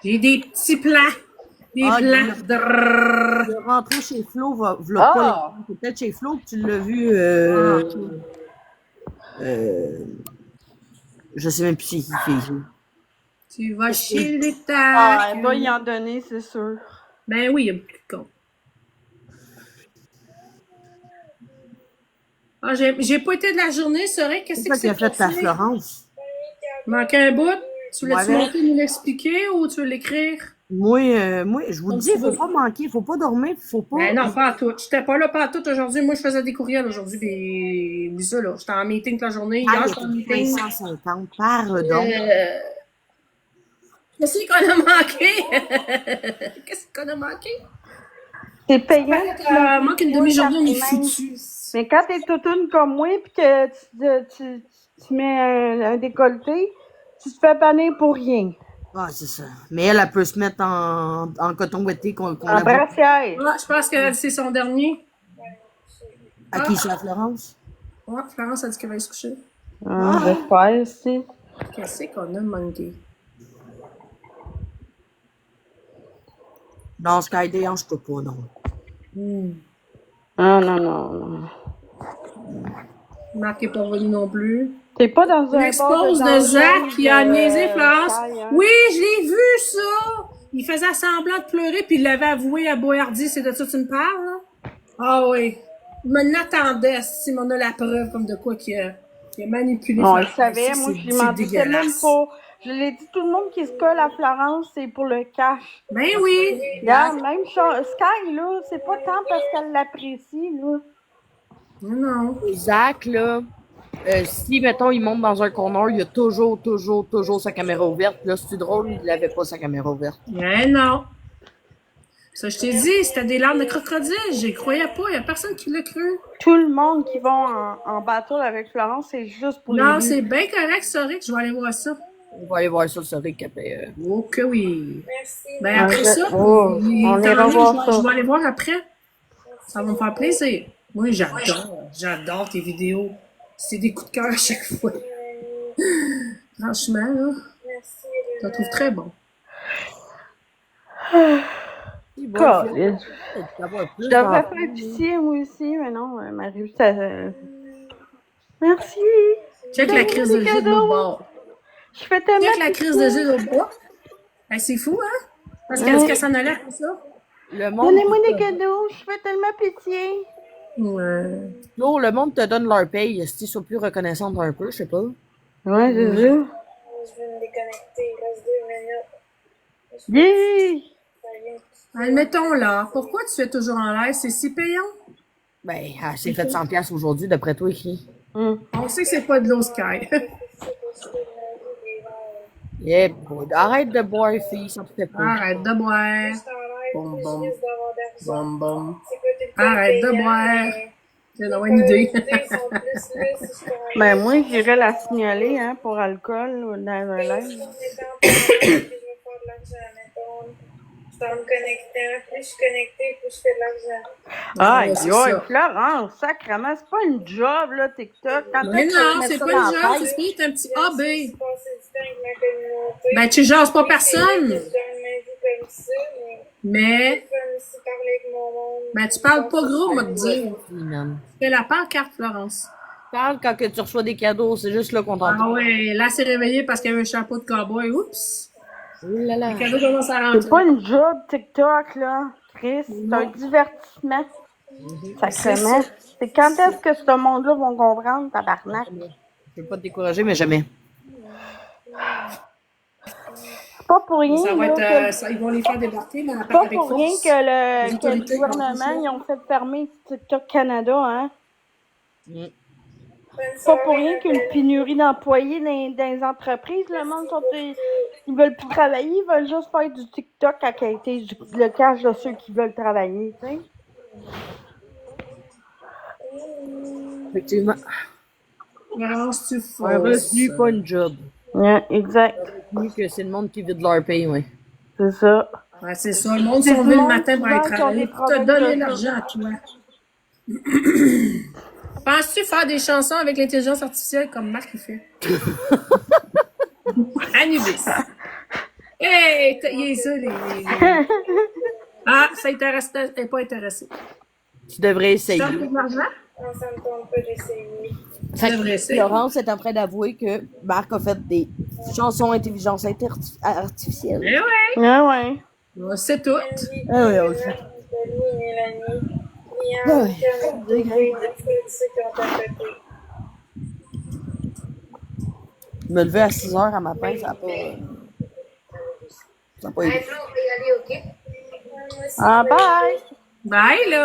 J'ai des petits plans. Des Ah, plans. Drrrr. Il est rentré chez Flo, Ah! pas peut-être chez Flo que tu l'as vu. Je sais même plus c'est qui fait. Tu vas chez les Ah, tacs. elle va y en donner, c'est sûr. Ben oui, il y a beaucoup de comptes. Ah, j'ai pas été de la journée, c'est vrai. Qu'est-ce C'est que ça qui a c'est fait ta passé? Florence. Manquait un bout? Tu voulais-tu Ouais. monter nous l'expliquer ou tu veux l'écrire? Moi, je vous Comme dis, tu il faut veux. pas manquer, faut pas dormir, faut pas. Ben non, pas à tout. J'étais pas là pas à tout aujourd'hui. Moi, je faisais des courriels aujourd'hui. Puis, oublie ça, là. J'étais en meeting toute la journée. Hier, Ah, j'étais en meeting. 550, pardon. Qu'est-ce qu'on a manqué? Qu'est-ce qu'on a manqué? C'est payant. Manque une demi-journée, on est Quand même. foutu. Mais quand t'es toutoune comme moi, pis que tu mets un décolleté, tu te fais bannir pour rien. Ah, c'est ça. Mais elle peut se mettre en coton ouetté qu'on En la voit. brassière. Ouais, je pense que c'est son dernier. À qui c'est, à Florence? Ouais, Florence a dit qu'elle va aller se coucher. Ah, j'espère aussi. Qu'est-ce qu'on a manqué? Non, Sky Day, je peux pas, non. Ah, non. Marc est pas revenu non plus. T'es pas dans un L'expose bar de Zach qui a niaisé Florence. Sky, hein? Oui, je l'ai vu, ça! Il faisait semblant de pleurer, puis il l'avait avoué à Boyardi. C'est de ça que tu me parles, là? Ah oui. Il m'en attendait, si on a la preuve comme de quoi qu'il a manipulé. Non, je Florence. savais, Ça, moi, c'est- je lui m'en c'est doutais même dégueulasse. pas. Je l'ai dit, tout le monde qui se colle à Florence, c'est pour le cash. Ben oui. Regarde, même Sky, là, c'est pas tant parce qu'elle l'apprécie, là. Non. Zach, là, si, mettons, il monte dans un corner, il y a toujours sa caméra ouverte. Là, c'est drôle, il avait pas sa caméra ouverte. Ben non. Ça, je t'ai dit, c'était des larmes de crocodile. J'y croyais pas. Il y a personne qui l'a cru. Tout le monde qui va en battle avec Florence, c'est juste pour Non, les c'est bien correct, sorry, que je vais aller voir ça. On va aller voir ça sur Rick après. Oh que oui. Merci. Ben après ça, on ira voir ça. je vais aller voir après. Ça va me faire plaisir. Moi, j'adore tes vidéos. C'est des coups de cœur à chaque fois. Franchement, là, Merci. je la trouve très bon. Colin. Je devrais Je faire pitié, moi aussi, mais non, Marie, ça... Merci. Check la crise de jus de l'autre bord. Je fais tellement... Check la crise de jus de l'autre bord. Ben, c'est fou, hein? Parce qu'elle dit qu'elle s'en allait pour ça. Le monde. Donnez-moi des cadeaux, je fais tellement pitié. Ouais. Non, le monde te donne leur paye. Est-ce qu'ils sont plus reconnaissants un peu, je sais pas. Ouais, c'est ça. Je vais me déconnecter. Il reste 2 minutes. Yeah! Ça vient. Admettons là, pourquoi tu fais toujours en live? C'est si payant? Ben, elle s'est fait 100$ aujourd'hui, d'après toi, écrit. On sait que c'est pas de l'eau Sky. Yeah, boy. Arrête de boire, fille, ça te fait pas. Arrête de boire. Plus t'enlèves, Bon, plus bon. je risque d'avoir d'argent. Bon, bon. C'est pas tout le temps Arrête de payant, boire. mais J'ai d'avoir une idée. les idées sont plus là si je t'enlève. Ben, moi, j'irais la signaler, hein, pour alcool ou dans un live. Je vais faire de l'argent, mettons. Je vais me connecter. Plus je suis connectée, plus je fais de l'argent. Ah, c'est yo, ça. Florence, sacrément, c'est pas une job, là, TikTok. Quand Mais est-ce que tu non, mets c'est ça pas dans une la genre, c'est tête? supposé être un petit J'aime ça hobby. passer du temps avec ma communauté. Ben, tu jases pas Oui, c'est vrai que personne. je gagne ma vie comme ça, mais Mais, je peux aussi parler avec mon monde. ben, tu parles pas gros, on va te dire. Mignonne. Tu fais la pancarte, Florence. Parle quand que tu reçois des cadeaux, c'est juste là qu'on Ah t'entend. ouais, là, c'est réveillé parce qu'il y avait un chapeau de cowboy. Oups. Oh là là. Le cadeau commence à C'est pas rentrer. une job, TikTok, là. Chris, c'est un divertissement. Sacrément. C'est quand est-ce que ce monde-là vont comprendre, tabarnak? Je veux pas te décourager, mais jamais. C'est pas pour rien, Ça va là, être, que... ça, ils vont les faire débarquer, mais C'est pas avec pour rien force. que le, Les que le autorités gouvernement, ils ont fait fermer TikTok Canada, hein. Bonne C'est pas pour soirée, rien ma qu'il y a belle. une pénurie d'employés dans les entreprises. Le monde, ils veulent plus travailler, ils veulent juste faire du TikTok à qualité le cash de ceux qui veulent travailler, tu sais. Effectivement. Florence, tu Un forces. revenu, pas une job. Ouais, exact. Revenu que c'est le monde qui vide leur paye, oui. C'est ça. Ouais, c'est ça. Le monde C'est sont du levés le monde matin pour aller souvent qui ont travailler, des pour te problèmes donner de l'argent à toi. Penses-tu faire des chansons avec l'intelligence artificielle comme Marc il fait? Anubis. Hey, il est ça, les... Ah, ça intéresse, t'es pas intéressé. Tu devrais Tu t'en fais essayer. de l'argent? Non, ça me tente pas d'essayer. Tu devrais essayer. Florence est en train d'avouer que Marc a fait des chansons intelligence artificielle. Eh ouais. Ah ouais. C'est tout. Angie, Ah ouais, aussi. Nathalie, Mélanie, Ouais. Liane, Camille, tous ceux qui ont tapoté. Me lever à 6h à matin, ça n'a pas. Ça n'a pas Hey, aidé. Flo, on peut y aller, OK? Moi aussi, Ah, je vais- bye! Bye, là.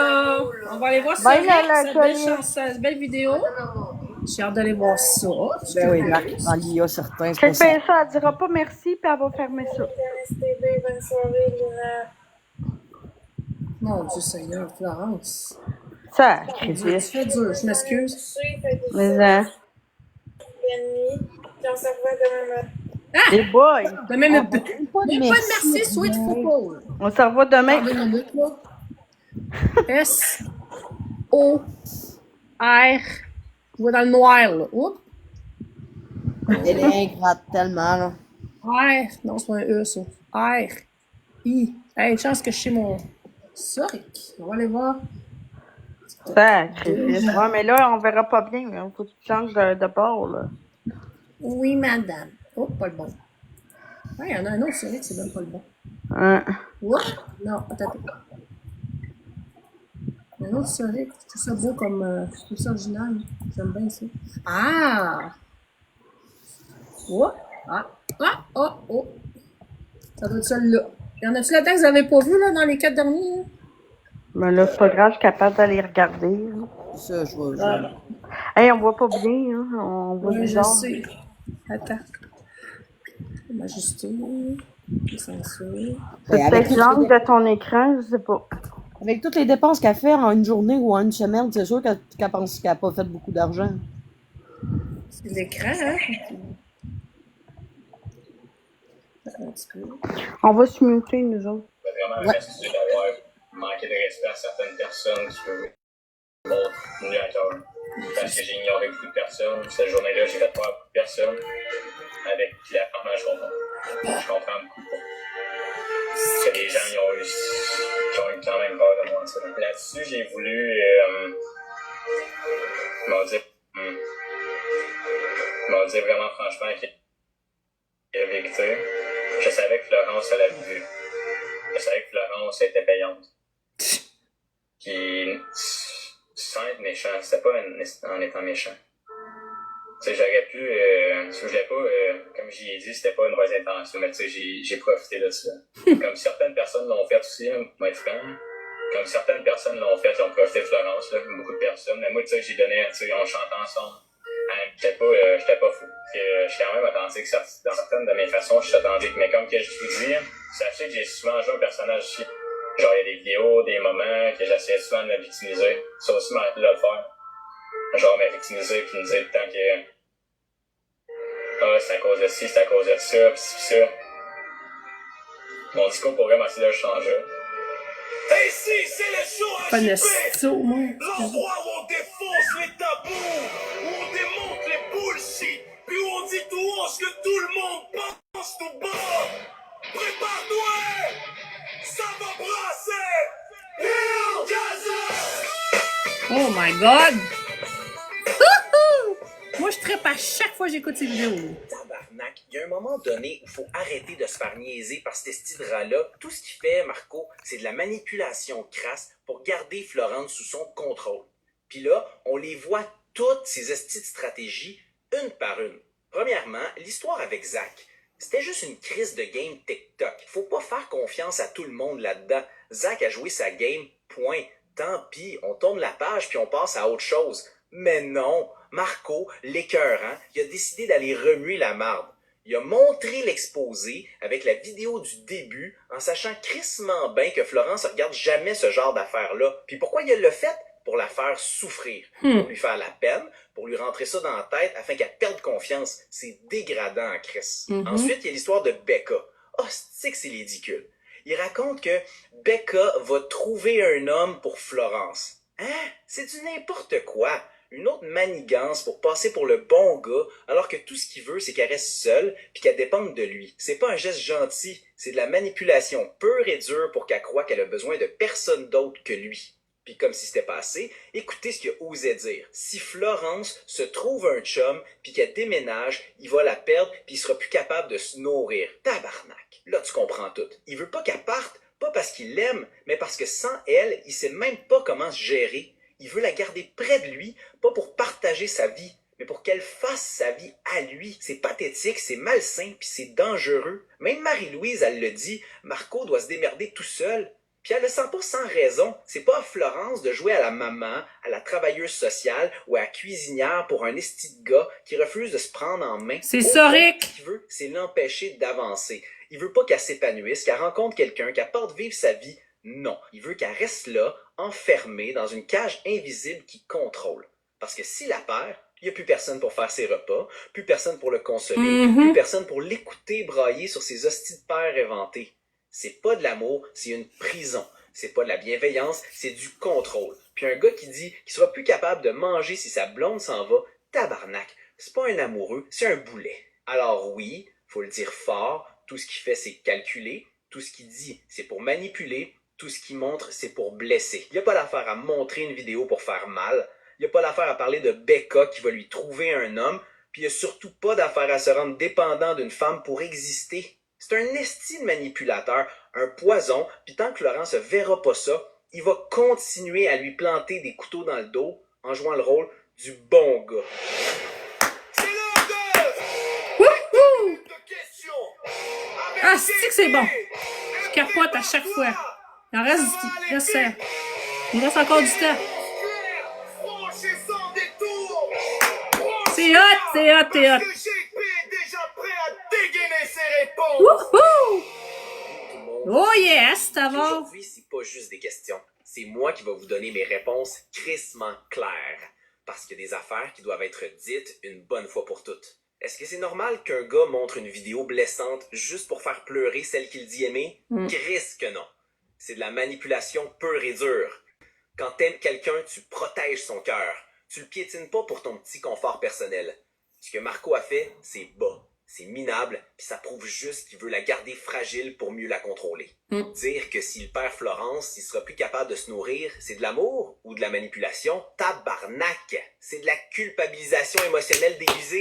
On va aller voir ça. Bye, la Cette belle, colline. cette belle vidéo. J'ai hâte d'aller voir ça. Ben oui, Marc, dans l'IA, certains, c'est Qu'elle pas ça. fait ça, elle dira pas merci, puis elle va fermer ça. TNSTV, bonne soirée, Luna. Mon Dieu Seigneur, Florence. Ça, Tu Chris. fais dur, je m'excuse. Couché, fait que Mais, hein. nuit, puis on se revoit demain matin. Hey boy! De même, Ah, même ben, pas de merci, sweet football. On se revoit demain. Attends 2 minutes, là. S-O-R. Je vois dans le noir, là. Oups. Elle est ingrate tellement, là. R. Non, c'est pas un E, ça. R. I. Hey, une chance que je sais mon. Sorry. On va aller voir. Ça, Chris. Ouais, mais là, on verra pas bien. Il faut que tu changes de bord, là. Oui, madame. Oh, pas le bon. Ouais, il y en a un autre, c'est vrai que c'est même pas le bon. Hein. Oups. Non, attends. Un autre soleil, je trouve ça beau comme. Je trouve ça original. J'aime bien ça. Ah! Oh! Ah! Ah! Oh! Oh! Ça doit être celle-là. Y en a-tu là-dedans que vous avez pas vu, là, dans les 4 derniers? Là? Mais là, c'est pas grave, je suis capable d'aller regarder. Là. Ça, je vois. Ah. Hey, on voit pas bien, hein. On voit Oui, je bizarre. sais. Attends. M'ajuster. Censure. C'est Ben, avec peut-être toutes l'angle les- de ton écran, je sais pas. Avec toutes les dépenses qu'elle fait en une journée ou en une semaine, c'est sûr qu'elle pense qu'elle n'a pas fait beaucoup d'argent. C'est l'écran, hein? Attends un petit peu. On va se muter, nous autres. Vraiment m'excuser d'avoir manqué de respect à certaines personnes qui peuvent être venues à cœur. Parce que j'ai ignoré beaucoup de personnes. Cette journée-là, j'ai fait peur à beaucoup de personnes. Avec la partenaire, je comprends. Je comprends beaucoup. Que les gens ils ont eu quand même peur de moi. Ça. Là-dessus, j'ai voulu m'en dire vraiment franchement qu'il y a vérité. Je savais que Florence, elle a vu. savais que Florence était payante. Puis, sans être méchant, c'était pas en étant méchant. Tu sais, j'aurais pu, je voulais pas, comme j'y ai dit, c'était pas une mauvaise intention, mais tu sais, j'ai profité de ça. Comme certaines personnes l'ont fait aussi, pour être franc. Comme certaines personnes l'ont fait, ils ont profité de Florence, là, beaucoup de personnes. Mais moi, tu sais, j'ai donné, tu sais, on chantait ensemble. J'étais pas fou. Je suis quand même authentique dans certaines de mes façons, je suis authentique. Mais comme que je vous dis, sachez que j'ai souvent joué un personnage aussi. Genre, il y a des vidéos, des moments que j'essayais souvent de me victimiser. Ça aussi m'arrêter de le faire. Genre, me victimiser puis me dire le temps que c'est à cause de ci, c'est à cause de ça, pis ça. Mon discours pourrait m'essayer de le changer. Et ici, c'est le show Pas HIP, Nesto, moi. l'endroit où on défonce les tabous, où on démonte les bullshit, puis où on dit tout haut ce que tout le monde pense tout bas. Prépare-toi, ça va brasser. Hill Gaza! Oh my god! Wouhou! Moi, je trippe à chaque fois que j'écoute ces vidéos. Tabarnak, il y a un moment donné où il faut arrêter de se faire niaiser par cet esti-drap-là. Tout ce qu'il fait, Marco, c'est de la manipulation crasse pour garder Florence sous son contrôle. Puis là, on les voit toutes ces estis de stratégies, une par une. Premièrement, l'histoire avec Zach. C'était juste une crise de game TikTok. Faut pas faire confiance à tout le monde là-dedans. Zach a joué sa game, point. Tant pis, on tourne la page puis on passe à autre chose. Mais non, Marco, l'écœurant, il a décidé d'aller remuer la marde. Il a montré l'exposé avec la vidéo du début en sachant crissement bien que Florence regarde jamais ce genre d'affaires-là. Puis pourquoi il l'a fait? Pour la faire souffrir, pour lui faire la peine, pour lui rentrer ça dans la tête afin qu'elle perde confiance. C'est dégradant en Chris. Ensuite, il y a l'histoire de Becca. Oh, c'est que c'est ridicule. Il raconte que Becca va trouver un homme pour Florence. Hein? C'est du n'importe quoi. Une autre manigance pour passer pour le bon gars, alors que tout ce qu'il veut, c'est qu'elle reste seule puis qu'elle dépende de lui. C'est pas un geste gentil, c'est de la manipulation pure et dure pour qu'elle croie qu'elle a besoin de personne d'autre que lui. Puis comme si c'était pas assez, écoutez ce qu'il a osé dire. Si Florence se trouve un chum puis qu'elle déménage, il va la perdre puis il sera plus capable de se nourrir. Tabarnak. Là, tu comprends tout. Il veut pas qu'elle parte, pas parce qu'il l'aime, mais parce que sans elle, il sait même pas comment se gérer. Il veut la garder près de lui, pas pour partager sa vie, mais pour qu'elle fasse sa vie à lui. C'est pathétique, c'est malsain, puis c'est dangereux. Même Marie-Louise, elle le dit, Marco doit se démerder tout seul. Puis elle le sent pas sans raison. C'est pas à Florence de jouer à la maman, à la travailleuse sociale ou à la cuisinière pour un esti de gars qui refuse de se prendre en main. C'est ça, Rick! Ce qu'il veut, c'est l'empêcher d'avancer. Il veut pas qu'elle s'épanouisse, qu'elle rencontre quelqu'un, qu'elle porte vivre sa vie. Non, il veut qu'elle reste là, enfermée dans une cage invisible qui contrôle. Parce que si la perd, il n'y a plus personne pour faire ses repas, plus personne pour le consoler, plus personne pour l'écouter brailler sur ses hosties de père inventés. C'est pas de l'amour, c'est une prison. C'est pas de la bienveillance, c'est du contrôle. Puis un gars qui dit qu'il sera plus capable de manger si sa blonde s'en va, tabarnak, c'est pas un amoureux, c'est un boulet. Alors oui, faut le dire fort, tout ce qu'il fait c'est calculer, tout ce qu'il dit c'est pour manipuler, tout ce qu'il montre c'est pour blesser. Il n'y a pas l'affaire à montrer une vidéo pour faire mal, il n'y a pas l'affaire à parler de Becca qui va lui trouver un homme, puis il n'y a surtout pas d'affaire à se rendre dépendant d'une femme pour exister. C'est un esti de manipulateur, un poison, puis tant que Florence ne verra pas ça, il va continuer à lui planter des couteaux dans le dos en jouant le rôle du bon gars. C'est l'heure Wouhou! de questions. Ah, c'est que c'est bon! Je capote à chaque fois. Il en reste, il reste encore du temps. C'est hot, c'est hot, c'est hot. Parce que JP est déjà prêt à dégainer ses réponses. Wouhou! Tout le monde. Oh yes, ça va. Aujourd'hui, c'est pas juste des questions. C'est moi qui vais vous donner mes réponses crissement claires. Parce qu'il y a des affaires qui doivent être dites une bonne fois pour toutes. Est-ce que c'est normal qu'un gars montre une vidéo blessante juste pour faire pleurer celle qu'il dit aimer? Crisse que non. C'est de la manipulation pure et dure. Quand t'aimes quelqu'un, tu protèges son cœur. Tu le piétines pas pour ton petit confort personnel. Ce que Marco a fait, c'est bas. C'est minable, puis ça prouve juste qu'il veut la garder fragile pour mieux la contrôler. Dire que s'il perd Florence, il sera plus capable de se nourrir, c'est de l'amour ou de la manipulation? Tabarnak! C'est de la culpabilisation émotionnelle déguisée.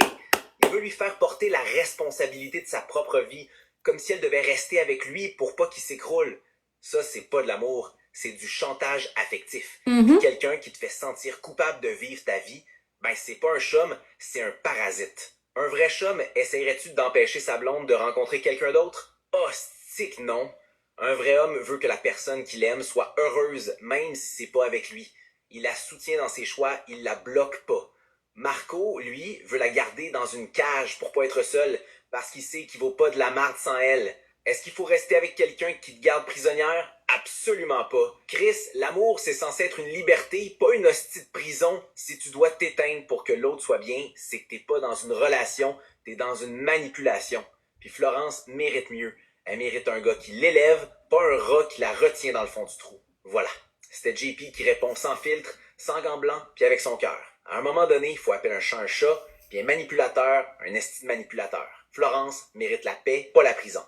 Il veut lui faire porter la responsabilité de sa propre vie, comme si elle devait rester avec lui pour pas qu'il s'écroule. Ça, c'est pas de l'amour, c'est du chantage affectif. Mhm. Quelqu'un qui te fait sentir coupable de vivre ta vie, ben c'est pas un chum, c'est un parasite. Un vrai chum, essayerais-tu d'empêcher sa blonde de rencontrer quelqu'un d'autre? Hostie que non. Un vrai homme veut que la personne qu'il aime soit heureuse, même si c'est pas avec lui. Il la soutient dans ses choix, il la bloque pas. Marco, lui, veut la garder dans une cage pour pas être seul, parce qu'il sait qu'il vaut pas de la marde sans elle. Est-ce qu'il faut rester avec quelqu'un qui te garde prisonnière? Absolument pas. Chris, l'amour, c'est censé être une liberté, pas une hostie de prison. Si tu dois t'éteindre pour que l'autre soit bien, c'est que t'es pas dans une relation, t'es dans une manipulation. Puis Florence mérite mieux. Elle mérite un gars qui l'élève, pas un rat qui la retient dans le fond du trou. Voilà. C'était JP qui répond sans filtre, sans gants blancs, puis avec son cœur. À un moment donné, il faut appeler un chat un chat, puis un manipulateur, un esti de manipulateur. Florence mérite la paix, pas la prison.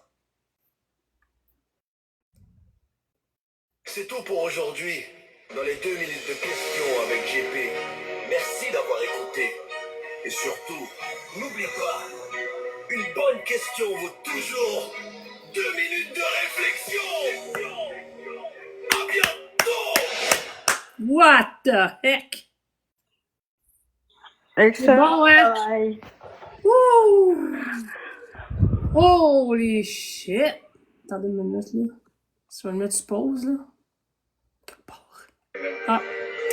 C'est tout pour aujourd'hui. Dans les 2 minutes de questions avec JP. Merci d'avoir écouté. Et surtout, n'oublie pas, une bonne question vaut toujours 2 minutes de réflexion. À bientôt. What the heck? Excellent Bon, ouais. travail. Wouh! Holy shit! Attendez une minute, là. Tu vas le mettre sur pause, là. Quelque part. Ah.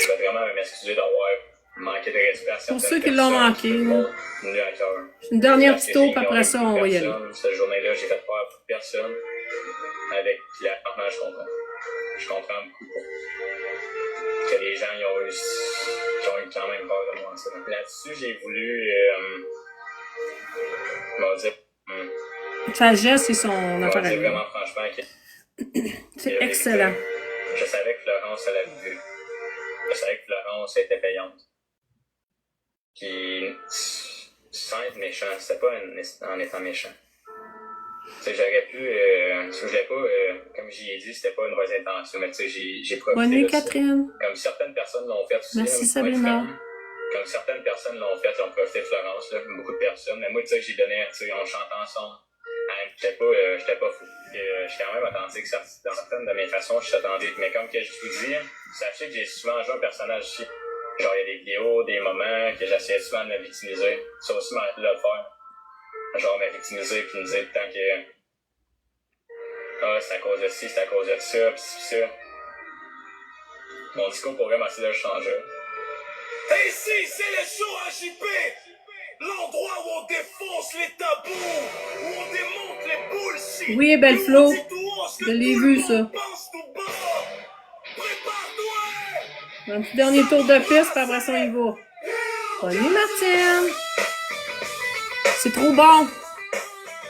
Je vais vraiment m'excuser d'avoir manqué de respect à certaines Pour ceux qui l'ont manqué, là. Venu à cœur. Une dernière Parce que petite tour, j'ai puis après ignoré ça, beaucoup on de va y aller. personnes. Cette journée-là, j'ai fait peur à beaucoup de personnes. Avec la partenaire, je comprends. Je comprends beaucoup que les gens ils ont eu quand même peur de moi. Ça. Là-dessus, j'ai voulu... on va dire... Sagesse, c'est son on va affaire à dire lui. vraiment franchement que... C'est excellent. Je savais que Florence, elle avait vu. Je savais que Florence était payante. Puis, sans être méchant, c'était pas en étant méchant. Tu sais, j'aurais pu, je voulais pas, comme j'y ai dit, c'était pas une mauvaise intention, mais tu sais, j'ai profité Bonne nuit, de ça. Catherine. Comme certaines personnes l'ont fait aussi. Merci, là, Sabrina. comme certaines personnes l'ont fait, ils ont profité de Florence, là, beaucoup de personnes. Mais moi, tu sais, j'ai donné, tu sais, on chantait ensemble. J'étais pas fou. J'étais quand même authentique dans certaines de mes façons, je suis authentique. Mais comme que je vous dis, sachez que j'ai souvent joué un personnage aussi. Genre, il y a des vidéos, des moments que j'essayais souvent de me victimiser. Ça aussi m'arrêter de le faire. Genre, me victimiser puis me dire tout le temps que c'est à cause de ci, c'est à cause de ça, pis ça. Mon discours pourrait m'essayer de le changer. Et ici, c'est le show à JP. L'endroit où on défonce les tabous, où on démonte les bullshit. Oui, belle où Flo. on dit tout haut ce que Je l'ai tout vu, le ça. monde pense tout bas. Prépare-toi. Un petit dernier tour de piste, puis après ça, on y va. Bonne nuit, Martine. C'est trop bon.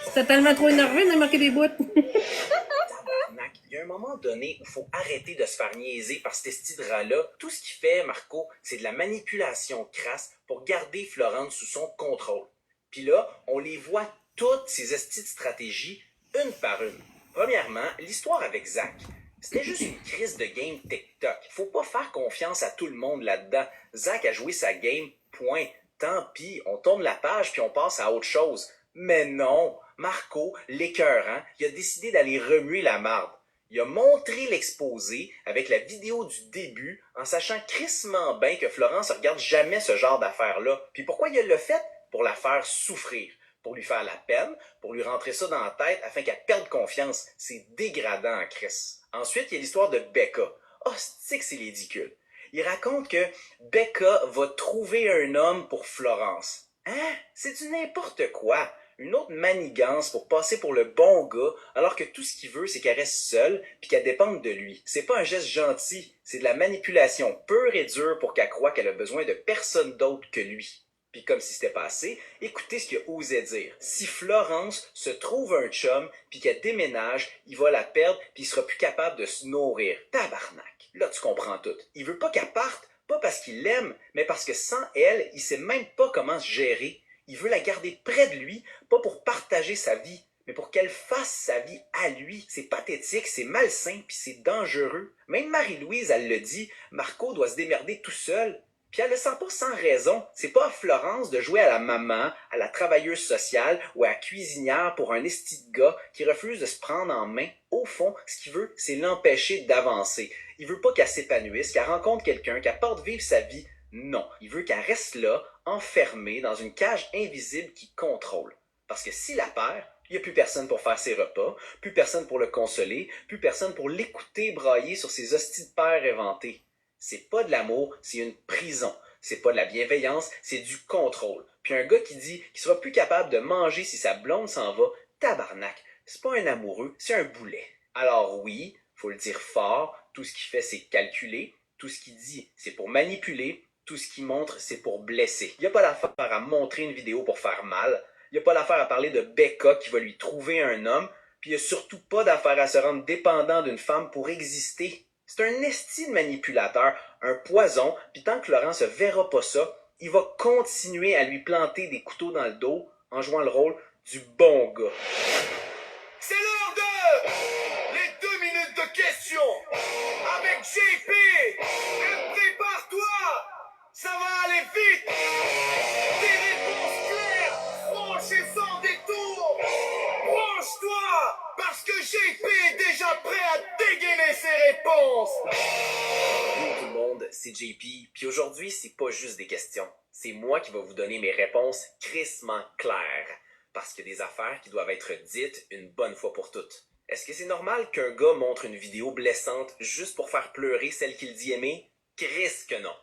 J'étais tellement trop énervé, on a marqué des bouts. Tabarnak, il y a un moment donné où il faut arrêter de se faire niaiser par cet esti de rat-là. Tout ce qu'il fait, Marco, c'est de la manipulation crasse pour garder Florence sous son contrôle. Puis là, on les voit toutes ces estis de stratégies, une par une. Premièrement, l'histoire avec Zach. C'était juste une crise de game TikTok. Faut pas faire confiance à tout le monde là-dedans. Zach a joué sa game, point. Tant pis, on tourne la page puis on passe à autre chose. Mais non, Marco, l'écœurant, il a décidé d'aller remuer la marde. Il a montré l'exposé avec la vidéo du début en sachant crissement bien que Florence regarde jamais ce genre d'affaires-là. Puis pourquoi il l'a fait? Pour la faire souffrir, pour lui faire la peine, pour lui rentrer ça dans la tête afin qu'elle perde confiance. C'est dégradant en crisse. Ensuite, il y a l'histoire de Becca. Oh, c'est que c'est ridicule. Il raconte que Becca va trouver un homme pour Florence. Hein? C'est du n'importe quoi. Une autre manigance pour passer pour le bon gars, alors que tout ce qu'il veut, c'est qu'elle reste seule puis qu'elle dépende de lui. C'est pas un geste gentil, c'est de la manipulation pure et dure pour qu'elle croie qu'elle a besoin de personne d'autre que lui. Puis comme si c'était pas assez, écoutez ce qu'il a osé dire. Si Florence se trouve un chum puis qu'elle déménage, il va la perdre puis il sera plus capable de se nourrir. Tabarnak! Là, tu comprends tout. Il veut pas qu'elle parte, pas parce qu'il l'aime, mais parce que sans elle, il sait même pas comment se gérer. Il veut la garder près de lui, pas pour partager sa vie, mais pour qu'elle fasse sa vie à lui. C'est pathétique, c'est malsain, puis c'est dangereux. Même Marie-Louise, elle le dit, Marco doit se démerder tout seul. Puis elle le sent pas sans raison. C'est pas à Florence de jouer à la maman, à la travailleuse sociale ou à la cuisinière pour un esti de gars qui refuse de se prendre en main. Au fond, ce qu'il veut, c'est l'empêcher d'avancer. Il veut pas qu'elle s'épanouisse, qu'elle rencontre quelqu'un, qu'elle porte vivre sa vie. Non, il veut qu'elle reste là, enfermée dans une cage invisible qui contrôle. Parce que s'il la perd, il n'y a plus personne pour faire ses repas, plus personne pour le consoler, plus personne pour l'écouter brailler sur ses hosties de père inventés. C'est pas de l'amour, c'est une prison. C'est pas de la bienveillance, c'est du contrôle. Puis un gars qui dit qu'il sera plus capable de manger si sa blonde s'en va, tabarnak, c'est pas un amoureux, c'est un boulet. Alors oui, faut le dire fort, tout ce qu'il fait c'est calculer, tout ce qu'il dit c'est pour manipuler, tout ce qu'il montre c'est pour blesser. Il n'y a pas d'affaire à montrer une vidéo pour faire mal, il n'y a pas d'affaire à parler de Becca qui va lui trouver un homme, puis il n'y a surtout pas d'affaire à se rendre dépendant d'une femme pour exister. C'est un esti de manipulateur, un poison, puis tant que Laurent se verra pas ça, il va continuer à lui planter des couteaux dans le dos en jouant le rôle du bon gars. C'est l'heure de les 2 minutes de questions avec JP. Et prépare-toi, ça va aller vite. Des réponses claires, franches et sans détour. Branche-toi, parce que JP est déjà prêt à dégainer ses réponses. Bonjour tout le monde, c'est JP, puis aujourd'hui c'est pas juste des questions. C'est moi qui vais vous donner mes réponses crissement claires. Parce qu'il y a des affaires qui doivent être dites une bonne fois pour toutes. Est-ce que c'est normal qu'un gars montre une vidéo blessante juste pour faire pleurer celle qu'il dit aimer? Crisse que non.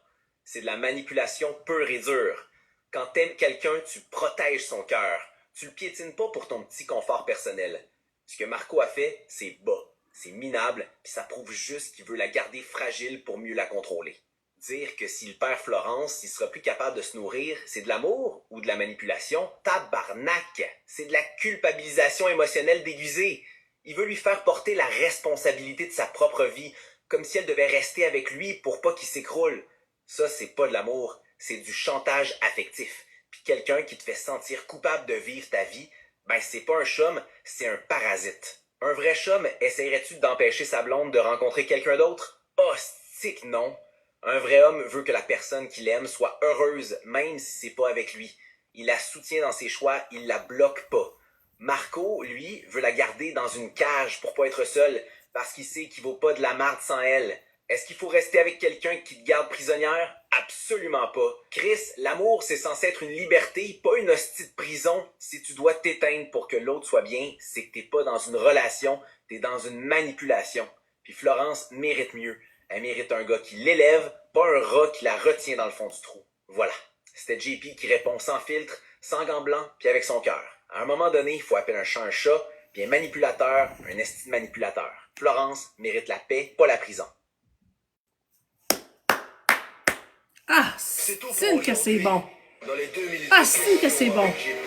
C'est de la manipulation pure et dure. Quand t'aimes quelqu'un, tu protèges son cœur. Tu le piétines pas pour ton petit confort personnel. Ce que Marco a fait, c'est bas. C'est minable, puis ça prouve juste qu'il veut la garder fragile pour mieux la contrôler. Dire que s'il perd Florence, il sera plus capable de se nourrir, c'est de l'amour ou de la manipulation? Tabarnak! C'est de la culpabilisation émotionnelle déguisée. Il veut lui faire porter la responsabilité de sa propre vie, comme si elle devait rester avec lui pour pas qu'il s'écroule. Ça, c'est pas de l'amour, c'est du chantage affectif. Puis quelqu'un qui te fait sentir coupable de vivre ta vie, ben c'est pas un chum, c'est un parasite. Un vrai chum, essayerais-tu d'empêcher sa blonde de rencontrer quelqu'un d'autre? Hostique non! Un vrai homme veut que la personne qu'il aime soit heureuse, même si c'est pas avec lui. Il la soutient dans ses choix, il la bloque pas. Marco, lui, veut la garder dans une cage pour pas être seul, parce qu'il sait qu'il vaut pas de la marde sans elle. Est-ce qu'il faut rester avec quelqu'un qui te garde prisonnière? Absolument pas. Chris, l'amour, c'est censé être une liberté, pas une hostie de prison. Si tu dois t'éteindre pour que l'autre soit bien, c'est que t'es pas dans une relation, t'es dans une manipulation. Puis Florence mérite mieux. Elle mérite un gars qui l'élève, pas un rat qui la retient dans le fond du trou. Voilà. C'était JP qui répond sans filtre, sans gants blancs, puis avec son cœur. À un moment donné, il faut appeler un chat un chat, puis un manipulateur, un esti de manipulateur. Florence mérite la paix, pas la prison. Ah, C'est tout pour c'est que c'est aujourd'hui. bon. Dans les 2 minutes Ah, de c'est que c'est questions bon. avec JP.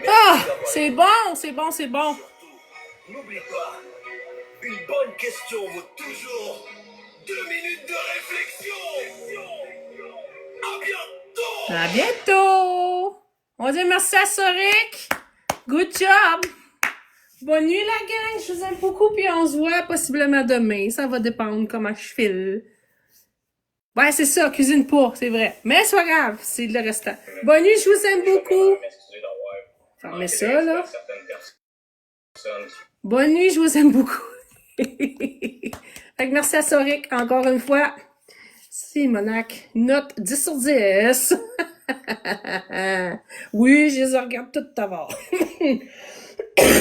Merci Ah, d'avoir c'est écouté. bon, c'est bon, c'est bon. Surtout, n'oublie pas, une bonne question vaut toujours 2 minutes de réflexion. À bientôt. À bientôt. On dit merci à Soric. Good job. Bonne nuit la gang, je vous aime beaucoup, puis on se voit possiblement demain. Ça va dépendre comment je file. Ouais, c'est ça, cuisine pas, c'est vrai. Mais c'est pas grave, c'est le restant. Bonne nuit, je vous aime beaucoup. M'excuser d'avoir Fermez manqué ça, de respect là. à certaines personnes. Bonne nuit, je vous aime beaucoup. Fait que merci à Soric, encore une fois. Simonac, note 10 sur 10. Oui, je les regarde toutes d'abord.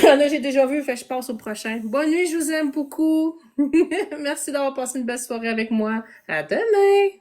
Là, j'ai déjà vu, fait que je passe au prochain. Bonne nuit, je vous aime beaucoup. Merci d'avoir passé une belle soirée avec moi. À demain!